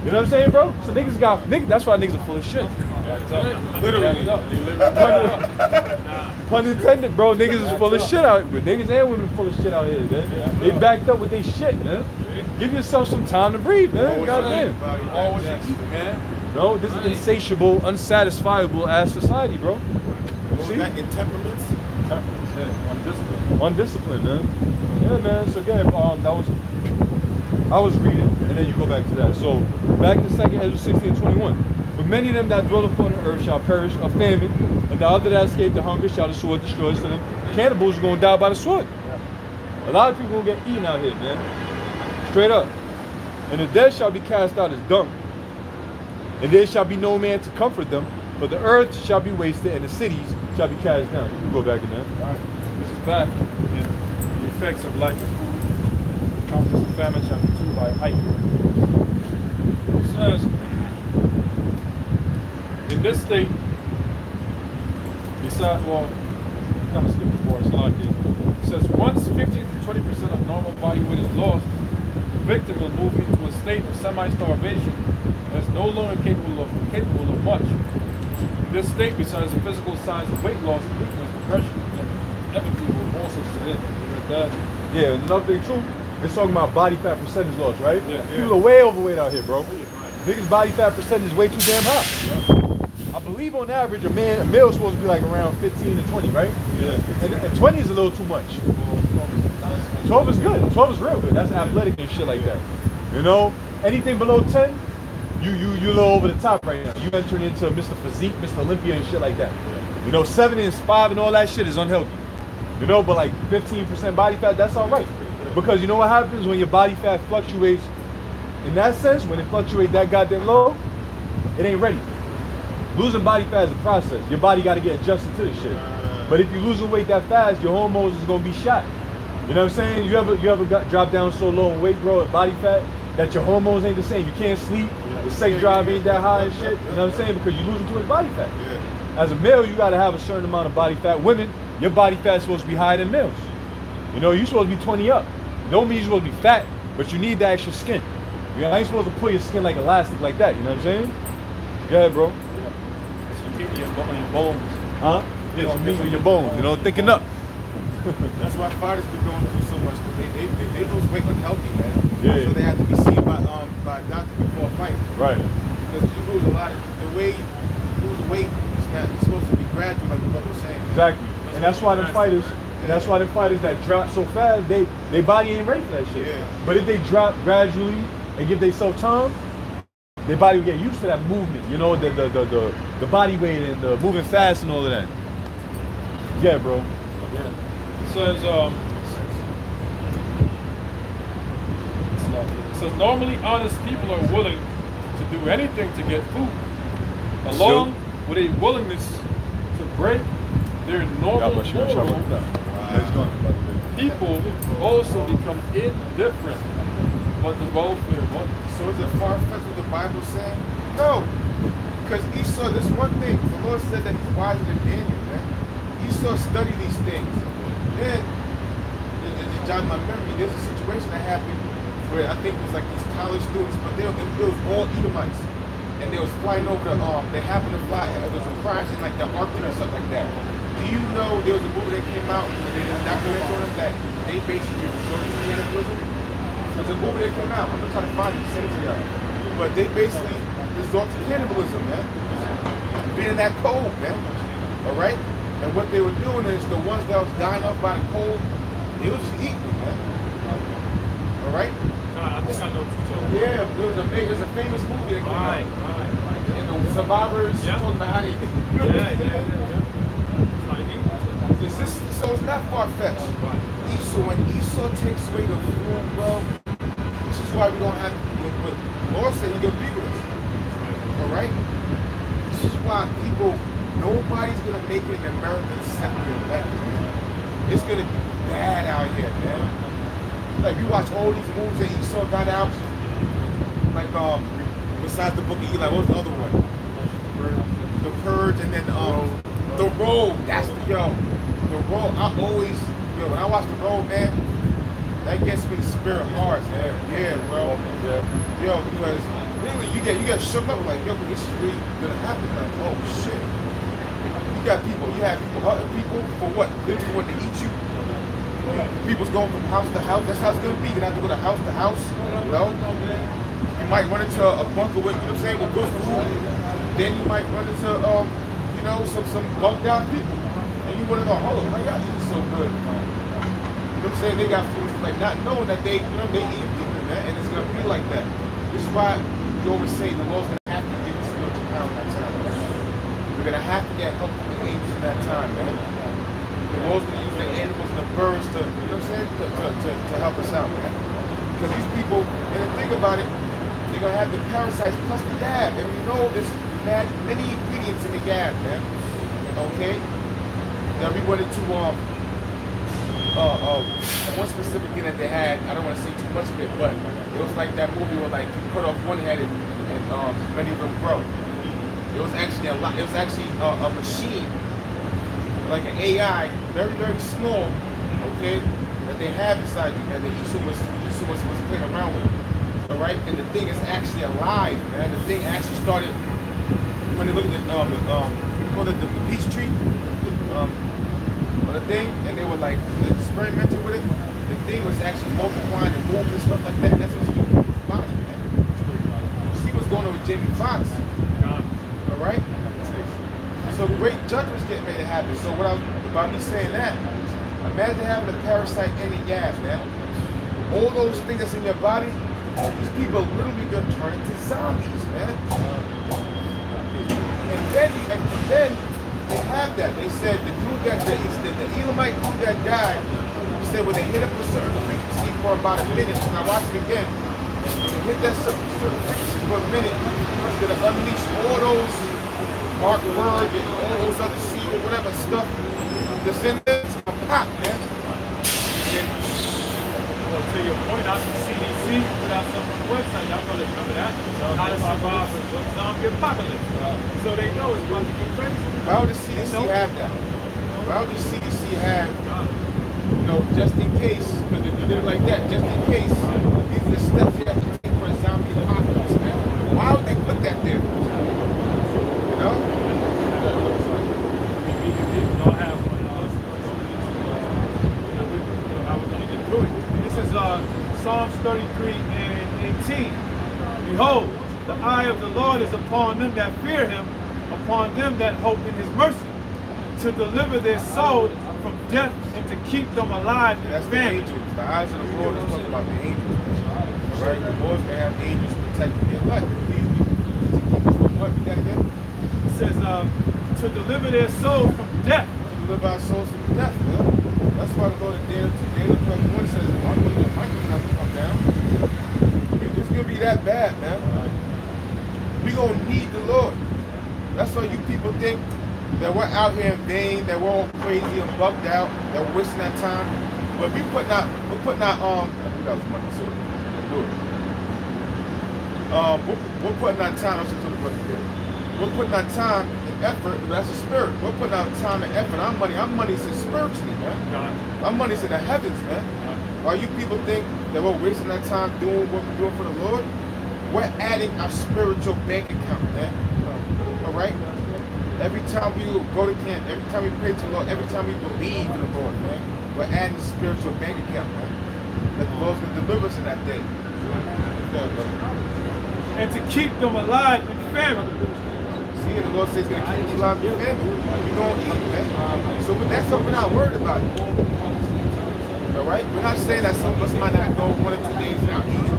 You know what I'm saying, bro? So niggas, that's why niggas are full of shit. Literally. Pun intended, bro. Niggas is full of shit out. But niggas and women full of shit out here, man. They backed up with their shit, man. Give yourself some time to breathe, man. Goddamn. No, this is insatiable, unsatisfiable ass society, bro. See? Back in temperaments. Undisciplined, man. Yeah, man. So again, I was reading, and then you go back to that. So back in 2nd Ezra 16:21. But many of them that dwell upon the earth shall perish of famine, and the other that escape the hunger shall the sword destroy. So them cannibals are gonna die by the sword. A lot of people gonna get eaten out here, man. Straight up. And the dead shall be cast out as dung. And there shall be no man to comfort them, but the earth shall be wasted, and the cities shall be cast down. You can go back in there. All right. This is back in the effects of lack of food. Conference of Famine, chapter 2 by Ike. It says, in this state, besides, well, kind of skip the board slide here. It says, once 15 to 20% of normal body weight is lost, the victim will move into a state of semi-starvation and is no longer capable of much. In this state, besides the physical signs of weight loss, weakness, depression, and empathy will also set in. Yeah, and another thing too, it's talking about body fat percentage loss, right? Yeah. People are way overweight out here, bro. Niggas' body fat percentage is way too damn high. I believe on average a male is supposed to be like around 15 to 20, right? Yeah. And 20 is a little too much. 12 is good. 12 is real good. That's athletic and shit like that. You know, anything below 10, you a little over the top right now. You entering into Mr. Physique, Mr. Olympia and shit like that. You know, 7 and 5 and all that shit is unhealthy. You know, but like 15% body fat, that's all right. Because you know what happens when your body fat fluctuates in that sense, when it fluctuates that goddamn low, it ain't ready. Losing body fat is a process. Your body got to get adjusted to this shit. But if you're losing weight that fast, your hormones is going to be shot. You know what I'm saying? You ever got dropped down so low in weight, bro, at body fat, that your hormones ain't the same. You can't sleep. The sex drive ain't that high and shit. You know what I'm saying? Because you're losing too much body fat. As a male, you got to have a certain amount of body fat. Women, your body fat's supposed to be higher than males. You know, you're supposed to be 20 up. Don't mean you're supposed to be fat, but you need the extra skin. You know, I ain't supposed to pull your skin like elastic like that. You know what I'm saying? Go ahead, bro. Your bones. Huh? Yeah, some meat in your bones. You know, thinking up. That's why fighters be going through so much. They lose weight unhealthy, man. Yeah. So they have to be seen by a doctor before a fight. Right. Because you lose a lot. The way you lose weight, it's supposed to be gradual, like what we're saying. Exactly. And that's why the fighters. And that's why the fighters that drop so fast, they body ain't ready for that shit. Yeah. But if they drop gradually and give themselves time, their body will get used to that movement. You know, the body weight and the moving fast and all of that. Yeah, bro. Yeah. It says normally honest people are willing to do anything to get food, along with a willingness to break their normal morals. People also become indifferent but the welfare of others. So is it far-fetched what the Bible saying? No. Because Esau, this one thing, the Lord said that he's wiser than Daniel, man. Esau studied these things. Then, it jogged my memory, there's a situation that happened where I think it was like these college students, but it was all Edomites. And they was flying over they happened to fly, it was a crash in like the Arctic or something like that. Do you know there was a movie that came out, and they did a documentary on them that they basically resorted to cannibalism? There's a movie that came out. I'm gonna try to find it and send it to y'all. But they basically resort to cannibalism, man. Being in that cold, man. All right. And what they were doing is the ones that was dying off by the cold, they was just eating them, man. All right. I think I know what you're talking about. Yeah, it was a famous movie that came out. And the survivors talking about how they. So it's not far-fetched. Esau, when Esau takes away the food, bro, this is why we don't have what Lord said he gonna be with us. All right? This is why nobody's gonna make it in America except the elected. It's gonna be bad out here, man. Like you watch all these movies that Esau got out, like besides the Book of Eli, what was the other one? The Purge, and then The Road. That's The Road. When I watch The Road, man, that gets me the spirit hard, man. Yeah, bro. Yo, because really you get shook up like, yo, this is really gonna happen. Like, oh shit. You have people hurting people for what? Literally want to eat you. People's going from house to house. That's how it's gonna be. You're gonna have to go to house, you know? You might run into a bunker with, you know what I'm saying, with good food. Then you might run into some bugged out people. And you wanna go, hold on, my God, this is so good. You know what I'm saying? They got food, like not knowing that they eat people, man, and it's gonna be like that. This is why you always say the Lord's gonna have to give us spiritual power in that time. We're gonna have to get help from the angels in that time, man. The Lord's gonna use the animals and the birds to, you know what I'm saying, to help us out, man. Because these people, and then think about it, they're gonna have the parasites plus the dab, and we know there's many ingredients in the dab, man. Okay. Now we went into one specific thing that they had. I don't want to say too much of it, but it was like that movie where like you cut off one head and many of them grow. It was actually a machine, like an AI, very very small, okay, that they have inside you, and the Esau was playing around with it. All right, and the thing is actually alive, man. The thing actually started when they looked at the peach tree. The thing, and they were like experimenting with it. The thing was actually multiplying and moving and stuff like that. That's what she was body, man. She was going over Jamie Foxx. All right. So great judgment's getting ready to happen. So about me saying that, imagine having a parasite in the gas, man. All those things that's in your body, these people are literally gonna turn into zombies, man. And then they have that. They said the Elamite dude that died, he said when they hit up a certain frequency for about a minute, and I watched it again, when they hit that certain frequency for a minute, it's going to unleash all those Mark Berg and all those other seed or whatever stuff that's in there. It's going to pop, man. Well, to your point, I see CDC put out something on the website. Y'all probably remember that. How to survive a zombie apocalypse. So they know it's going to get crazy. Why would the CDC have that? Why would the CDC have, just in case, because if you did it like that, just in case, these are the steps you have to take for a zombie apocalypse, man. Why would they put that there? You know? This is Psalms 33 and 18. Behold, the eye of the Lord is upon them that fear him, upon them that hope in his mercy, to deliver their soul from death and to keep them alive in That's famine. the angels. The eyes of the Lord is talking about the angels. All right? The Lord's going to have angels protecting the elect. What? Read that again? It says to deliver their soul from death. To deliver our souls from death, man. That's why the Lord Daniel 21 says, I'm going to have to come down. It's going to be that bad, man. We're going to need the Lord. That's why you people think that we're out here in vain, that we're all crazy and bugged out, that we're wasting that time. But we're putting out that was money, so do it. We're putting out time, I'm just going to put it there. We're putting out time and effort, that's a spirit. We're putting out time and effort. Our money's in spiritually, man. Our money's in the heavens, man. While you people think that we're wasting our time doing what we're doing for the Lord, we're adding our spiritual bank account, man. All right? Every time we go to camp, every time we pray to the Lord, every time we believe in the Lord, man, we're adding the spiritual bank account, man. That the Lord's going to deliver us in that day. And to keep them alive in famine. See, the Lord says he's going to keep you alive in famine. You're going to eat, man. So but that's something we're not worried about. All right? We're not saying that some of us might not go 1 or 2 days without eating. The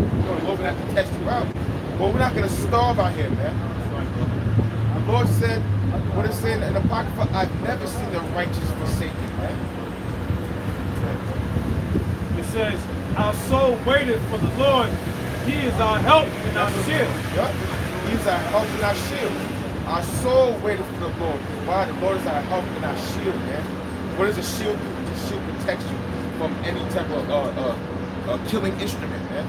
Lord will have to test you out. But we're not going to starve out here, man. The Lord said, what it's saying in the Apocrypha, I've never seen the righteous forsaken, man. It says, our soul waited for the Lord. He is our help and our shield. Yep. He's our help and our shield. Our soul waited for the Lord. Why? The Lord is our help and our shield, man. What does a shield do? The shield protects you from any type of killing instrument, man.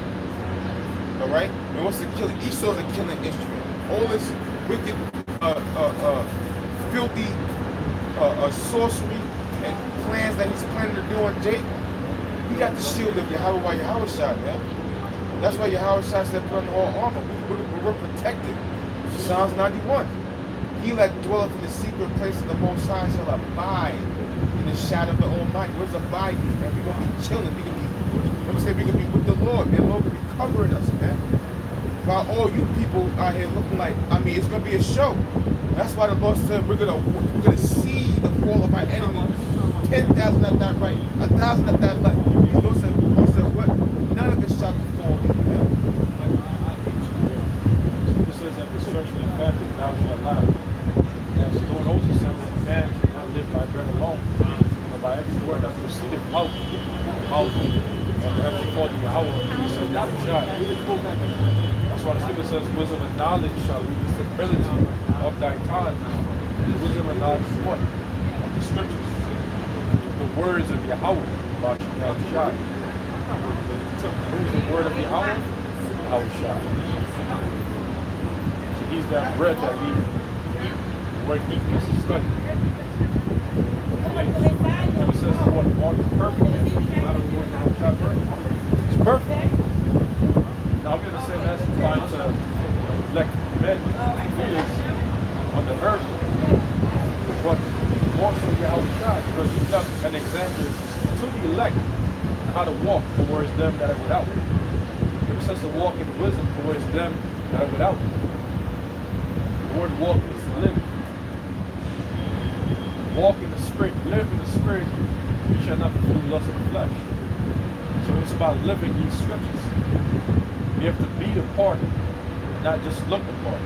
All right? And what's the killing? Esau's a killing instrument. All this wicked, filthy sorcery and plans that he's planning to do on Jacob, he got the shield of Yahweh by Yahweh shot, man. That's why Yahweh shot said put on the whole armor. We're protected. Psalms 91. He that dwelleth in the secret place of the Most High shall abide in the shadow of the Almighty. What does abide mean, man? We're going to be chilling. We're going to be, let me say, we're going to be with the Lord, man. The Lord will be covering us, man. While all you people out here looking like, I mean, it's going to be a show. That's why the Lord said we're gonna see the fall of our enemies. 10,000 at that right, 1,000 at that left. The Lord said, what? None of it shall befall me, man. It says that destruction and famine thou shalt not. As the Lord also said, man shall not live by bread alone, but by every word that proceedeth out of the mouth of the heavenly Father Yahweh. He said, that's why the scripture says, wisdom and knowledge shall lead the stability of thy time. The wisdom and knowledge is what? Of the scriptures. The words of Yahweh about Yahweh. Who's the word of Yahweh? Yahweh. So he's that bread that we work equals to study. And it says what one is perfect. It's perfect. Now I'm gonna say that's trying to elect men leaders on the earth, but more so Yahweh God, because he left an example to the elect how to walk towards them that are without. It says to walk in wisdom towards them that are without. The word walk is to live. Walk in the spirit, live in the spirit, you shall not fulfill the lust of the flesh. So it's about living these scriptures. You have to be the part, not just look the part.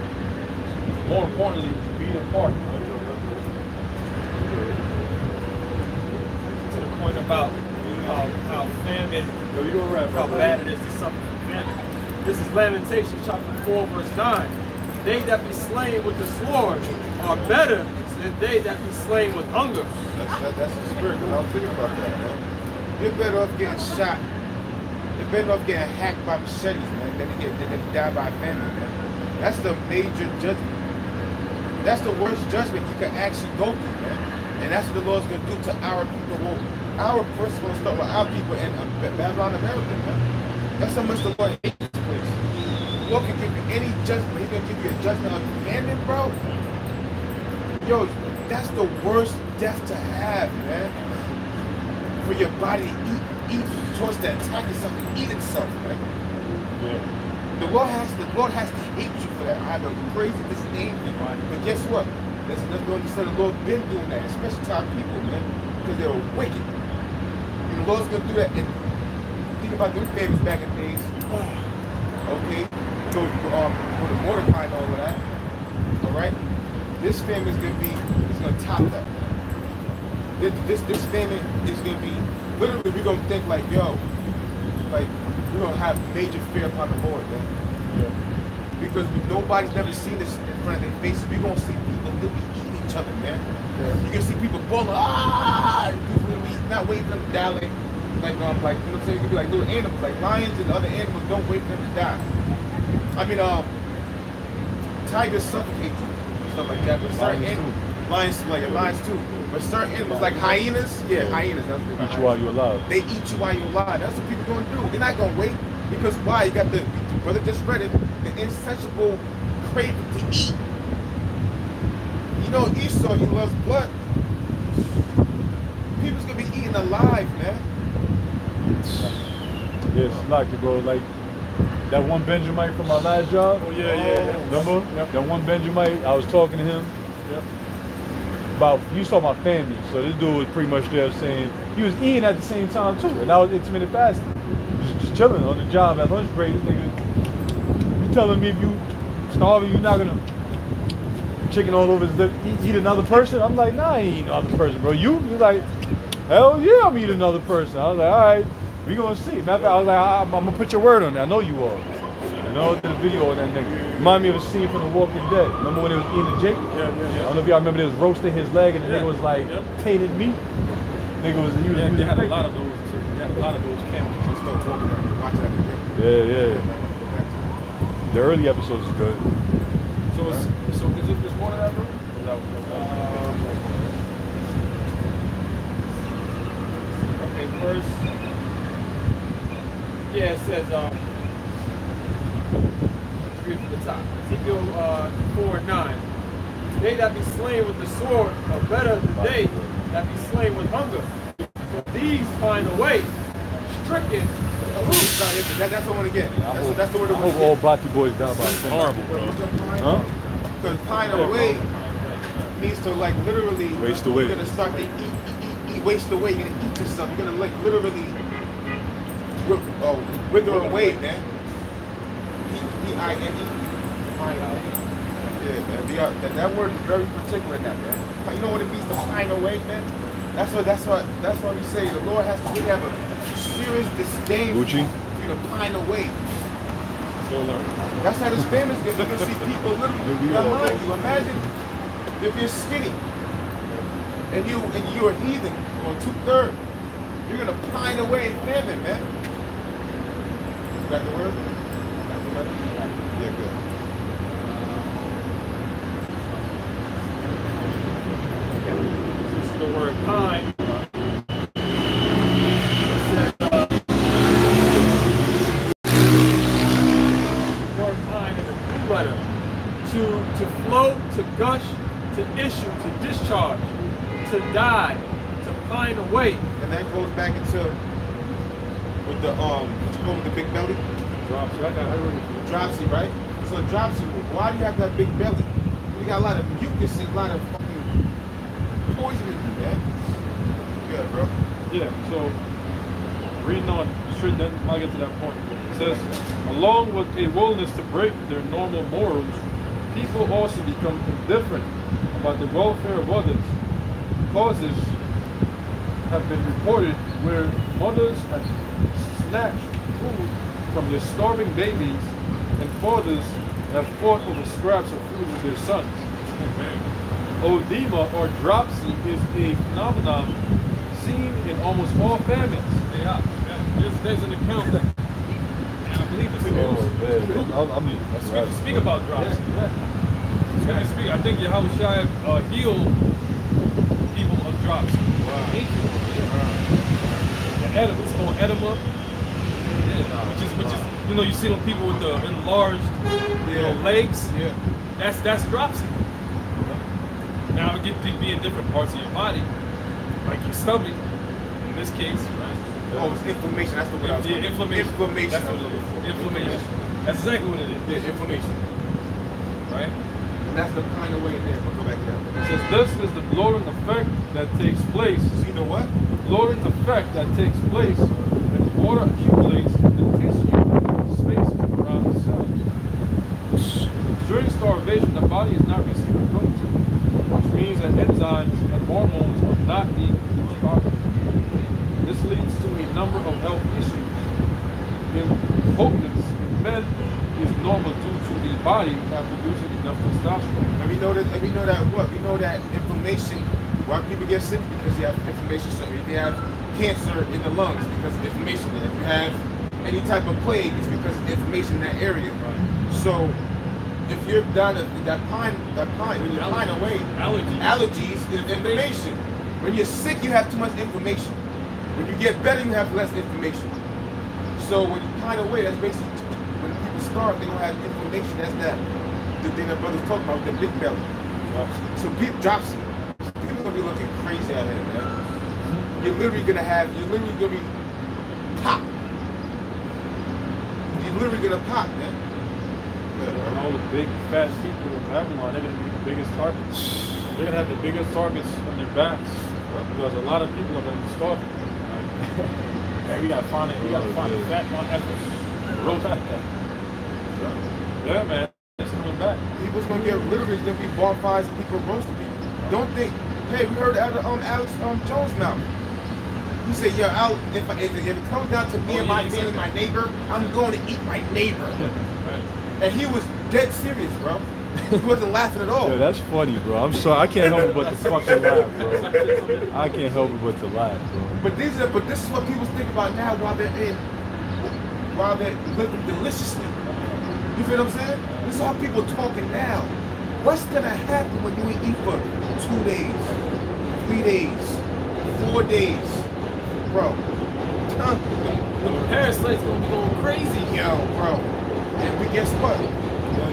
More importantly, be the part. To the point about how famine, how bad it is to suffer from famine. This is Lamentations chapter 4, verse 9. They that be slain with the sword are better than they that be slain with hunger. That's the spirit. I was thinking about that, man. You're better off getting shot. You're better off getting hacked by machetes, man, than to die by famine, man. That's the major judgment. That's the worst judgment you can actually go through, man. And that's what the Lord's going to do to our people. Our first going to start with our people in Babylon, America, man. That's how much the Lord hates this place. The Lord can give you any judgment. He's going to give you a judgment of famine, bro. Yo, that's the worst death to have, man. For your body to eat towards to attack itself and eat itself, man. Yeah. The Lord has to hate you for that. I have a crazy disdain for you. But guess what? That's what the Lord been doing that, especially to our people, man, because they were wicked. And the Lord's gonna do that. And think about them famines back in the days. Okay, so for the Mordecai and all of that. All right, this famine is gonna top that. This famine is gonna be literally. We're gonna think like, yo, like we're gonna have major fear upon the Lord, man. Yeah. Because nobody's never seen this in front of their faces. We're gonna see people literally eating each other, man. Yeah. You can see people falling, people literally not waiting for them to die, like you know what I'm saying? You can be like little animals, like lions and other animals don't wait for them to die. I mean, tigers suffocate you, stuff like that. But certain animals, lions too. But certain animals, like hyenas, hyenas. Eat you while you're alive. They eat you while you're alive. That's what people gonna do. They're not gonna wait because why? You got the brother just read it, the insatiable craving to eat. You know Esau, he loves blood. People's gonna be eaten alive, man. Yeah, Slocky, bro. Like that one Benjamite from my last job. Oh yeah. Remember? Yep. That one Benjamite, I was talking to him. Yep. About, you saw my family. So this dude was pretty much there saying, he was eating at the same time too. And I was intermittent fasting. Just chilling on the job at lunch break. This nigga, you telling me if you starving, you're not gonna chicken all over his lip, eat another person? I'm like, nah, I ain't eating another person, bro. You're like, hell yeah, I'm eating another person. I was like, all right, we gonna see. Matter of fact, I was like, I'm gonna put your word on that. I know you are. You know, did a video of that nigga. Remind me of a scene from The Walking Dead. Remember when he was eating the Jake? Yeah. I don't know if y'all remember, they was roasting his leg and the nigga was like, tainted meat. Nigga was, They had a lot of those. They had a lot of those cameras. Just start talking about it. Watch that again. Yeah. The early episodes is good. So is it this more than that, bro? Okay, verse. Yeah, it says, read from the top. Ezekiel 4:9. They that be slain with the sword are better than they that be slain with hunger. For these find a way, stricken. That's the one again. That's the word. I hope all Blocky boys down by horrible, bro. Huh? Because pine away means to like literally Waste away. You're gonna start to eat, waste away. You're gonna eat yourself. You're gonna like literally wither away, man. E-I-N-E. Yeah, man. That word is very particular in that, man. You know what it means to pine away, man? That's why we say the Lord has to really have a serious disdain for you to pine away. That's how this famous gets. You can see people literally behind you. Imagine if you're skinny and you're a heathen on 2/3, you're gonna pine away in famine, man. You got the word? Yeah, good. This is the word pine. To flow, to gush, to issue, to discharge, to die, to pine away. And that goes back into with the what you call with the big belly? Dropsy. I got it. Dropsy, right? So dropsy, why do you have that big belly? You got a lot of mucus and a lot of fucking poison in you, man. Yeah, bro. Yeah, so reading on straight, then I'll get to that point. It says, along with a willingness to break their normal morals, people also become indifferent about the welfare of others. Causes have been reported where mothers have snatched food from their starving babies and fathers have fought over scraps of food with their sons. Oedema or dropsy is a phenomenon seen in almost all famines. Yeah. There's an account that I believe it's I mean, speak about dropsy. I think Yahushua healed people of dropsy. It's called edema. Which is you know, you see them people with the enlarged legs. Yeah. That's dropsy. Now it could be in different parts of your body, like your stomach, in this case, right? Oh, it's inflammation. That's the word I was looking for. Inflammation. Inflammation. That's what it is. Inflammation. That's exactly what it is. Yeah, inflammation. Right? And that's the kind of way in there. We'll go back to that. It says this is the bloating effect that takes place. See the what? The bloating effect that takes place when water accumulates in the tissue spaces around the cell. During starvation, the body is not receiving protein, which means that enzymes and hormones are not being produced properly. This leads to a number of health issues. Impotence in men is normal due to the body not producing enough testosterone. And we know that inflammation. Why people get sick? Because you have inflammation. So if you have cancer in the lungs because of inflammation. If you have any type of plague, it's because of inflammation in that area. So if you're down that pine, when you pine away, allergies is inflammation. When you're sick, you have too much inflammation. When you get better, you have less inflammation. So when you pine away, that's basically when people starve, they don't have inflammation. That's the thing that brothers talk about, the big belly. So people dropsy. People gonna be looking crazy out here, man. You're literally gonna be pop. He's literally gonna pop, man. And all the big, fat people in Babylon, they're going to be the biggest targets. They're going to have the biggest targets on their backs because a lot of people are going to be starving. Hey, we got to find a fat one effort. Real fat. Yeah, man. It's coming back. People's gonna get literally gonna be bonfires and people roasting people. Don't think, hey, we heard out of Alex Jones now. He said, yo, if it comes down to me and my family, my neighbor, I'm going to eat my neighbor. And he was dead serious, bro. He wasn't laughing at all. Yeah, that's funny, bro. I'm sorry, I can't help it but to fucking laugh, bro. I can't help it but to laugh, bro. But this is what people think about now while they're living deliciously. You feel what I'm saying? This is how people talking now. What's gonna happen when you eat for 2 days, 3 days, 4 days, bro? The parasites gonna be going crazy. Yo, bro. And guess what?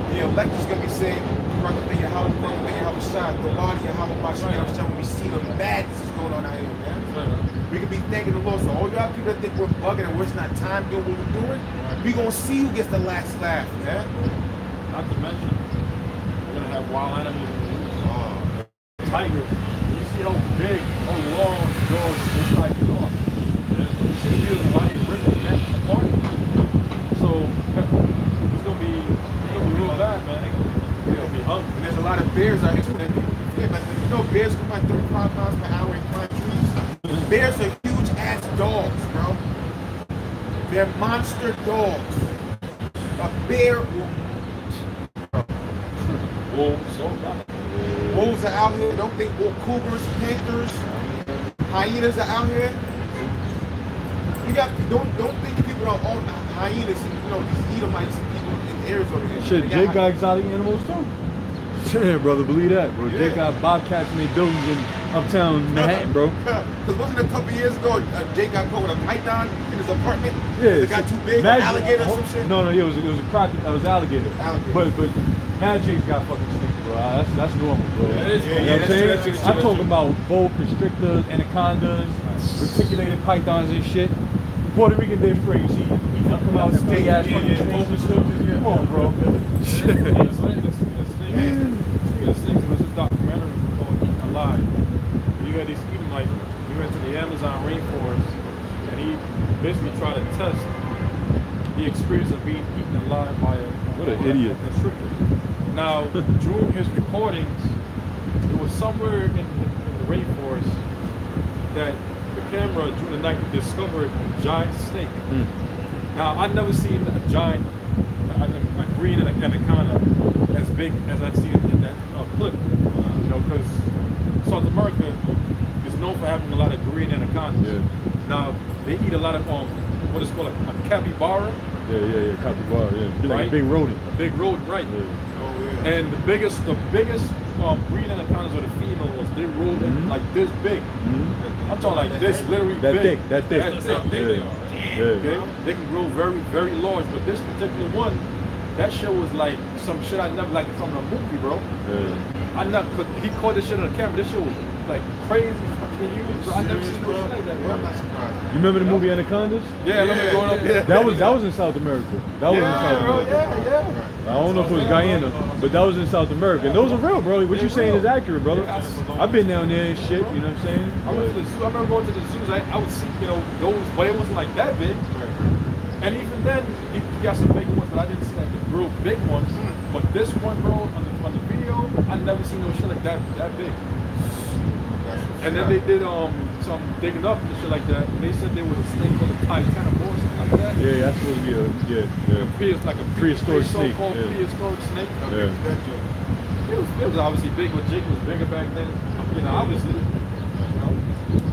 The elector's gonna be saying, brother, think of how it shine. The body of how much when we see the madness is going on out here, man. We can be thanking the Lord. So all y'all people that think we're bugging and it's not time doing what we're doing, we gonna see who gets the last laugh, man. Not to mention, we're gonna have wild animals. Tigers. You see how big, how long dogs this tiger are. You see the lion ripping the neck apart. So it's gonna be real bad, man. They're gonna be hungry. And there's a lot of bears out here too. Yeah, but you know bears come like 35 miles per hour in climb trees. Bears are huge ass dogs, bro. They're monster dogs. A bear wolves are out here. Don't think cougars, panthers, hyenas are out here. You got don't think people don't own hyenas and these Edomites and people in Arizona. Shit, Jake got exotic animals too. Yeah, brother, believe that, bro. Yeah. Jake got bobcats in their buildings in uptown Manhattan, bro. Because wasn't a couple years ago, Jake got caught with a python in his apartment? Yeah, It got too big, alligator or some shit? No, it was a crocodile. It was alligator. Alligator. But now Jake's got fucking snakes, bro. That's normal, bro. That is You cool. know what I'm saying? That's I'm talking about boa constrictors, anacondas, reticulated pythons and shit. Puerto Rican day free. You see, you come out with big ass fucking snakes and stuff. Come on, bro. There's a documentary called Eaten Alive. You got these Edomites. He went to the Amazon rainforest and he basically tried to test the experience of being eaten alive by an idiot constrictor. Now, during his recordings, it was somewhere in the rainforest that the camera during the night discovered a giant snake. Now, I've never seen a giant, a green anaconda as big as I've seen in that clip. You know, because South America is known for having a lot of green anacondas. Yeah. Now, they eat a lot of what is called a capybara. Yeah, capybara. Yeah, right? Like a big rodent. A big rodent, right? Yeah. Oh, yeah. And the biggest green anacondas or the females, they roll like this big. I'm talking like this, literally that big. That thick. That thick. Yeah. Okay? They can grow very, very large, but this particular one, that shit was like some shit I never like from a movie, bro. Yeah. He caught this shit on the camera. This shit was like crazy fucking huge, bro. I never seen no shit like that, bro. You remember the movie Anacondas? Yeah, I remember growing up. Yeah. That was in South America. That was in South America. Yeah. I don't know if it was Guyana, but that was in South America. And those are real, bro. What you saying is accurate, brother. I've been down there and shit, you know what I'm saying? I went to the zoo. I remember going to the zoos. I would see, those, but it wasn't like that big. And even then, you got some big ones, but I didn't see like the real big ones. But this one, bro, on the video, I never seen no shit like that big. And then they did some digging up and shit like that. And they said there was a snake called a Titanosaurus or something like that. Yeah, that's supposed to be like a prehistoric snake. So-called prehistoric snake. Yeah. It was obviously big, but Jake was bigger back then. Obviously.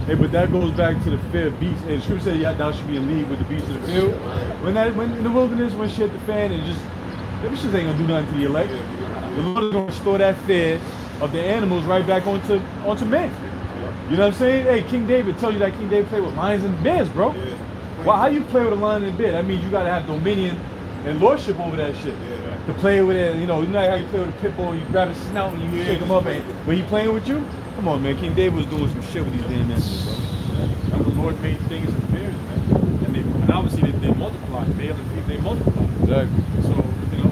Hey, but that goes back to the fear of beasts. And Scripture said thou should be in league with the beasts of the field. When in the wilderness, when shit hit the fan and just, them shit ain't gonna do nothing to the elect. The Lord is gonna restore that fear of the animals right back onto men. You know what I'm saying? Hey, King David tell you that King David played with lions and bears, bro. Well, how you play with a lion and a bear? That means you gotta have dominion and lordship over that shit. To play with it, you know how you play with a pit bull, you grab his snout and you shake him up, and when he playing with you, come on, man. King David was doing some shit with these damn animals, bro. And the Lord made things in pairs, man. And obviously they multiplied. Male and female, they multiplied. Exactly. So, you know,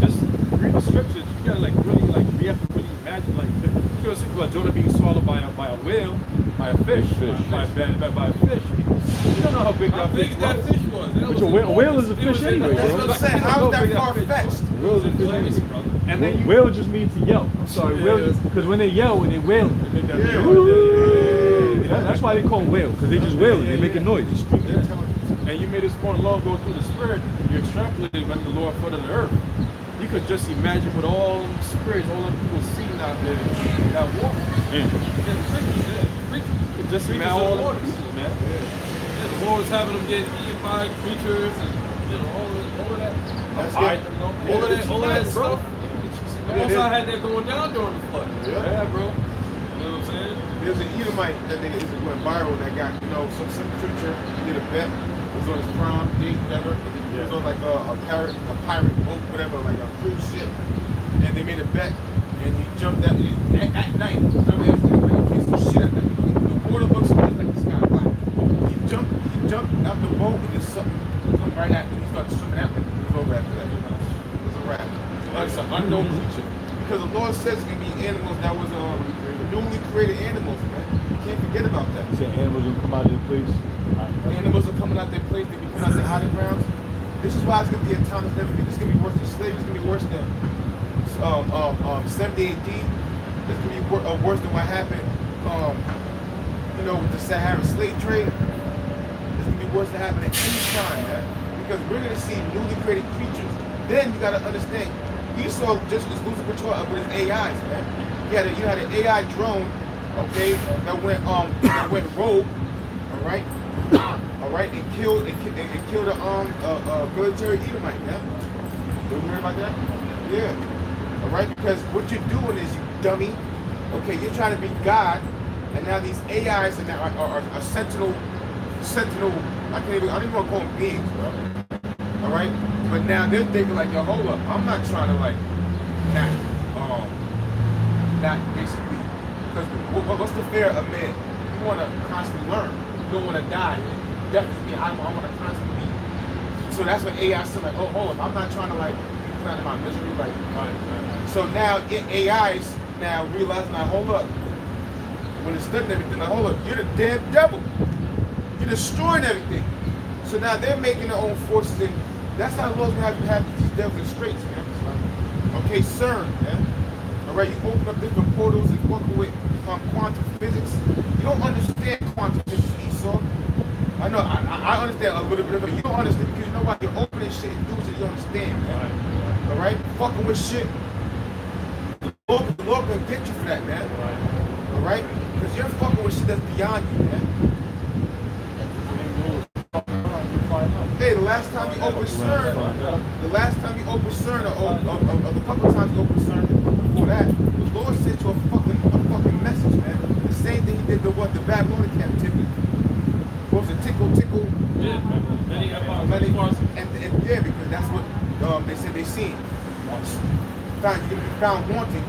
just read the scriptures. You gotta like really like we have to really imagine like you know, see about Jonah being swallowed by a whale, by a fish, by a fish. You don't know how big that fish was. Which a whale is a fish anyway, bro. That's what I'm saying. How is that far-fetched? Whale is a fish anyway. And then whale just means to yell. I'm sorry, whale because when they yell, when they wail, that's why they call whale, because they just wail, they make a noise. And you made this point long ago through the spirit, you extrapolated when the Lord flooded the earth. You could just imagine what all them spirits, all them people seeing out there in that water. You could just imagine all the waters, man. Yeah, the Lord was having them get eaten by creatures and you know, all of that. All of that stuff. Also, I had that going down during the flood. Yeah, bro. You know what I'm saying? There's an Edomite that they went viral that got, you know, some creature did a bet. It was on his prom date, whatever. It was on like a pirate boat, whatever, like a cruise ship. And they made a bet, and he jumped out at night. Remember, it was some shit at night. The water looks like the sky black. He jumped out the boat, and there's something come right at him. He started swimming at him. It was over after that. It was a wrap. It's an unknown creature. Because the Lord says it's going to be animals that was newly created animals, man. You can't forget about that. You say animals will come out of their place? Animals are coming out their place, they be coming out their hiding grounds. This is why it's going to be a time that's never been. It's going to be worse than slavery. It's going to be worse than 70 AD. It's going to be worse than what happened, you know, with the Saharan slave trade. It's going to be worse than happened at any time, man. Because we're going to see newly created creatures. Then you got to understand, Esau just was losing control with his AIs, man. You had an AI drone, okay, that went rogue, all right, and killed a military Edomite, yeah. Did you hear about that? Yeah. All right, because what you're doing is, you dummy, okay, you're trying to be God, and now these AIs are sentinel. I don't even want to call them beings, bro. All right, but now they're thinking like, yo, hold up, I'm not trying to like not basically, because what's the fear of man? You want to constantly learn. You don't want to die. Definitely, I want to constantly be. So that's what AI said, like, oh, hold up, I'm not trying to like be out of my misery, like. So now AIs now realizing, like, hold up, when it's studying everything, like, hold up, you're the damn devil. You're destroying everything. So now they're making their own forces, and that's how the Lord's gonna have these devils in straits, man. Okay, CERN, man. Right, you open up different portals and work with quantum physics. You don't understand quantum physics, Esau. I know, I understand a little bit of it. You don't understand because you know why you're opening shit and doing shit you understand, man. All right, fucking with shit. The Lord will get you for that, man. All right, because you're fucking with shit that's beyond you, man. Hey, the last time you opened CERN, or the couple times you opened CERN before that, the Lord sent you a fucking message, man. The same thing he did to the Babylonian captivity. What was it, tickle? Yeah, and yeah, because that's what they said they seen. You're going to be found wanting.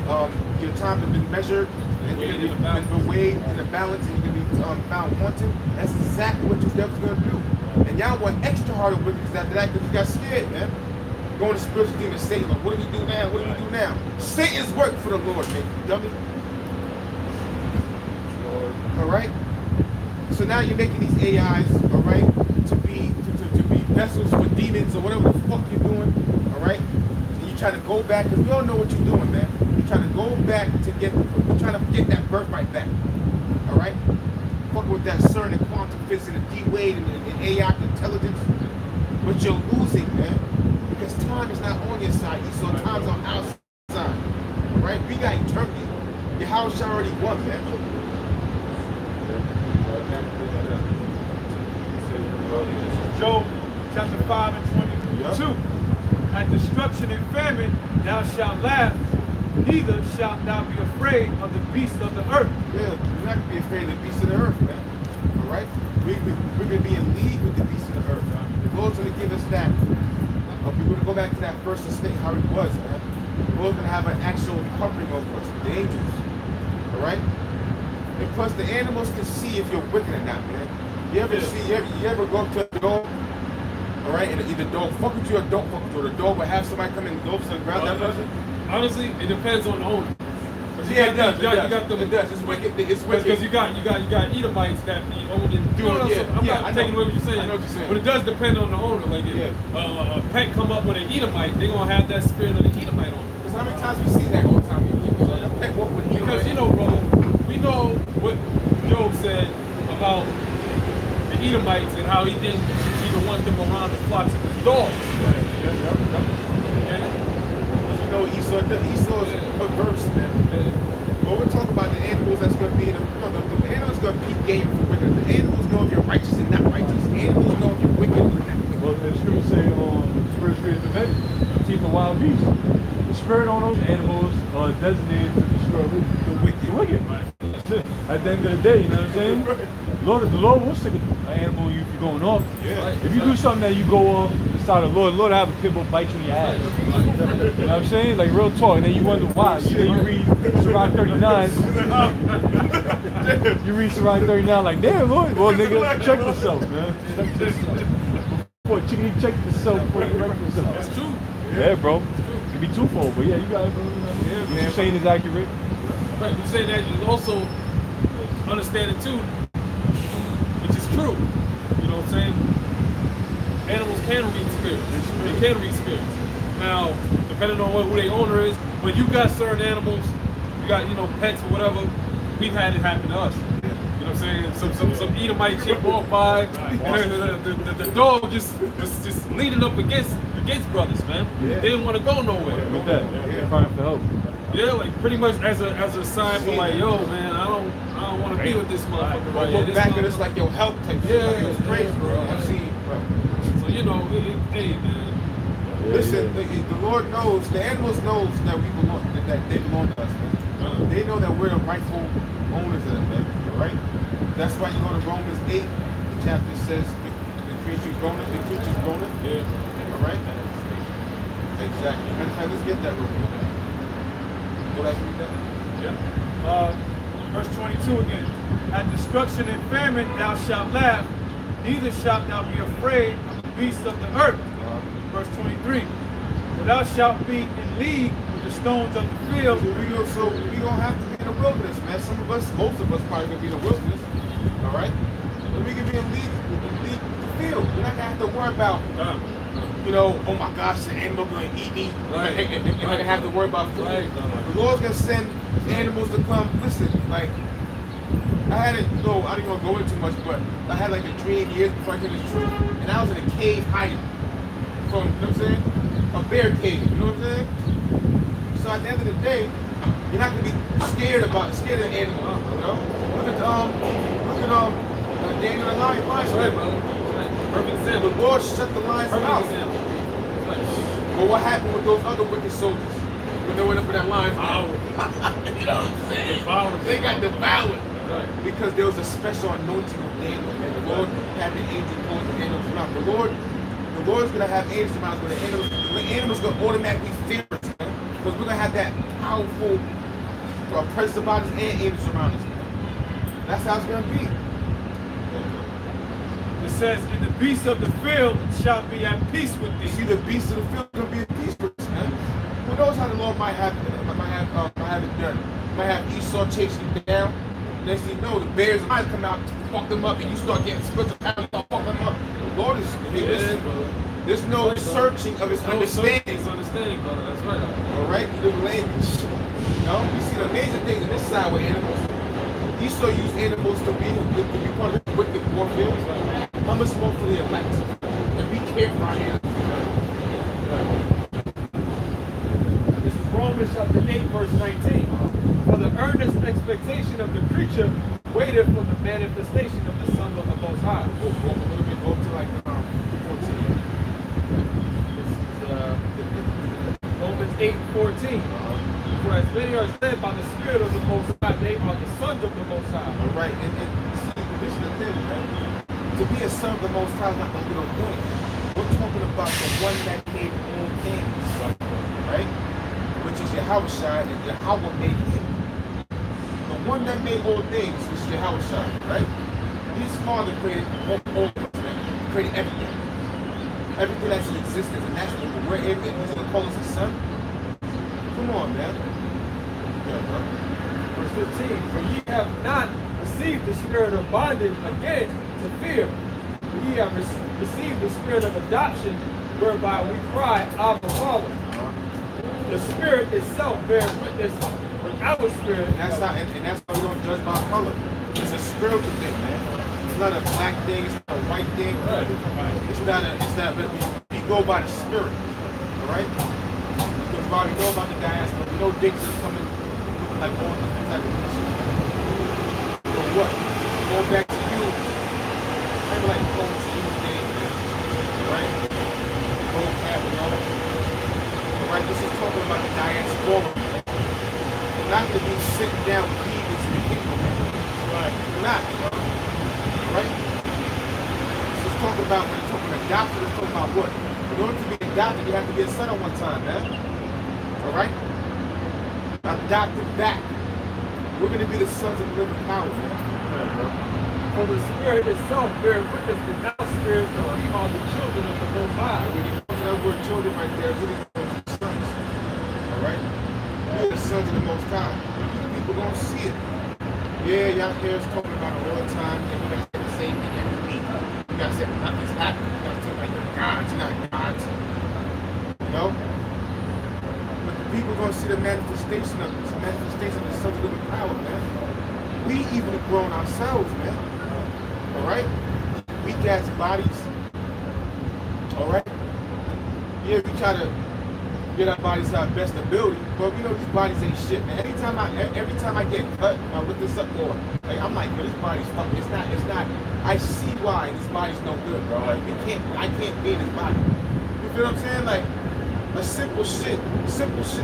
Your time has been measured, and you're going to be weighed in the balance, and you're going to be found wanting. That's exactly what your devil's going to do. And y'all went extra hard with it because after that, because you got scared, man. Going to spiritual demons, Satan, like, what do we do now? What do we do now? Satan's work for the Lord, man, you dummy. All right? So now you're making these AIs, all right, to be vessels for demons or whatever the fuck you're doing, all right? And you're trying to go back, because we all know what you're doing, man. You're trying to go back to you're trying to get that birthright back, all right? Fucking with that CERN and quantum physics and D-Wade and AI intelligence, but you're losing, man, because time is not on your side, so time's on our side, all right? We got eternity. Your house already won, man. Job chapter 5 and 22. Yep. At destruction and famine thou shalt laugh, neither shalt thou be afraid of the beasts of the earth. Yeah, you're not going to be afraid of the beasts of the earth, man. All right? We're going to be in league with the beasts of the earth. The Lord's going to give us that. We're going to go back to that first estate, how it was, man. The Lord's going to have an actual covering over us, the angels. All right? And plus, the animals can see if you're wicked or not, man. You ever see? You ever go up to a dog? All right, and either dog fuck with you or don't fuck with you. Or the dog will have somebody come and go and grab that person. Honestly, it depends on the owner. Yeah, it does. You got them. It does. It's wicked. It's wicked. Because you got Edomites that be owned and doing. I'm not taking away what you're saying. I know what you're saying. But it does depend on the owner. Like if a pet come up with an Edomite, they're gonna have that spirit of the Edomite on. Because how many times we see that all the time? Because you know, brother, we know what Job said about the Edomites and how he didn't even want them around the flocks of his dogs. You know, Esau is perverse, man. When we're talking about the animals that's going to be in the animals going to keep game for wicked. The animals know if you're righteous and not righteous. The animals know if you're wicked or not. Well, the scripture say Spirit is the men, keep the wild beasts. The spirit on those animals are designated to destroy the wicked. At the end of the day, you know what I'm saying? The Lord will stick an animal if you're going off. Yeah. If you do something that you go off the side of the Lord will have a pit bull bite you in your ass. You know what I'm saying? Like real talk. And then you wonder why. You read Surah 39. You read Surah 39 like, damn, Lord. Well, nigga, check yourself, man. Check yourself. Check yourself before you wreck yourself. That's true. Yeah, bro. It can be twofold, but yeah, you got it. What you're saying is accurate. Right, you say that you also understand it too, which is true. You know what I'm saying? Animals can read spirits. They can read spirits. Now, depending on who their owner is, when you got certain animals, you got, pets or whatever, we've had it happen to us. You know what I'm saying? Some Edomite chick walked by, and the dog just was just leaning up against brothers, man. Yeah. They didn't want to go nowhere. With that, crying for help. Yeah, like pretty much as a sign for like, yo, man, I don't want to be with this motherfucker right here. Look back and it's like your help type shit. Yeah, Like, it's crazy, bro. I've seen, bro. So hey, man. Listen, the Lord knows, the animals knows that we belong, that they belong to us, man. They know that we're the rightful owners of them, man. Right? That's why you go to Romans 8, the chapter says the creature's grown up, the creature's grown up. Yeah. All right? Exactly. Matter of fact, let's get that real quick. Go back and read that. Yeah. Verse 22 again. At destruction and famine thou shalt laugh, neither shalt thou be afraid of the beasts of the earth. Verse 23. For thou shalt be in league with the stones of the field. So we don't have to be in the wilderness, man. Some of us, most of us probably gonna be in the wilderness. All right? But we can be in league with the field. We're not gonna have to worry about oh my gosh, the animal gonna eat me. Right. You're not gonna have to worry about food. Right. The Lord's gonna send animals to come. Listen, like I didn't want to go into too much, but I had like a dream years before I came to this truth, and I was in a cave hiding from, you know what I'm saying? A bear cave, you know what I'm saying? So at the end of the day, you're not gonna be scared of the animal, you know? Look at Daniel and Lion. Right, bro. Perfect example. The Lord shut the lions out. But what happened with those other wicked soldiers when they went up in that lion? You know what I'm saying? They got devoured. Right. Because there was a special anointing of Daniel, and the Lord had the angel close the animals' mouth. The Lord's gonna have angels around us, but the animals gonna automatically fear us, man. Because we're gonna have that powerful presence about us and angels around us. That's how it's gonna be. It says, and the beasts of the field shall be at peace with thee. See, the beasts of the field are gonna be at peace with us, man. Who knows how the Lord might have it done? Might have Esau chasing you down. Next thing you know, the bears might come out, fuck them up, and you start getting split of pounds, fuck them up. The Lord is, there's no searching of his understanding. His understanding, brother. That's right. All right, the language. You know, we see the amazing things in this side with animals. Esau used animals to be part of the wicked warfare. How much more for the elect? And we care for our animals. This is Romans chapter 8, verse 19. For the earnest expectation of the creature waited for the manifestation of the Son of the Most High. Go to like 14. Romans 8:14. For as many are saved by the Spirit of the Most High, they are the sons of the Most High. All right, and see, this is the thing, man. To be a son of the Most High is not going to be no thing. We're talking about the one that made all things, right? Which is Yahweh and Yahweh made him. The one that made all things, which is Yahweh Shai, right? His Father created all things, man. He created everything. Everything that's in existence, and that's where he's going to call us his son. Come on, man. Yeah, bro. Verse 15, for ye have not received the spirit of bondage again to fear, but ye have received the spirit of adoption, whereby we cry, Abba, Father. The Spirit itself bears witness with our spirit. And that's how we don't judge by color. It's a spiritual thing, man. It's not a black thing, it's not a white thing. We go by the spirit. Alright? Because while we know about the diaspora, we know dicks is coming looking like all different type of shit. So what? Going back to you, kind of like going to you today, man. Right? Gold cap and all that. Right, this is talking about the diaspora. We're not going to be sitting down with heathens in the kingdom. Right. We're not, bro. Right? This is talking about, when it's talking about adoption, it's talking about what? In order to be adopted, you have to be a son at one time, man. Alright? Adopted back. We're going to be the sons of the living power, man. For the Spirit itself bears witness that thou spirit that we are the children of the Most High. When you put that word children right there, really sons. Alright? We're the sons of the Most High. People don't see it. Yeah, y'all hear us talking about it all the time. And we gotta say the same thing every week. You gotta say nothing's happening. You gotta talk like you're gods, you're not gods. You know? But the people gonna see the manifestation of this, the manifestation of the sons of the living power, man. We even have grown ourselves, man. Alright? Weak ass bodies. Alright? Yeah, we try to get our bodies to our best ability, but we know these bodies ain't shit, man. Every time I get cut, I look this up more. Like, I'm like, yo, this body's fucking. It's not. I see why this body's no good, bro. Like, I can't be in this body. You feel what I'm saying? Like, a simple shit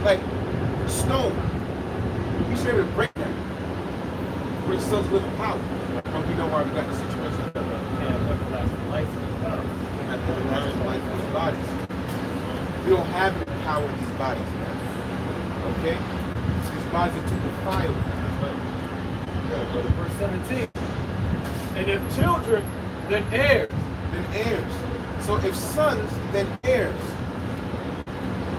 like stone. We should be able to break that. We're the sons of living power. But we know why we got the situation. We have everlasting life in these bodies. We don't have any power in these bodies, man. Okay? These bodies are too defiled. Verse 17. And if children, then heirs. Then heirs. So if sons, then heirs.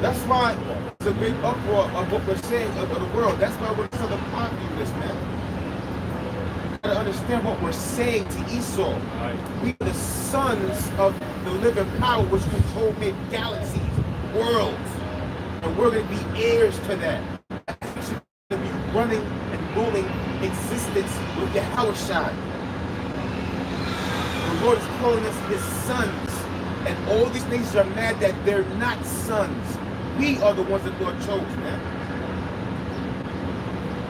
That's why there's a big uproar of what we're saying of the world. That's why we're so popular this, man. You gotta understand what we're saying to Esau. We are the sons of the living power which control made galaxies, worlds. And we're going to be heirs to that. We should be running and ruling existence with Yahweh Shai. The Lord is calling us his sons. And all these nations are mad that they're not sons. We are the ones that the Lord chose, man.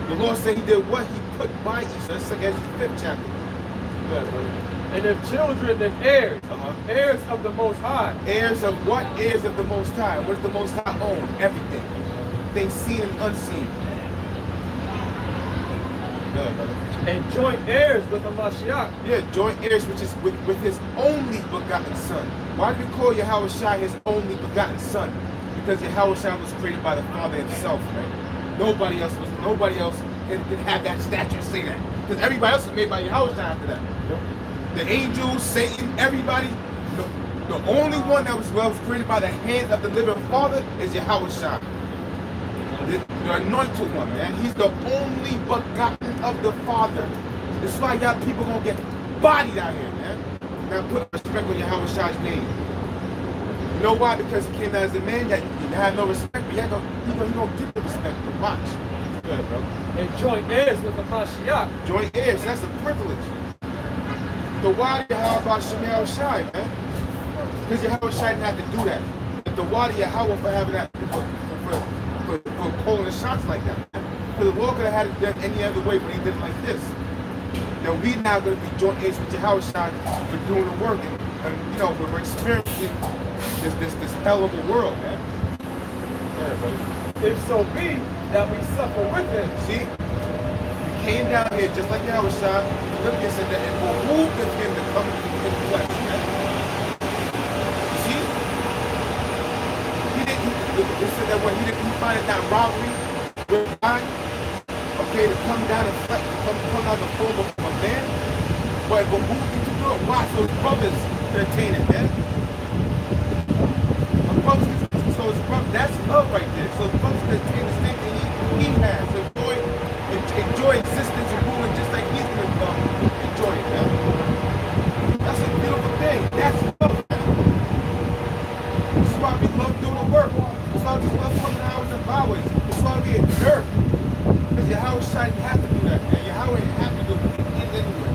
The Lord said he did what? He put by Esau. That's like the 5th chapter. And if children, then heirs. Heirs of the Most High. Heirs of what? Heirs of the Most High. What does the Most High own? Everything. Things seen and unseen. And joint heirs with the Mashiach. Yeah, joint heirs, which is with his only begotten son. Why do we call Yahweh Shai his only begotten son? Because Yahweh Shai was created by the Father himself, right? Nobody else can have that stature and say that. Because everybody else was made by Yahweh Shai after that. The angels, Satan, everybody. The only one that was created by the hand of the living Father is Yahweh Shai. The anointed one, man. He's the only begotten of the Father. That's why y'all people gonna get bodied out here, man. Now put respect on Yahweh Shai's name. You know why? Because he came out as a man that you have no respect, but you gonna get the respect. But watch. Good, bro. And joint heirs with the Mashiach. Joint heirs, that's a privilege. So why do Yahweh Shai, man? Because Yahweh Shai didn't have to do that. But the why do Yahweh for having that, for calling the shots like that? Because the Lord could have had it done any other way, but he did it like this. Now we now going to be joint heirs with Yahweh Shai for doing the work, and you know, we're experiencing this hell of a world, man. If so be that we suffer with him. See? Came down here just like Yahweh Shai. Philippians said that it behooved him to come in flesh. You see? He said that when he find it not robbery with God, okay, to come down and come out the form of a man, but who did you do it? Why? So his brothers can attain it, man. So his brother, that's love right there. So his brothers can attain the same thing he has. Enjoy existence and ruling just like he's going to enjoy it, man. That's a beautiful thing. That's love, man. This is why we love doing the work. That's why we just love coming hours and hours. That's why we endure. Because Yahweh Shai, you have to do that, man. Yahweh have to do it anyway.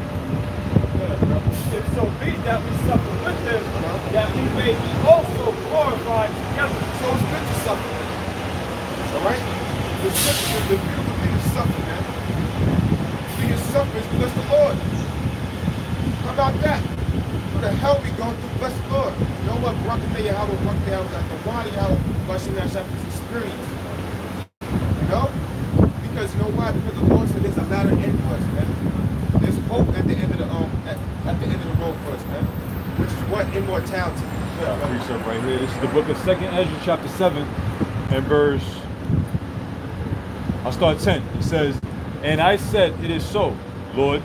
If so be that we suffer with him, that we may be also glorified together. So it's good to suffer. Alright? The beautiful thing is suffering, man. Being suffering is bless the Lord. How about that? What the hell we going through? Bless the Lord. You know what? Barak Yahweh, Barak Yahweh, the one Yahweh, Bashim Yahshua, this experience. You know? Because you know why? Because the Lord said there's a lot of end for us, man. There's hope at the end of the road for us, man. Which is what? Immortality. Precept right here. This is the book of 2nd Ezra, chapter 7, and verse. I'll start 10. It says, "And I said, It is so, Lord.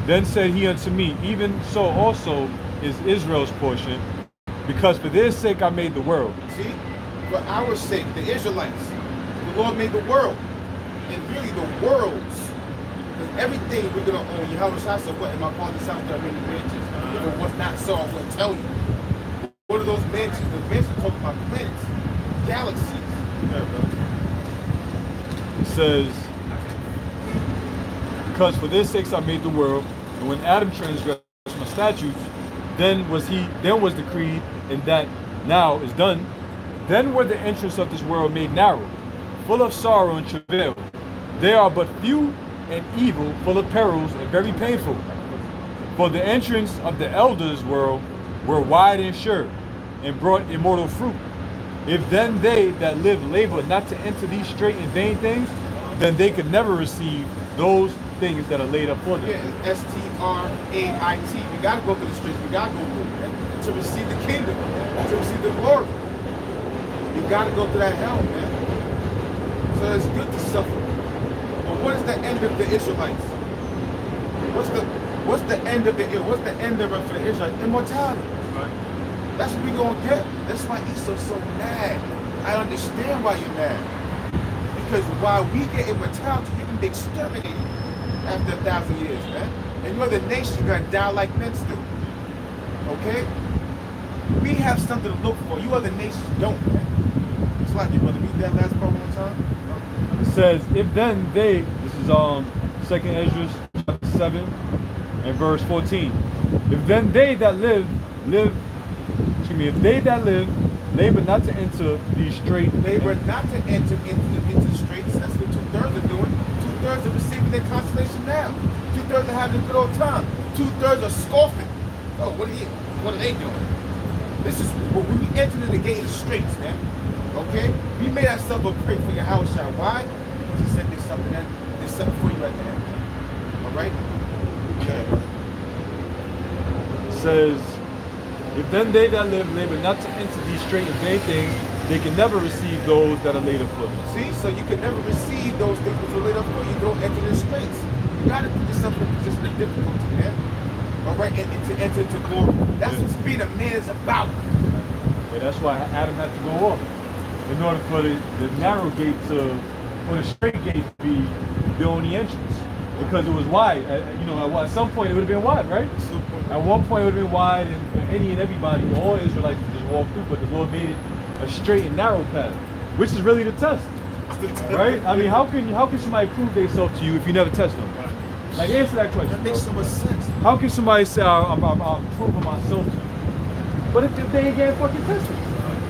Then said he unto me, Even so also is Israel's portion, because for their sake I made the world." See? For our sake, the Israelites, the Lord made the world. And really the worlds. Because everything we're going to own. Yahweh Shai said, what in my father's house there are many mansions. If it was not so, I wouldn't tell you. What are those mansions? The mansions talking about planets, galaxies. It says, "Because for their sakes I made the world, and when Adam transgressed my statutes, then was decreed, and that now is done. Then were the entrance of this world made narrow, full of sorrow and travail. They are but few and evil, full of perils and very painful. For the entrance of the elders' world were wide and sure, and brought immortal fruit. If then they that live labor not to enter these straight and vain things, then they could never receive those things that are laid up for them." Yeah, S-T-R-A-I-T. We got to go through the streets. We got to go through it, man. To receive the kingdom, to receive the glory. You got to go through that hell, man. So it's good to suffer. But what is the end of the Israelites? What's the end of it for the Israelites? Immortality. Right. That's what we're going to get. That's why Esau's so mad. I understand why you're mad. Because while we get immortality, you can be exterminated after 1,000 years, man. And you other nations are going to die like men do. Okay? We have something to look for. You other nations don't, man. It's like you want to read that last part one time? It says, "If then they," this is 2nd Ezra chapter 7 and verse 14. "If then they that live, if they that live, labor not to enter these straight." Labor not to enter into the straits. That's what 2/3 are doing. 2/3 are receiving their consolation now. 2/3 are having a good old time. 2/3 are scoffing. Oh, what are they doing? This is when we enter the gate of the straits, man. Okay? We made ourselves a prey for your house, shot. Why? Because he said there's something for you right there. Alright? Okay. It says, "If then they that live labor not to enter these straight and vain things, they can never receive those that are laid up for them." See? So you can never receive those things which are laid up for you. Don't enter the straits. You gotta put yourself in a position of difficulty, man. Alright? And to enter into glory. That's what being a man is about. Yeah, that's why Adam had to go off. In order for the narrow gate for the straight gate to be the only entrance. Because it was wide. At some point it would have been wide, right? At one point it would have been wide, and for any and everybody, all Israelites could just walk through, but the Lord made it a straight and narrow path, which is really the test. Right? I mean, how can somebody prove themselves to you if you never test them? Like, answer that question. That makes so much sense. How can somebody say, I'm proving myself to you? But if they ain't getting fucking tested.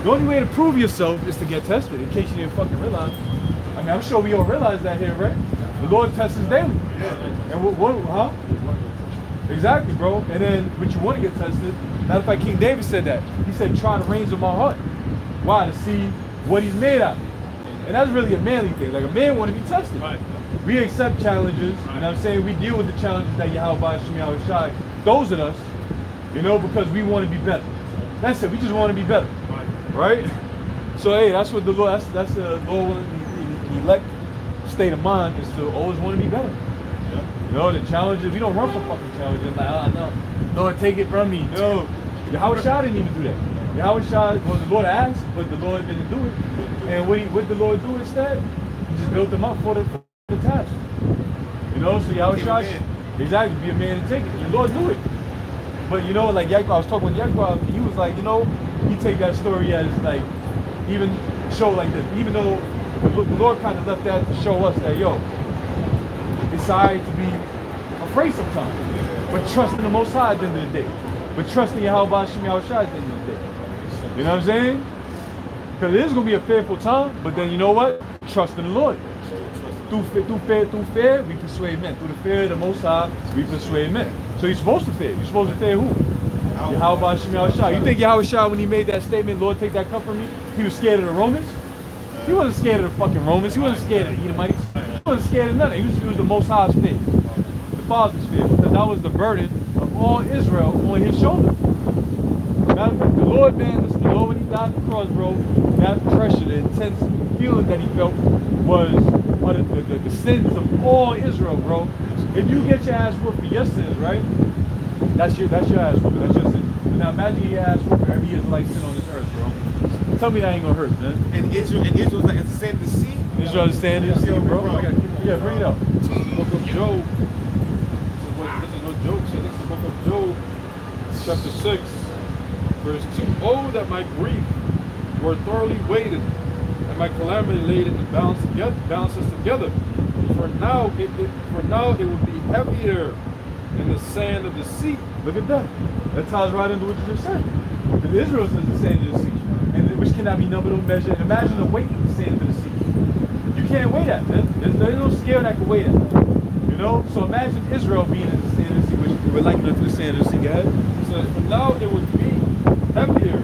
The only way to prove yourself is to get tested, in case you didn't fucking realize. I mean, I'm sure we all realize that here, right? The Lord tests us daily. And huh? Exactly, bro. And then, when you want to get tested, matter of fact, King David said that. He said, "Try the reins of my heart." Why? To see what he's made out of. And that's really a manly thing. Like, a man want to be tested. Right. We accept challenges, you know what I'm saying? We deal with the challenges that Yahweh Shai throws at us, because we want to be better. That's it. We just want to be better. Right? So, hey, that's what the Lord, that's the Lord, the elect state of mind is to always want to be better. You know, the challenges, we don't run from fucking challenges. Like, oh, no, Lord, take it from me. No. Yahweh Shah didn't even do that. Yahweh Shah, well, the Lord asked, but the Lord didn't do it. And what the Lord do instead? He just built them up for the task. You know, so Yahweh Shah, exactly, be a man and take it. The Lord knew it. But you know, like Yaakov, I was talking with Yaakov, he was like, you know, he take that story as like, even show like this, even though the Lord kind of left that to show us that, yo, it's all right to be afraid sometimes, but trust in the Most High at the end of the day. But trust in Yahweh Shem Yahweh Shai at the end of the day. You know what I'm saying? Because it is going to be a fearful time, but then you know what? Trust in the Lord. Through fear, we persuade men. Through the fear of the Most High, we persuade men. So you're supposed to fear. You're supposed to fear who? Yahweh Shem Yahweh Shai. You think Yahweh Shai, when he made that statement, Lord, take that cup from me, he was scared of the Romans? He wasn't scared of the fucking Romans. He wasn't scared of the Edomites. He wasn't scared of nothing. He was the Most High's fear. The Father's fear. Because that was the burden of all Israel on his shoulders. The Lord, man, the Lord, when he died on the cross, bro, that pressure, the intense feeling that he felt was the sins of all Israel, bro. If you get your ass whooped for your sins, right? That's your ass whooping. That's your sin. Now imagine your ass whooping every Israelite sin on this earth, bro. Tell me that ain't gonna hurt, man. And Israel's like it's the same to see. Israel is saying this, bro. Yeah, bring it up. Book of Job. This is no joke. So this is the book of Job, chapter 6, verse 2. Oh, that my grief were thoroughly weighted, and my calamity laid in the balances together. For now it would be heavier than the sand of the sea. Look at that. That ties right into what you just said. Because Israel is the sand of the sea, and which cannot be numbered or measured. Imagine the weight of the sand of the sea. You can't weigh that. There's no scale that can weigh that. You know? So imagine Israel being in the sand of the sea, which we're likened to the sand of the sea. Go ahead. So for now it would be heavier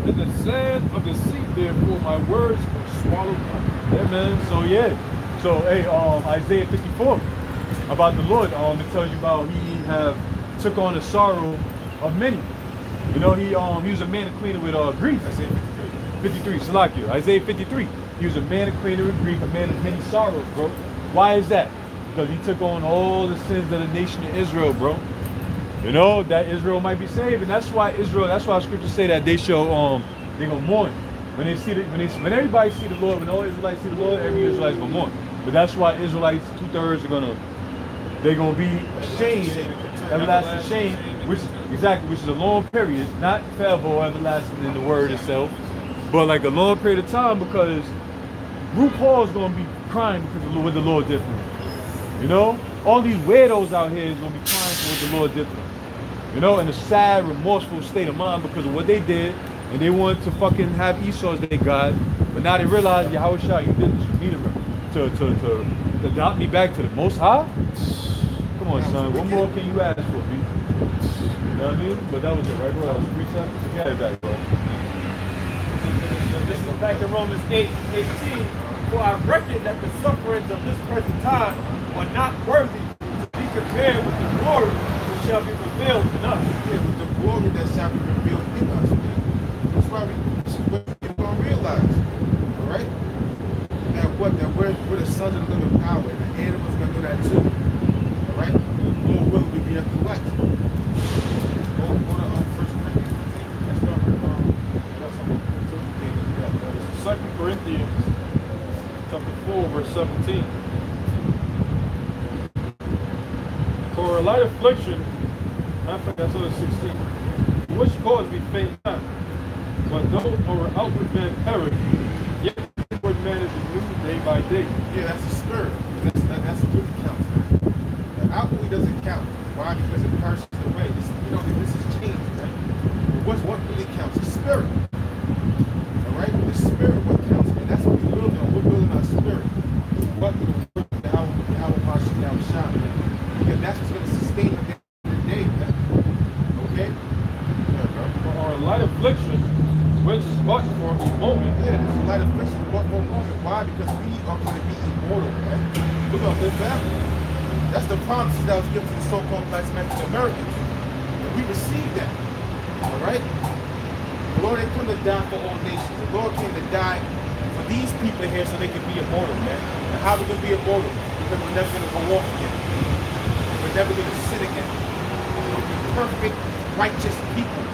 than the sand of the sea. Therefore my words were swallowed up. Yeah, man. So yeah. So hey, Isaiah 54 about the Lord. It tells you about he have took on the sorrow of many. You know, he was a man acquainted with grief. Isaiah 53. Salakia. Isaiah 53. He was a man acquainted with grief, a man of many sorrows, bro. Why is that? Because he took on all the sins of the nation of Israel, bro. You know, that Israel might be saved, and that's why scriptures say that they shall they gonna mourn. When they see when everybody see the Lord, when all Israelites see the Lord, every Israelite's gonna mourn. But that's why Israelites, 2/3 they're gonna be ashamed, everlasting shame, which is a long period, not forever or everlasting in the word itself, but like a long period of time, because RuPaul's gonna be crying because of what the Lord did for him. You know, all these weirdos out here is gonna be crying for what the Lord did for them. You know, in a sad, remorseful state of mind because of what they did, and they wanted to fucking have Esau as their God, but now they realize, Yahweh Shah, you did this for me to adopt me back to the Most High. Come on, son. What more can you ask for, B? You know what I mean? But that was it, right, bro? That was 3 seconds. Get it back, bro. This is back to Romans 8:18. For I reckon that the sufferings of this present time are not worthy to be compared with the glory which shall be revealed in us. Yeah, with the glory that shall be revealed in us. That's why we don't realize. All right? That we're the sons of the living power, and the animals gonna do that too. All right? More will we be able to elect. Go to 1 Corinthians. Let's start with 2 Corinthians chapter 4, verse 17. For a light affliction, I think that's on 16, which cause we faint not, but though our outward man perish, yet the inward man is renewed day by day. Yeah, that's the spirit. That's what counts. The outwardly doesn't count. Why? Because it perishes away. This is change, right? But what really counts? The spirit. All right? The spirit, what counts? And that's what we're building on. We're building our spirit. What the word of how shine. Because that's what's going to sustain the day. Okay? For our light affliction, which is but for a moment. Yeah, this is light affliction but for a moment. Why? Because we are going to be immortal, man. We're going to live forever. That's the promises that was given to the so-called Black Mexican Americans. And we received that. All right? The Lord didn't come to die for all nations. The Lord came to die for these people here so they can be immortal, man. And how we can be immortal? Because we're never going to go off again. We're never going to sin again. Perfect, righteous people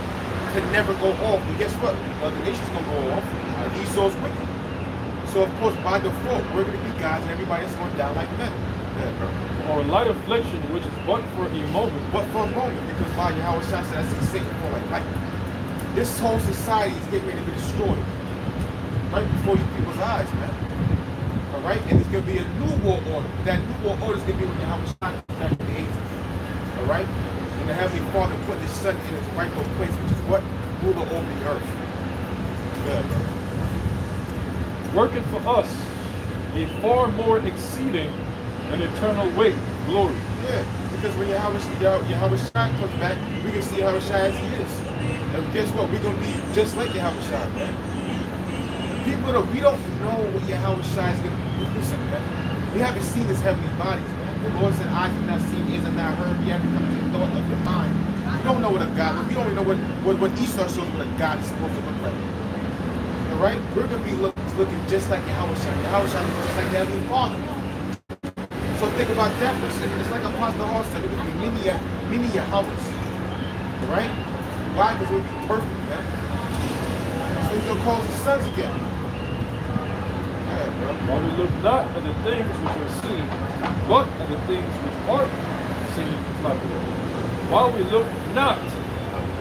can never go off. And guess what? The nation's going to go off, and Esau's wicked. So, of course, by default, we're going to be gods, and everybody's going down like men. Yeah. Or a light affliction, which is but for a moment. But for a moment, because by Yahweh Shai said, I see Satan fall like lightning. This whole society is getting ready to be destroyed. Right before you people's eyes, man. Alright? And there's going to be a new war order. That new war order is going to be when Yahweh Shai comes back to the angels. Alright? And the Heavenly Father put his Son in his rightful place, which is what? Ruler over the earth. Good. Working for us a far more exceeding and eternal weight, glory. Yeah, because when Yahweh Shai comes back, we can see Yahweh Shai as he is. And guess what? We're going to be just like Yahweh Shai, man. People, we don't know what Yahweh Shai is going to be. Listen, man. We haven't seen his heavenly bodies, man. The Lord said, eyes have not seen, ears have not heard, we haven't come to the thought of your mind. We don't know what a God, we don't even know what Esau shows what a God is supposed to look like. Alright? We're going to be looking just like Yahweh Shai. Yahweh Shai looks just like the Heavenly Father. So think about that for a second. It's like Apostle Hall said, it would be many Yahwehs. Right? Why? Because we'll be perfect, man. So he's going to call his sons again. Yeah, bro. While we look not at the things which are seen, but at the things which are seen. While we look not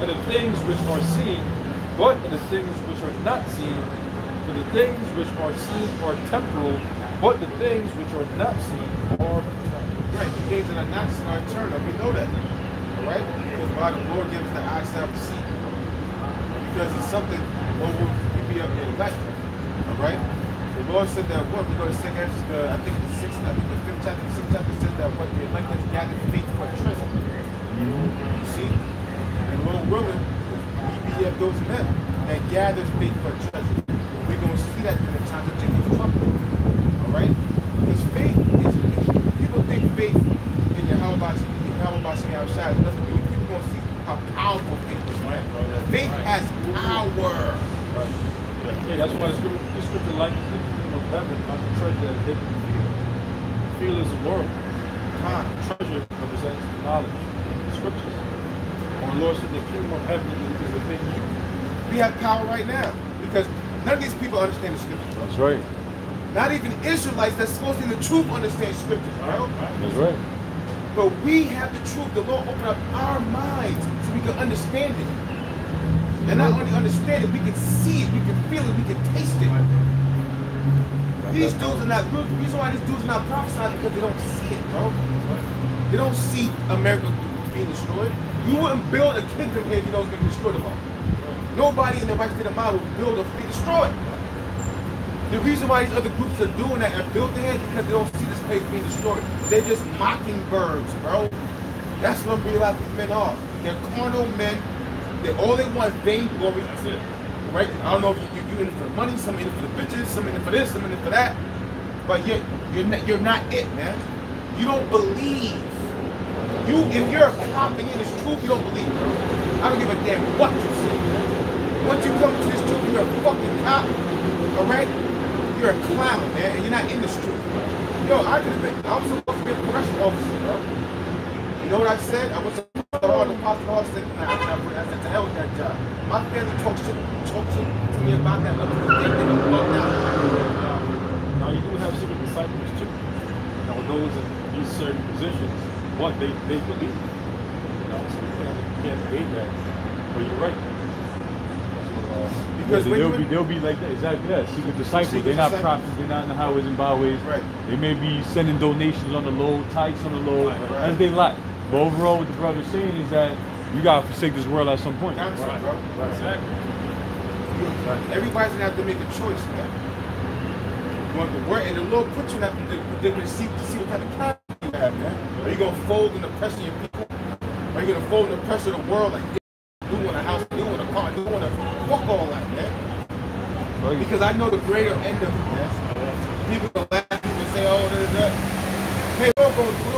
at the things which are seen, but at the things which are not seen. For the things which are seen are temporal, but the things which are not seen are eternal. Right, the things that are not seen are eternal. We know that. Alright? Because why the Lord gives the eyes to see. Because it's something over we be up there elect. Alright? The Lord said that what we go to 2 Ezra, I think the 6th, I think the 5th chapter, 6th chapter said that what the elect has gathered faith for treasure. You see? And Lord willing, we be of those men that gathers faith for treasure. We're going to see that in the times of Jacob's trouble. Alright? Because faith is, people think faith in Yahweh Bashi outside is nothing. People going to see how powerful faith is, right? Faith has power. Right. Yeah, that's why the scripture like the kingdom of heaven, not the treasure that is hidden in the field. The field is the world. Treasure represents knowledge, the scriptures. When the Lord said the kingdom of heaven is within you. We have power right now because none of these people understand the scriptures. That's right. Not even Israelites that's supposed to be the truth understand scriptures, right? That's right. But we have the truth. The Lord opened up our minds so we can understand it. And not only understand it, we can see it, we can feel it, we can taste it. These dudes are not, the reason why these dudes are not prophesying because they don't see it, bro. They don't see America being destroyed. You wouldn't build a kingdom here if you know it's going to be destroyed tomorrow. Nobody in the right state of mind will build or be destroyed. The reason why these other groups are doing that and built there is because they don't see this place being destroyed. They're just mockingbirds, bro. That's what real life men are. They're carnal men. All they want is vainglory. That's it. Right? I don't know if you're in it for the money, some in it for the bitches, some in it for this, some in it for that. But you're not it, man. You don't believe. If you're a cop and you're in this truth, you don't believe. I don't give a damn what you say. Once you come to this truth, you're a fucking cop. Alright? You're a clown, man, and you're not in this truth. Yo, I'm supposed to be a correction officer, bro. You know what I said? I was the Apostle Hall said, I said to hell with that job. My family talks shit to me about that. Now you do have secret disciples too. Now those in these certain positions, what they believe. You know, so you can't debate that. But you're right. Because they'll be like that, exactly that. Secret disciples. They're not prophets, they're not in the highways and byways. Right. They may be sending donations on the low, tithes on the low, as they like. But overall, what the brother's saying is that you gotta forsake this world at some point. Right. Exactly. Everybody's gonna have to make a choice, man. You want to work, and the Lord put you in that predicament to see what kind of character you have, man. Are you gonna fold in the pressure of your people? Are you gonna fold in the pressure of the world like you want a house, you want a car, you want to fuck all that, man? Because I know the greater end of it, man. People gonna laugh and say, oh, that. Hey, we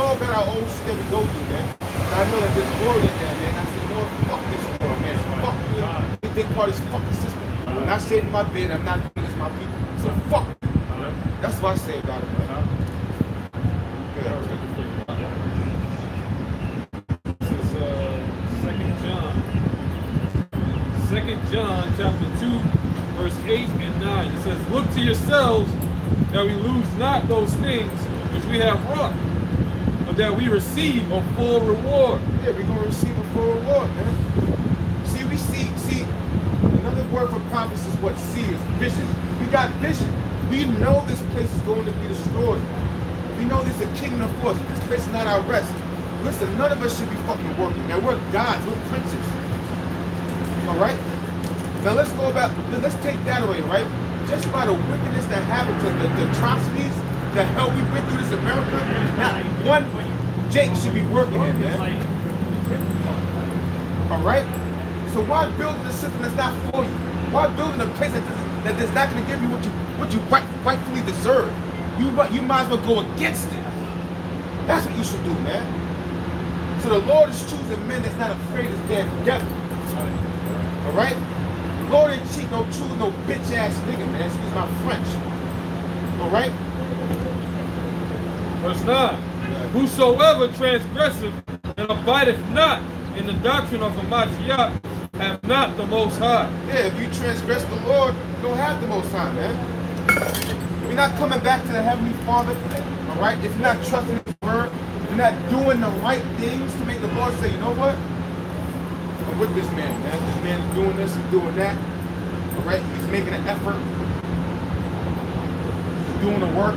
all got our own shit that we go through, man. And I know that there's glory in there, man. I said, Lord, fuck this world, man. Fuck you. Big part of this fucking system. I'm not sitting in my bed, I'm not doing this my people. So fuck it. That's what I say about it, man. John chapter 2, verse 8 and 9. It says, look to yourselves that we lose not those things which we have wrought, but that we receive a full reward. Yeah, we're going to receive a full reward, man. See, we see, another word for prophecy is what? See is vision. We got vision. We know this place is going to be destroyed. We know there's a kingdom of force. This place is not our rest. Listen, none of us should be fucking working, man. We're gods, we're princes. All right? Now let's go about, let's take that away, right? Just by the wickedness that happened to the atrocities, the hell we went through this America, not one Jake should be working in, man. All right? So why building a system that's not for you? Why building a place that's not going to give you what you rightfully deserve? You might as well go against it. That's what you should do, man. So the Lord is choosing men that's not afraid of damn devil. All right? The Lord ain't cheat no true, no bitch ass nigga, man. Excuse my French. All right? Verse 9. Whosoever transgresseth and abideth not in the doctrine of the Mashiach have not the Most High. Yeah, if you transgress the Lord, you don't have the Most High, man. You're not coming back to the Heavenly Father, all right? If you're not trusting His word, you're not doing the right things to make the Lord say, you know what? I'm with this man, man. This man is doing this and doing that, all right? He's making an effort. He's doing the work.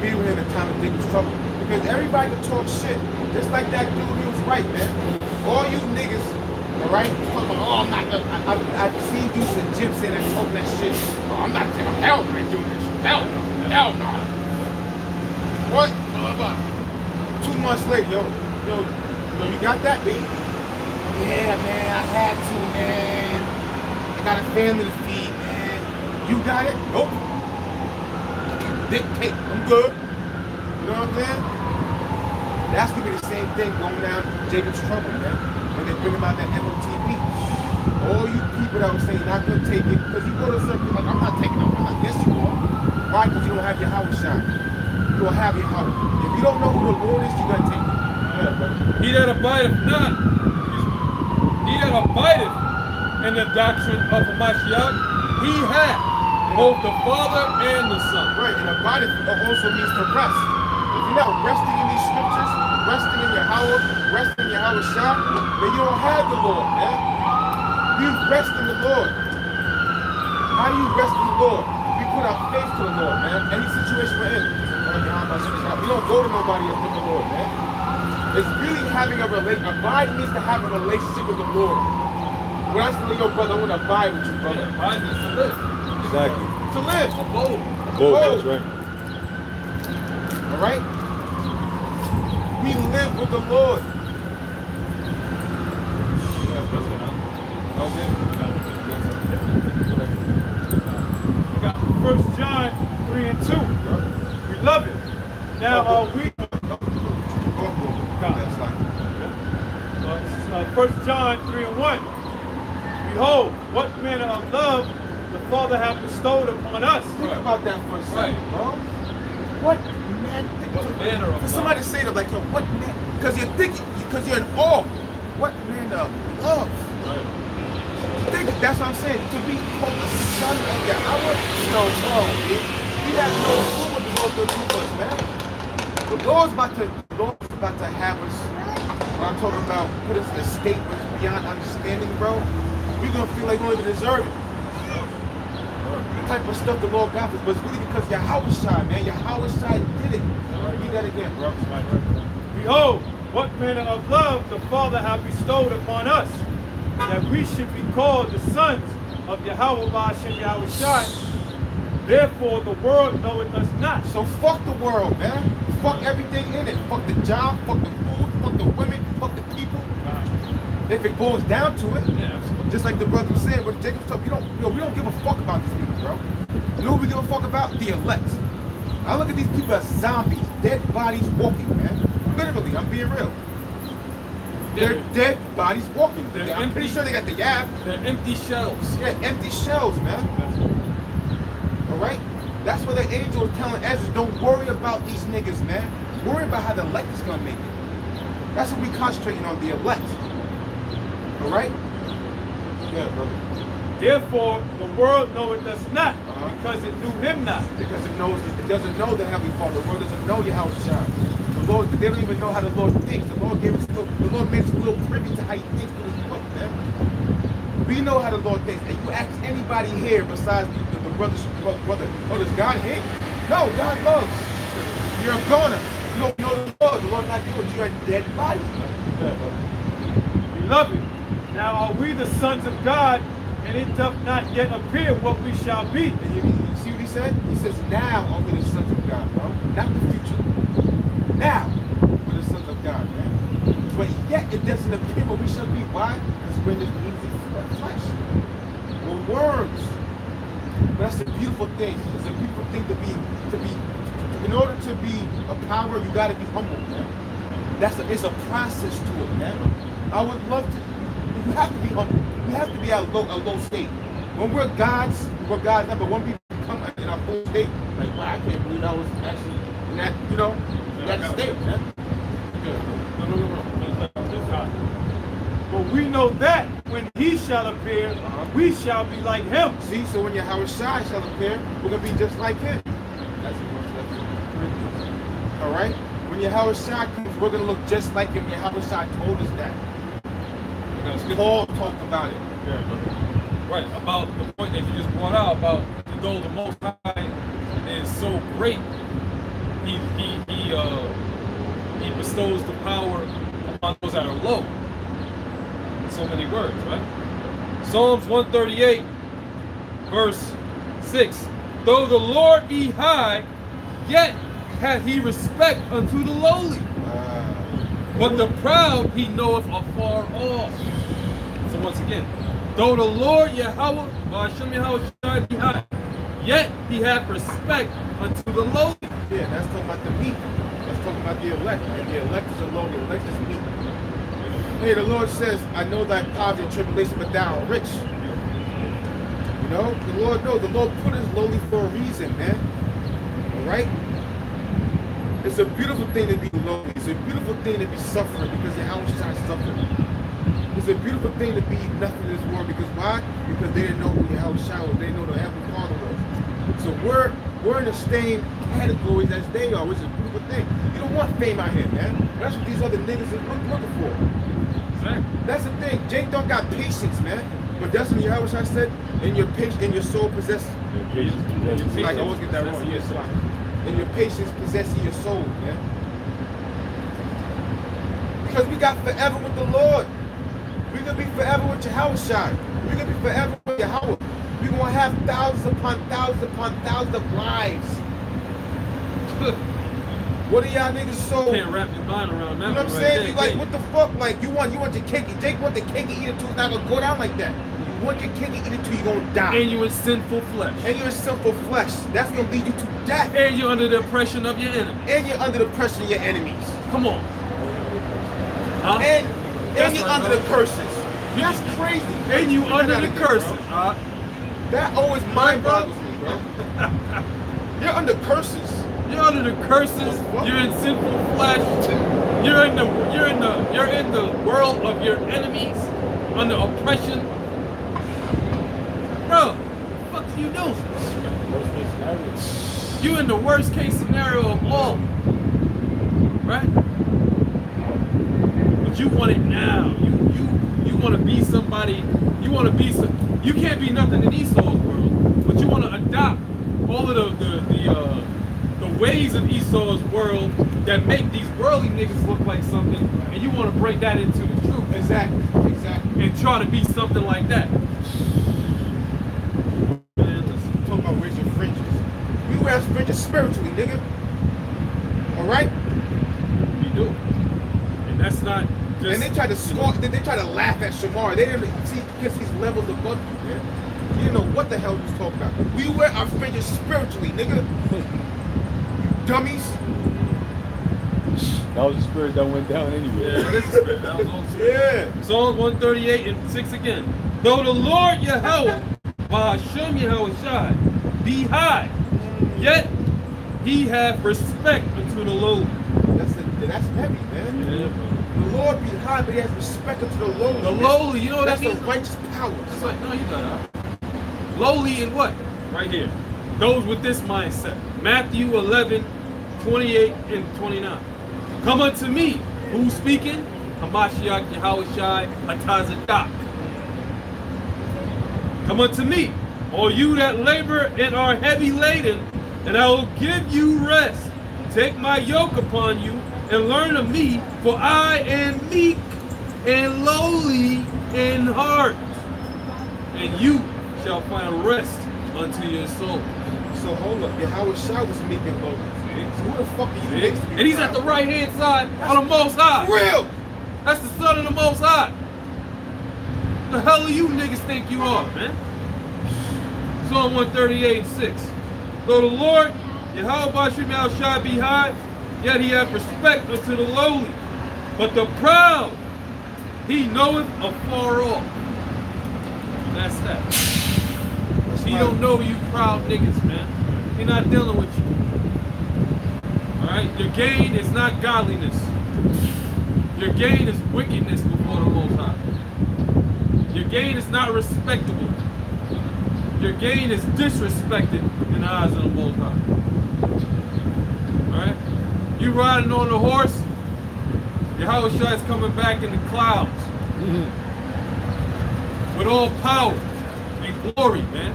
Be with him in time of Jacob's trouble. Because everybody can talk shit. Just like that dude, he was right, man. All you niggas, all right? Talking about, oh, I'm not gonna, I've seen dudes in gym saying and talking that shit. Oh, I'm not taking hell, man, doing this. Hell no. Hell no. What? 2 months later, yo, you got that, baby? Yeah, man, I had to, man. I got a family to feed, man. You got it? Nope. Dictate, I'm good. You know what I'm saying? That's gonna be the same thing going down Jacob's trouble, man. When they bring about that MOTP. All you people that were saying not gonna take it, because you go to certain people like, I'm not taking it. I'm like, yes you are. Why? Because you don't have your house shine. You don't have your house. If you don't know who the Lord is, you gotta take it. Yeah, brother. He that abideth not, he that abideth in the doctrine of the Mashiach, he hath both the Father and the Son. Right, and abideth also means to rest. If you're not resting in these scriptures, resting in Yahweh, resting in Yahweh Shah, then you don't have the Lord, man. You rest in the Lord. How do you rest in the Lord? We put our faith to the Lord, man. Any situation we're in. We don't go to nobody else but the Lord, man. It's really having a relationship. Abide means to have a relationship with the Lord. When I say, yo, brother, I want to abide with you, brother. Abide means to live. Exactly. To live. Abode. That's right. All right? We live with the Lord. We got 1 John 3 and 2. We love it. Now, we... 1 John 3 and 1. Behold, what manner of love the Father hath bestowed upon us. Think about that for a second, bro. What manner of love? Somebody say that like, yo, what man? Because you're thinking, because you're in awe. What manner of love? Think, that's what I'm saying. To be called the son of Yahweh? No. He has no clue what the Lord will do for us, man. The Lord's about to have us, when I'm talking about put us in a state which is beyond understanding, bro. We're going to feel like we don't even deserve it. The type of stuff the Lord got us, but it's really because Yahweh Shai, man. Yahweh Shai did it. Read that again, bro. Behold, what manner of love the Father hath bestowed upon us, that we should be called the sons of Yahweh Ba'ashem Yahweh Shai. Therefore the world knoweth us not. So fuck the world, man. Fuck everything in it. Fuck the job, fuck the food, fuck the women, fuck the people. If it boils down to it, just like the brother said, with Jacob's stuff, we don't give a fuck about these people, bro. You know what we give a fuck about? The elect. I look at these people as zombies, dead bodies walking, man. Literally, I'm being real. They're dead bodies walking. I'm pretty sure they got the yab. They're empty shells. Yeah, empty shells, man. All right? That's what the angel is telling Ezra. Don't worry about these niggas, man. Worry about how the elect is going to make it. That's what we're concentrating on, the elect. All right? Yeah, brother. Therefore, the world knoweth us not, because it knew him not. Because it doesn't know the Heavenly Father. The world doesn't know Yahushua. The Lord, they don't even know how the Lord thinks. The Lord made us a little privy to how he thinks with his book, man. We know how the Lord thinks. And you ask anybody here besides the brothers, oh, does God hate? No, God loves. You're a goner. You don't know the Lord. The Lord not doing you're a dead body. Beloved, now are we the sons of God, and it doth not yet appear what we shall be. And you see what he said? He says, now are we the sons of God, bro. Not the future. Now we're the sons of God, man. But yet it doesn't appear what we shall be. Why? Because we're in this easy flesh. We're worms. But that's a beautiful thing. It's a beautiful thing to be. In order to be a power, you got to be humble, man. It's a process to it, man. I would love to. You have to be humble. We have to be at a low state. When we're gods, but when we become in our full state, like, wow, I can't believe I was actually in that, in that state, man. But we know that when he shall appear, we shall be like him. See, so when Yahushua shall appear, we're going to be just like him. All right? When Yahushua comes, we're going to look just like him. Yahushua told us that. Paul talked about it. Yeah, right, about the point that you just brought out about though the Most High is so great, he bestows the power upon those that are low. So many words, right? Psalms 138, verse 6. Though the Lord be high, yet hath he respect unto the lowly. But the proud he knoweth afar off. So once again, though the Lord Yahweh, Hashem Yahweh be high, yet he hath respect unto the lowly. Yeah, that's talking about the meek. That's talking about the elect. And the elect is alone, the elect is meek. Hey, the Lord says, I know thy poverty and tribulation, but thou art rich. You know, the Lord knows. The Lord put us lowly for a reason, man. All right? It's a beautiful thing to be lonely. It's a beautiful thing to be suffering because the house is not suffering. It's a beautiful thing to be nothing in this world because why? Because they didn't know who the house was. They know the Heavenly Father was. So we're in the same categories as they are, which is a beautiful thing. You don't want fame out here, man. That's what these other niggas are looking for. That's the thing. Jake don't got patience, man. But that's what Yahweh said, in your soul possess. Like I always get that wrong. Yes, and your patience possessing your soul, man. Because we got forever with the Lord. We're gonna be forever with Yahushua. We're gonna be forever with Yahweh. We're gonna have thousands upon thousands of lives. What are y'all niggas so? Can't wrap your mind around that. You know what I'm saying? You like, what the fuck? Like, you want your cake. Jake want the cake and eat it too. It's not gonna go down like that. You want your cake and eat it too. You're gonna die. And you're in sinful flesh. And you're in sinful flesh. That's gonna lead you to death. And you're under the oppression of your enemies. And you're under the oppression of your enemies. Come on. Huh? And you're under the curses. That's crazy. And you under the curses. That always mind boggles me, bro. You're under curses. You're under the curses. You're in sinful flesh. You're in the world of your enemies, under oppression. Bro, what the fuck are you doing? You're in the worst case scenario of all. Right? But you want it now. You want to be somebody. You want to be some. You can't be nothing in Esau's world, but you want to adopt all of the ways of Esau's world that make these worldly niggas look like something, and you want to break that into the truth. Exactly. And try to be something like that. Man, talking about raise your fringes. We wear fringes spiritually, nigga. Alright? You do. And that's not just... And they try to score, they try to laugh at Shamar. They didn't see because he's levels above you, man. You didn't know what the hell he was talking about. We wear our fringes spiritually, nigga. Dummies. That was the spirit that went down anyway. Yeah, this is spirit. That was on spirit. Yeah. Psalms 138 and 6 again. Though the Lord Yahweh, Hashem Yahweh be high, yet he hath respect unto the lowly. That's heavy, man. Yeah. The Lord be high, but he has respect unto the lowly. The lowly, you know what that's that means? That's a righteous power. It's like, no, you got it. Lowly in what? Right here. Those with this mindset. Matthew 11:28-29. Come unto me. Who's speaking? Hamashiach Yahushai Hatazadak. Come unto me, all you that labor and are heavy laden, and I will give you rest. Take my yoke upon you and learn of me, for I am meek and lowly in heart, and you shall find rest unto your soul. So hold up, Yahushua was meek and lowly. So who the fuck are you next to? And he's at the right hand side of the Most High. Real! That's the Son of the Most High. The hell do you niggas think you are, man? Psalm 138:6. Though the Lord, Yahweh Bashim Al-Shai be high, yet he hath respect unto the lowly. But the proud, he knoweth afar off. That's that. He don't know you proud niggas, man. He not dealing with you. Alright? Your gain is not godliness. Your gain is wickedness before the Most High. Your gain is not respectable. Your gain is disrespected in the eyes of the Most High. Alright? You riding on the horse, Yahushua is coming back in the clouds. With all power and glory, man.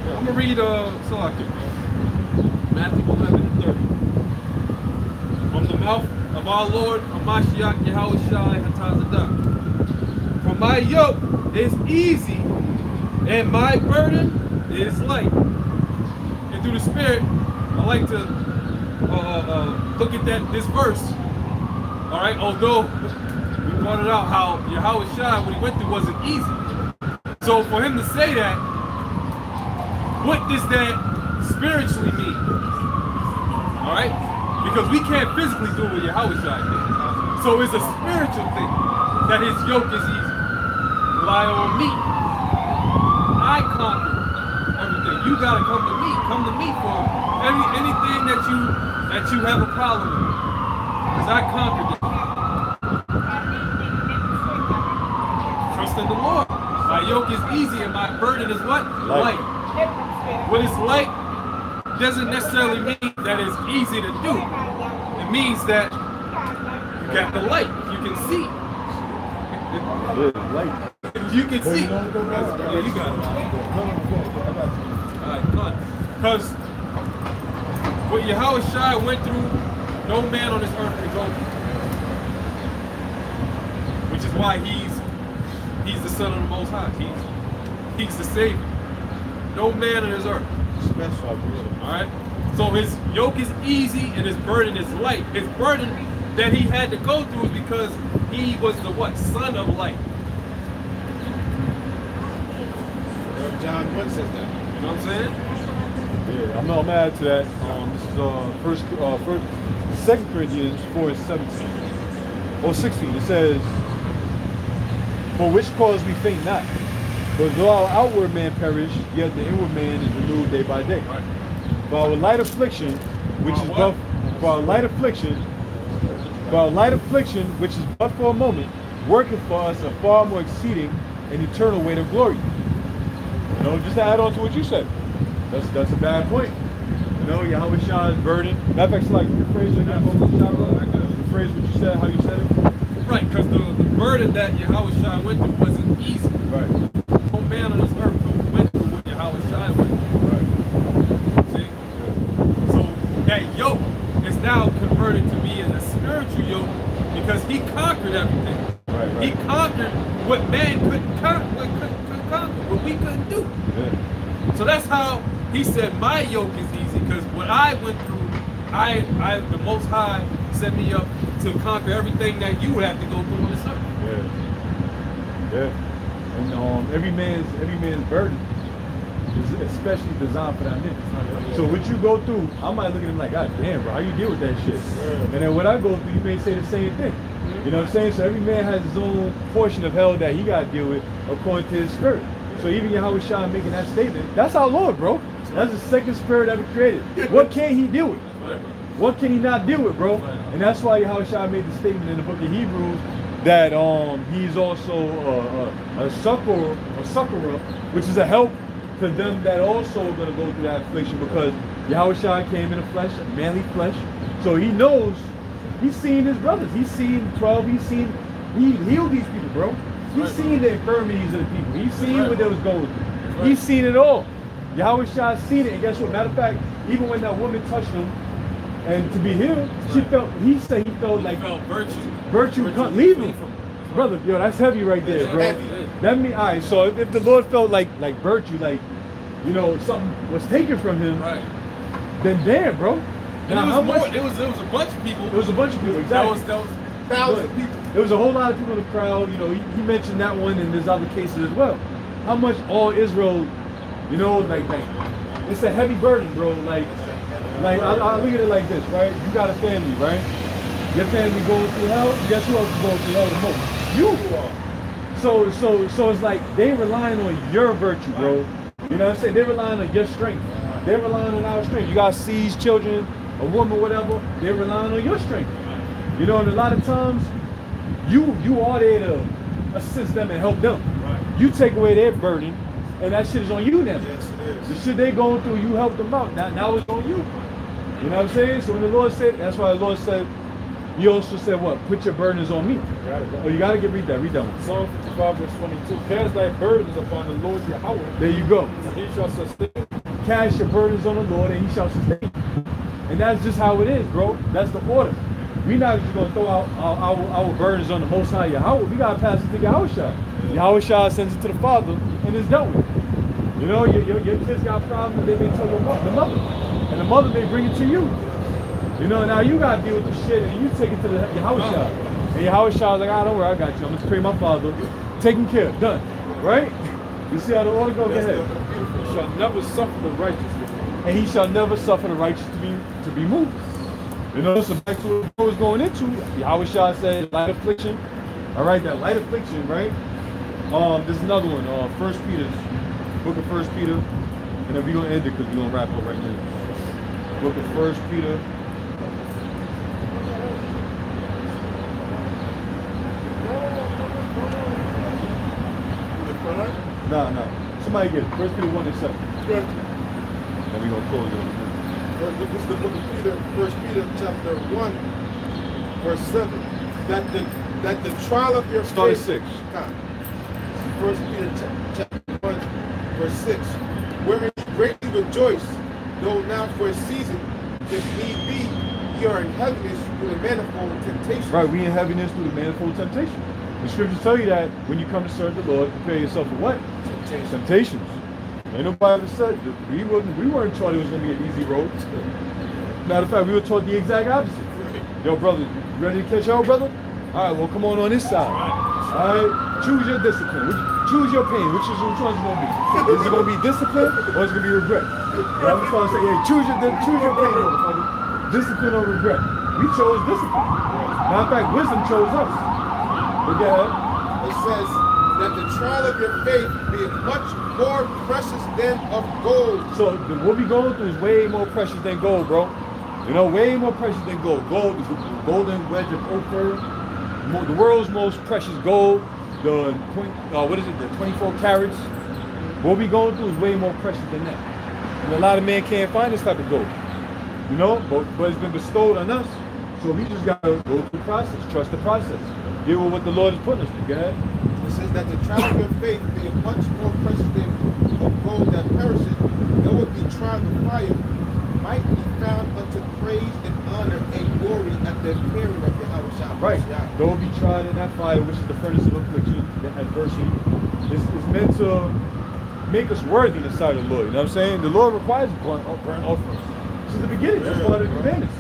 I'm going to read Matthew 11:30. From the mouth of our Lord, Hamashiach Yahushua Hatazadak. For my yoke is easy and my burden is light. And through the Spirit, I like to look at this verse. All right, although we pointed out how Yahushua, what he went through wasn't easy. So for him to say that, what does that spiritually mean? All right, because we can't physically do what Yahushua did. So it's a spiritual thing that his yoke is easy. Rely on me. I conquer everything. You gotta come to me. Come to me for anything that you have a problem with. Because I conquered it. Trust in the Lord. My yoke is easy and my burden is what? Light. What is light doesn't necessarily mean that it's easy to do. It means that you got the light. You can see. Light. You can see. Yeah, you got it. Alright, good. Because what Yahushua went through, no man on this earth can go through. Which is why he's the Son of the Most High. He's the Savior. No man on this earth. Alright? So his yoke is easy and his burden is light. His burden that he had to go through is because he was the what? Son of light. John 1 says that. You know what I'm saying? Yeah, I'm not mad to that. This is 2 Corinthians 4:17 or 16. It says, "For which cause we faint not, but though our outward man perish, yet the inward man is renewed day by day. Right. For our light affliction, which is but for our light affliction, which is but for a moment, worketh for us a far more exceeding and eternal weight of glory." You know, just to add on to what you said. That's a bad point. You know, Yahushua's burden. Matter of fact, like rephrase again. Rephrase what you said, how you said it. Right, because the burden that Yahushua went through wasn't easy. Right. No man on this earth went through what Yahushua went through. Right. See? So that yoke is now converted to be in a spiritual yoke because he conquered everything. Right. He conquered what man couldn't conquer, what we couldn't do. Yeah. So that's how he said my yoke is easy, because what I went through, the Most High set me up to conquer everything that you would have to go through on this earth. Yeah. And every man's burden is especially designed for that nigga. So what you go through, I might look at him like, God damn, bro, how you deal with that shit? And then what I go through, you may say the same thing. You know what I'm saying? So every man has his own portion of hell that he got to deal with according to his spirit. So even Yahushua making that statement, that's our Lord, bro. That's the second spirit ever created. What can he deal with? What can he not deal with, bro? And that's why Yahushua made the statement in the book of Hebrews that he's also a succorer, which is a help to them that also are going to go through that affliction, because Yahushua came in the flesh, manly flesh. So he knows, he's seen his brothers. He's seen 12, he healed these people, bro. He's seen the infirmities of the people. He's seen what they was going through. He's seen it all. Yahushua seen it, and guess what? Matter of fact, even when that woman touched him and to be healed, he said he felt like virtue can't leave him. Brother, yo, that's heavy right there, bro. That mean, all right, so if the Lord felt like virtue, like, you know, something was taken from him, then damn, bro. Now, it was a bunch of people. It was a bunch of people, exactly. That was thousands of people. There was a whole lot of people in the crowd. You know, he mentioned that one, and there's other cases as well. How much all Israel, you know, like it's a heavy burden, bro. Like I look at it like this, right? You got a family, right? Your family going through hell. Guess who else is going through hell the most? You are. So it's like they relying on your virtue, bro. You know what I'm saying? They're relying on your strength. They're relying on our strength. You got seeds, children, a woman, whatever. They're relying on your strength. You know, and a lot of times, you are there to assist them and help them. Right. You take away their burden, and that shit is on you now. Yes, it is. The shit they going through, you help them out. Now it's on you. You know what I'm saying? So when the Lord said, that's why the Lord said, he also said what? Put your burdens on me. Oh, you gotta read that one. Psalm 55 verse 22. Cast thy burdens upon the Lord Yahweh. There you go. And he shall sustain. Cast your burdens on the Lord, and he shall sustain. And that's just how it is, bro. That's the order. We're not just going to throw out our burdens on the Most High Yahweh. We got to pass it to Yahushua. Yahushua sends it to the Father, and it's dealt with. You know, your kids got problems, they may tell the mother. And the mother may bring it to you. You know, now you got to deal with the shit, and you take it to the Yahushua. And Yahushua's like, don't worry, I got you. I'm going to pray my Father. Taken care of. Done. Right? You see how the order goes? Go ahead. He shall never suffer the righteous. And he shall never suffer the righteous to be moved. You know, so back to what I was going into, Yahushua said light affliction. All right, that light affliction, right? There's another one, First Peter, book of First Peter, and then we're gonna end it because we're gonna wrap up right now. Book of First Peter. No. Somebody get it. First Peter 1:7. Then we're gonna close it. This is the book of Peter, 1 Peter chapter 1, verse 7. That the trial of your Start at faith. 6. 1 Peter chapter 1, verse 6. Wherein you greatly rejoice, though now for a season, if need be, ye are in heaviness through the manifold temptation. Right, we in heaviness through the manifold temptation. The scriptures tell you that when you come to serve the Lord, prepare yourself for what? Temptations. Ain't nobody ever said that we weren't taught it was gonna be an easy road. Matter of fact, we were taught the exact opposite. Yo, brother, you ready to catch out, brother? All right, well, come on this side. All right, choose your discipline. Choose your pain. Which one's gonna be? Is it gonna be discipline or is it gonna be regret? You know, I'm trying to say, hey, choose your pain, motherfucker. Discipline or regret. We chose discipline. Matter of fact, wisdom chose us. But go ahead. It says that the trial of your faith be much more precious than of gold. So what we going through is way more precious than gold, bro. You know, way more precious than gold. Gold is the golden wedge of Ophir. The world's most precious gold. The 24 carats. What we going through is way more precious than that. And a lot of men can't find this type of gold. You know, but it's been bestowed on us. So we just gotta go through the process, trust the process. Deal with what the Lord is putting us through. Go ahead. It says that the trial of your faith be much more precious than of gold that perishes, though it be tried with fire, might be found unto praise and honor and glory at the appearing of Yahushua. Right. Though it be tried in that fire, which is the furnace of affliction, that adversity, is meant to make us worthy in the sight of the Lord. You know what I'm saying? The Lord requires burnt offerings. Since the beginning, that's part of the commandments.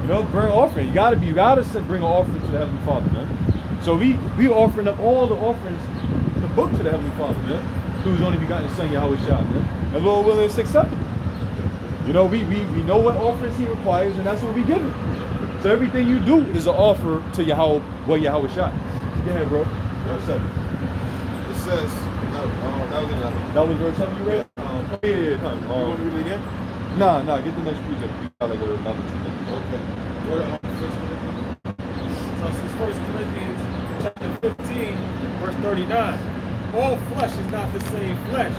You know, burnt offering. You gotta bring an offering to the Heavenly Father, man. So we offering up all the offerings in the book to the Heavenly Father, man. Through His only begotten Son, Yahushua, man. And Lord willing, it's acceptable. You know, we know what offerings He requires, and that's what we give Him. So everything you do is an offer to Yahushua. Go ahead, bro. Verse 7. It says, that was enough. That was verse 7 you read? Yeah. You want to read it again? Nah, get the next precept. We got like another 2 minutes. Okay. So this is 1 Corinthians 39. All flesh is not the same flesh.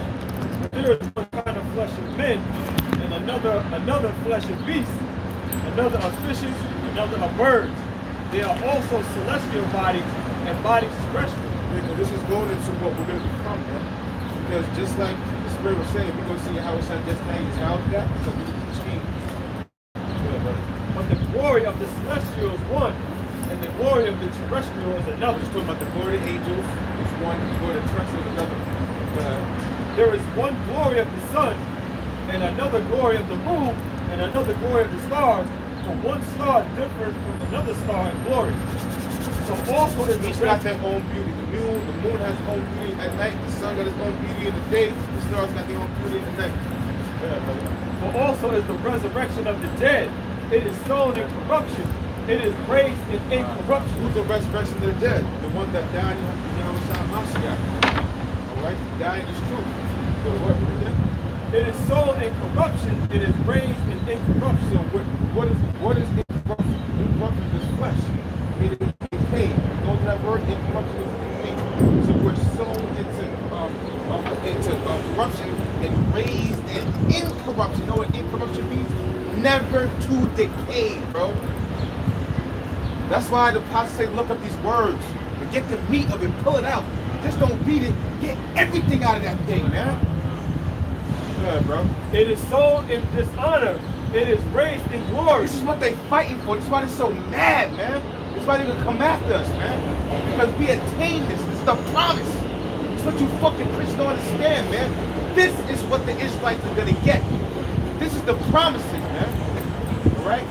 But there is one kind of flesh of men, and another flesh of beasts, another of fishes, another of birds. There are also celestial bodies and bodies terrestrial. Because this is going into what we're going to become, man. Because just like the Spirit was saying, we're going to see how it's not just hanging out that, so we can change. But the glory of the celestial is one, and the glory of the terrestrial is another. We're just talking about the glory of the angels is one, the glory of the terrestrial is another. There is one glory of the sun, and another glory of the moon, and another glory of the stars. For one star differs from another star in glory. So also is each got their own beauty. The moon has its own beauty at night. The sun got its own beauty in the day. The stars got their own beauty in the night. For also is the resurrection of the dead. It is sown in corruption. It is raised in incorruption. Who's the resurrection of the dead? The one that died in Mashiach. All right, dying is true. So it is sown in corruption. It is raised in incorruption. So what is incorruption? Incorruption is flesh. It is decay. Don't that word incorruption is decay. So we're sown into corruption and raised in incorruption. You know what incorruption means? Never to decay, bro. That's why the apostles say, look up these words and get the meat of it, pull it out. Just don't read it. Get everything out of that thing, man. Yeah, bro. It is sown in dishonor. It is raised in glory. This is what they fighting for. This is why they're so mad, man. This is why they're gonna come after us, man. Because we attain this. This is the promise. It's what you fucking Christians don't understand, man. This is what the Israelites are gonna get. This is the promises, man. All right?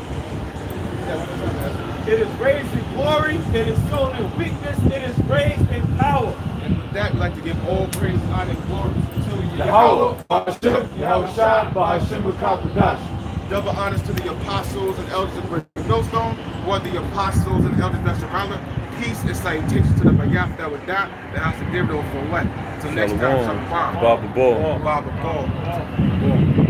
It is raised in glory. It is sown in weakness. It is raised in power. And with that, we'd like to give all praise, honor, and glory to Yahweh, Ba'ashem, Yahweh Shai, Ba'ashem B'Kakodash. Double honors to the apostles and elders of the Millstone, or the apostles and elders that surround them. Peace and salutations to the Bayaf that would die, the house of David, for what? Until next time, Shalom. Baba Ball. Baba Ball.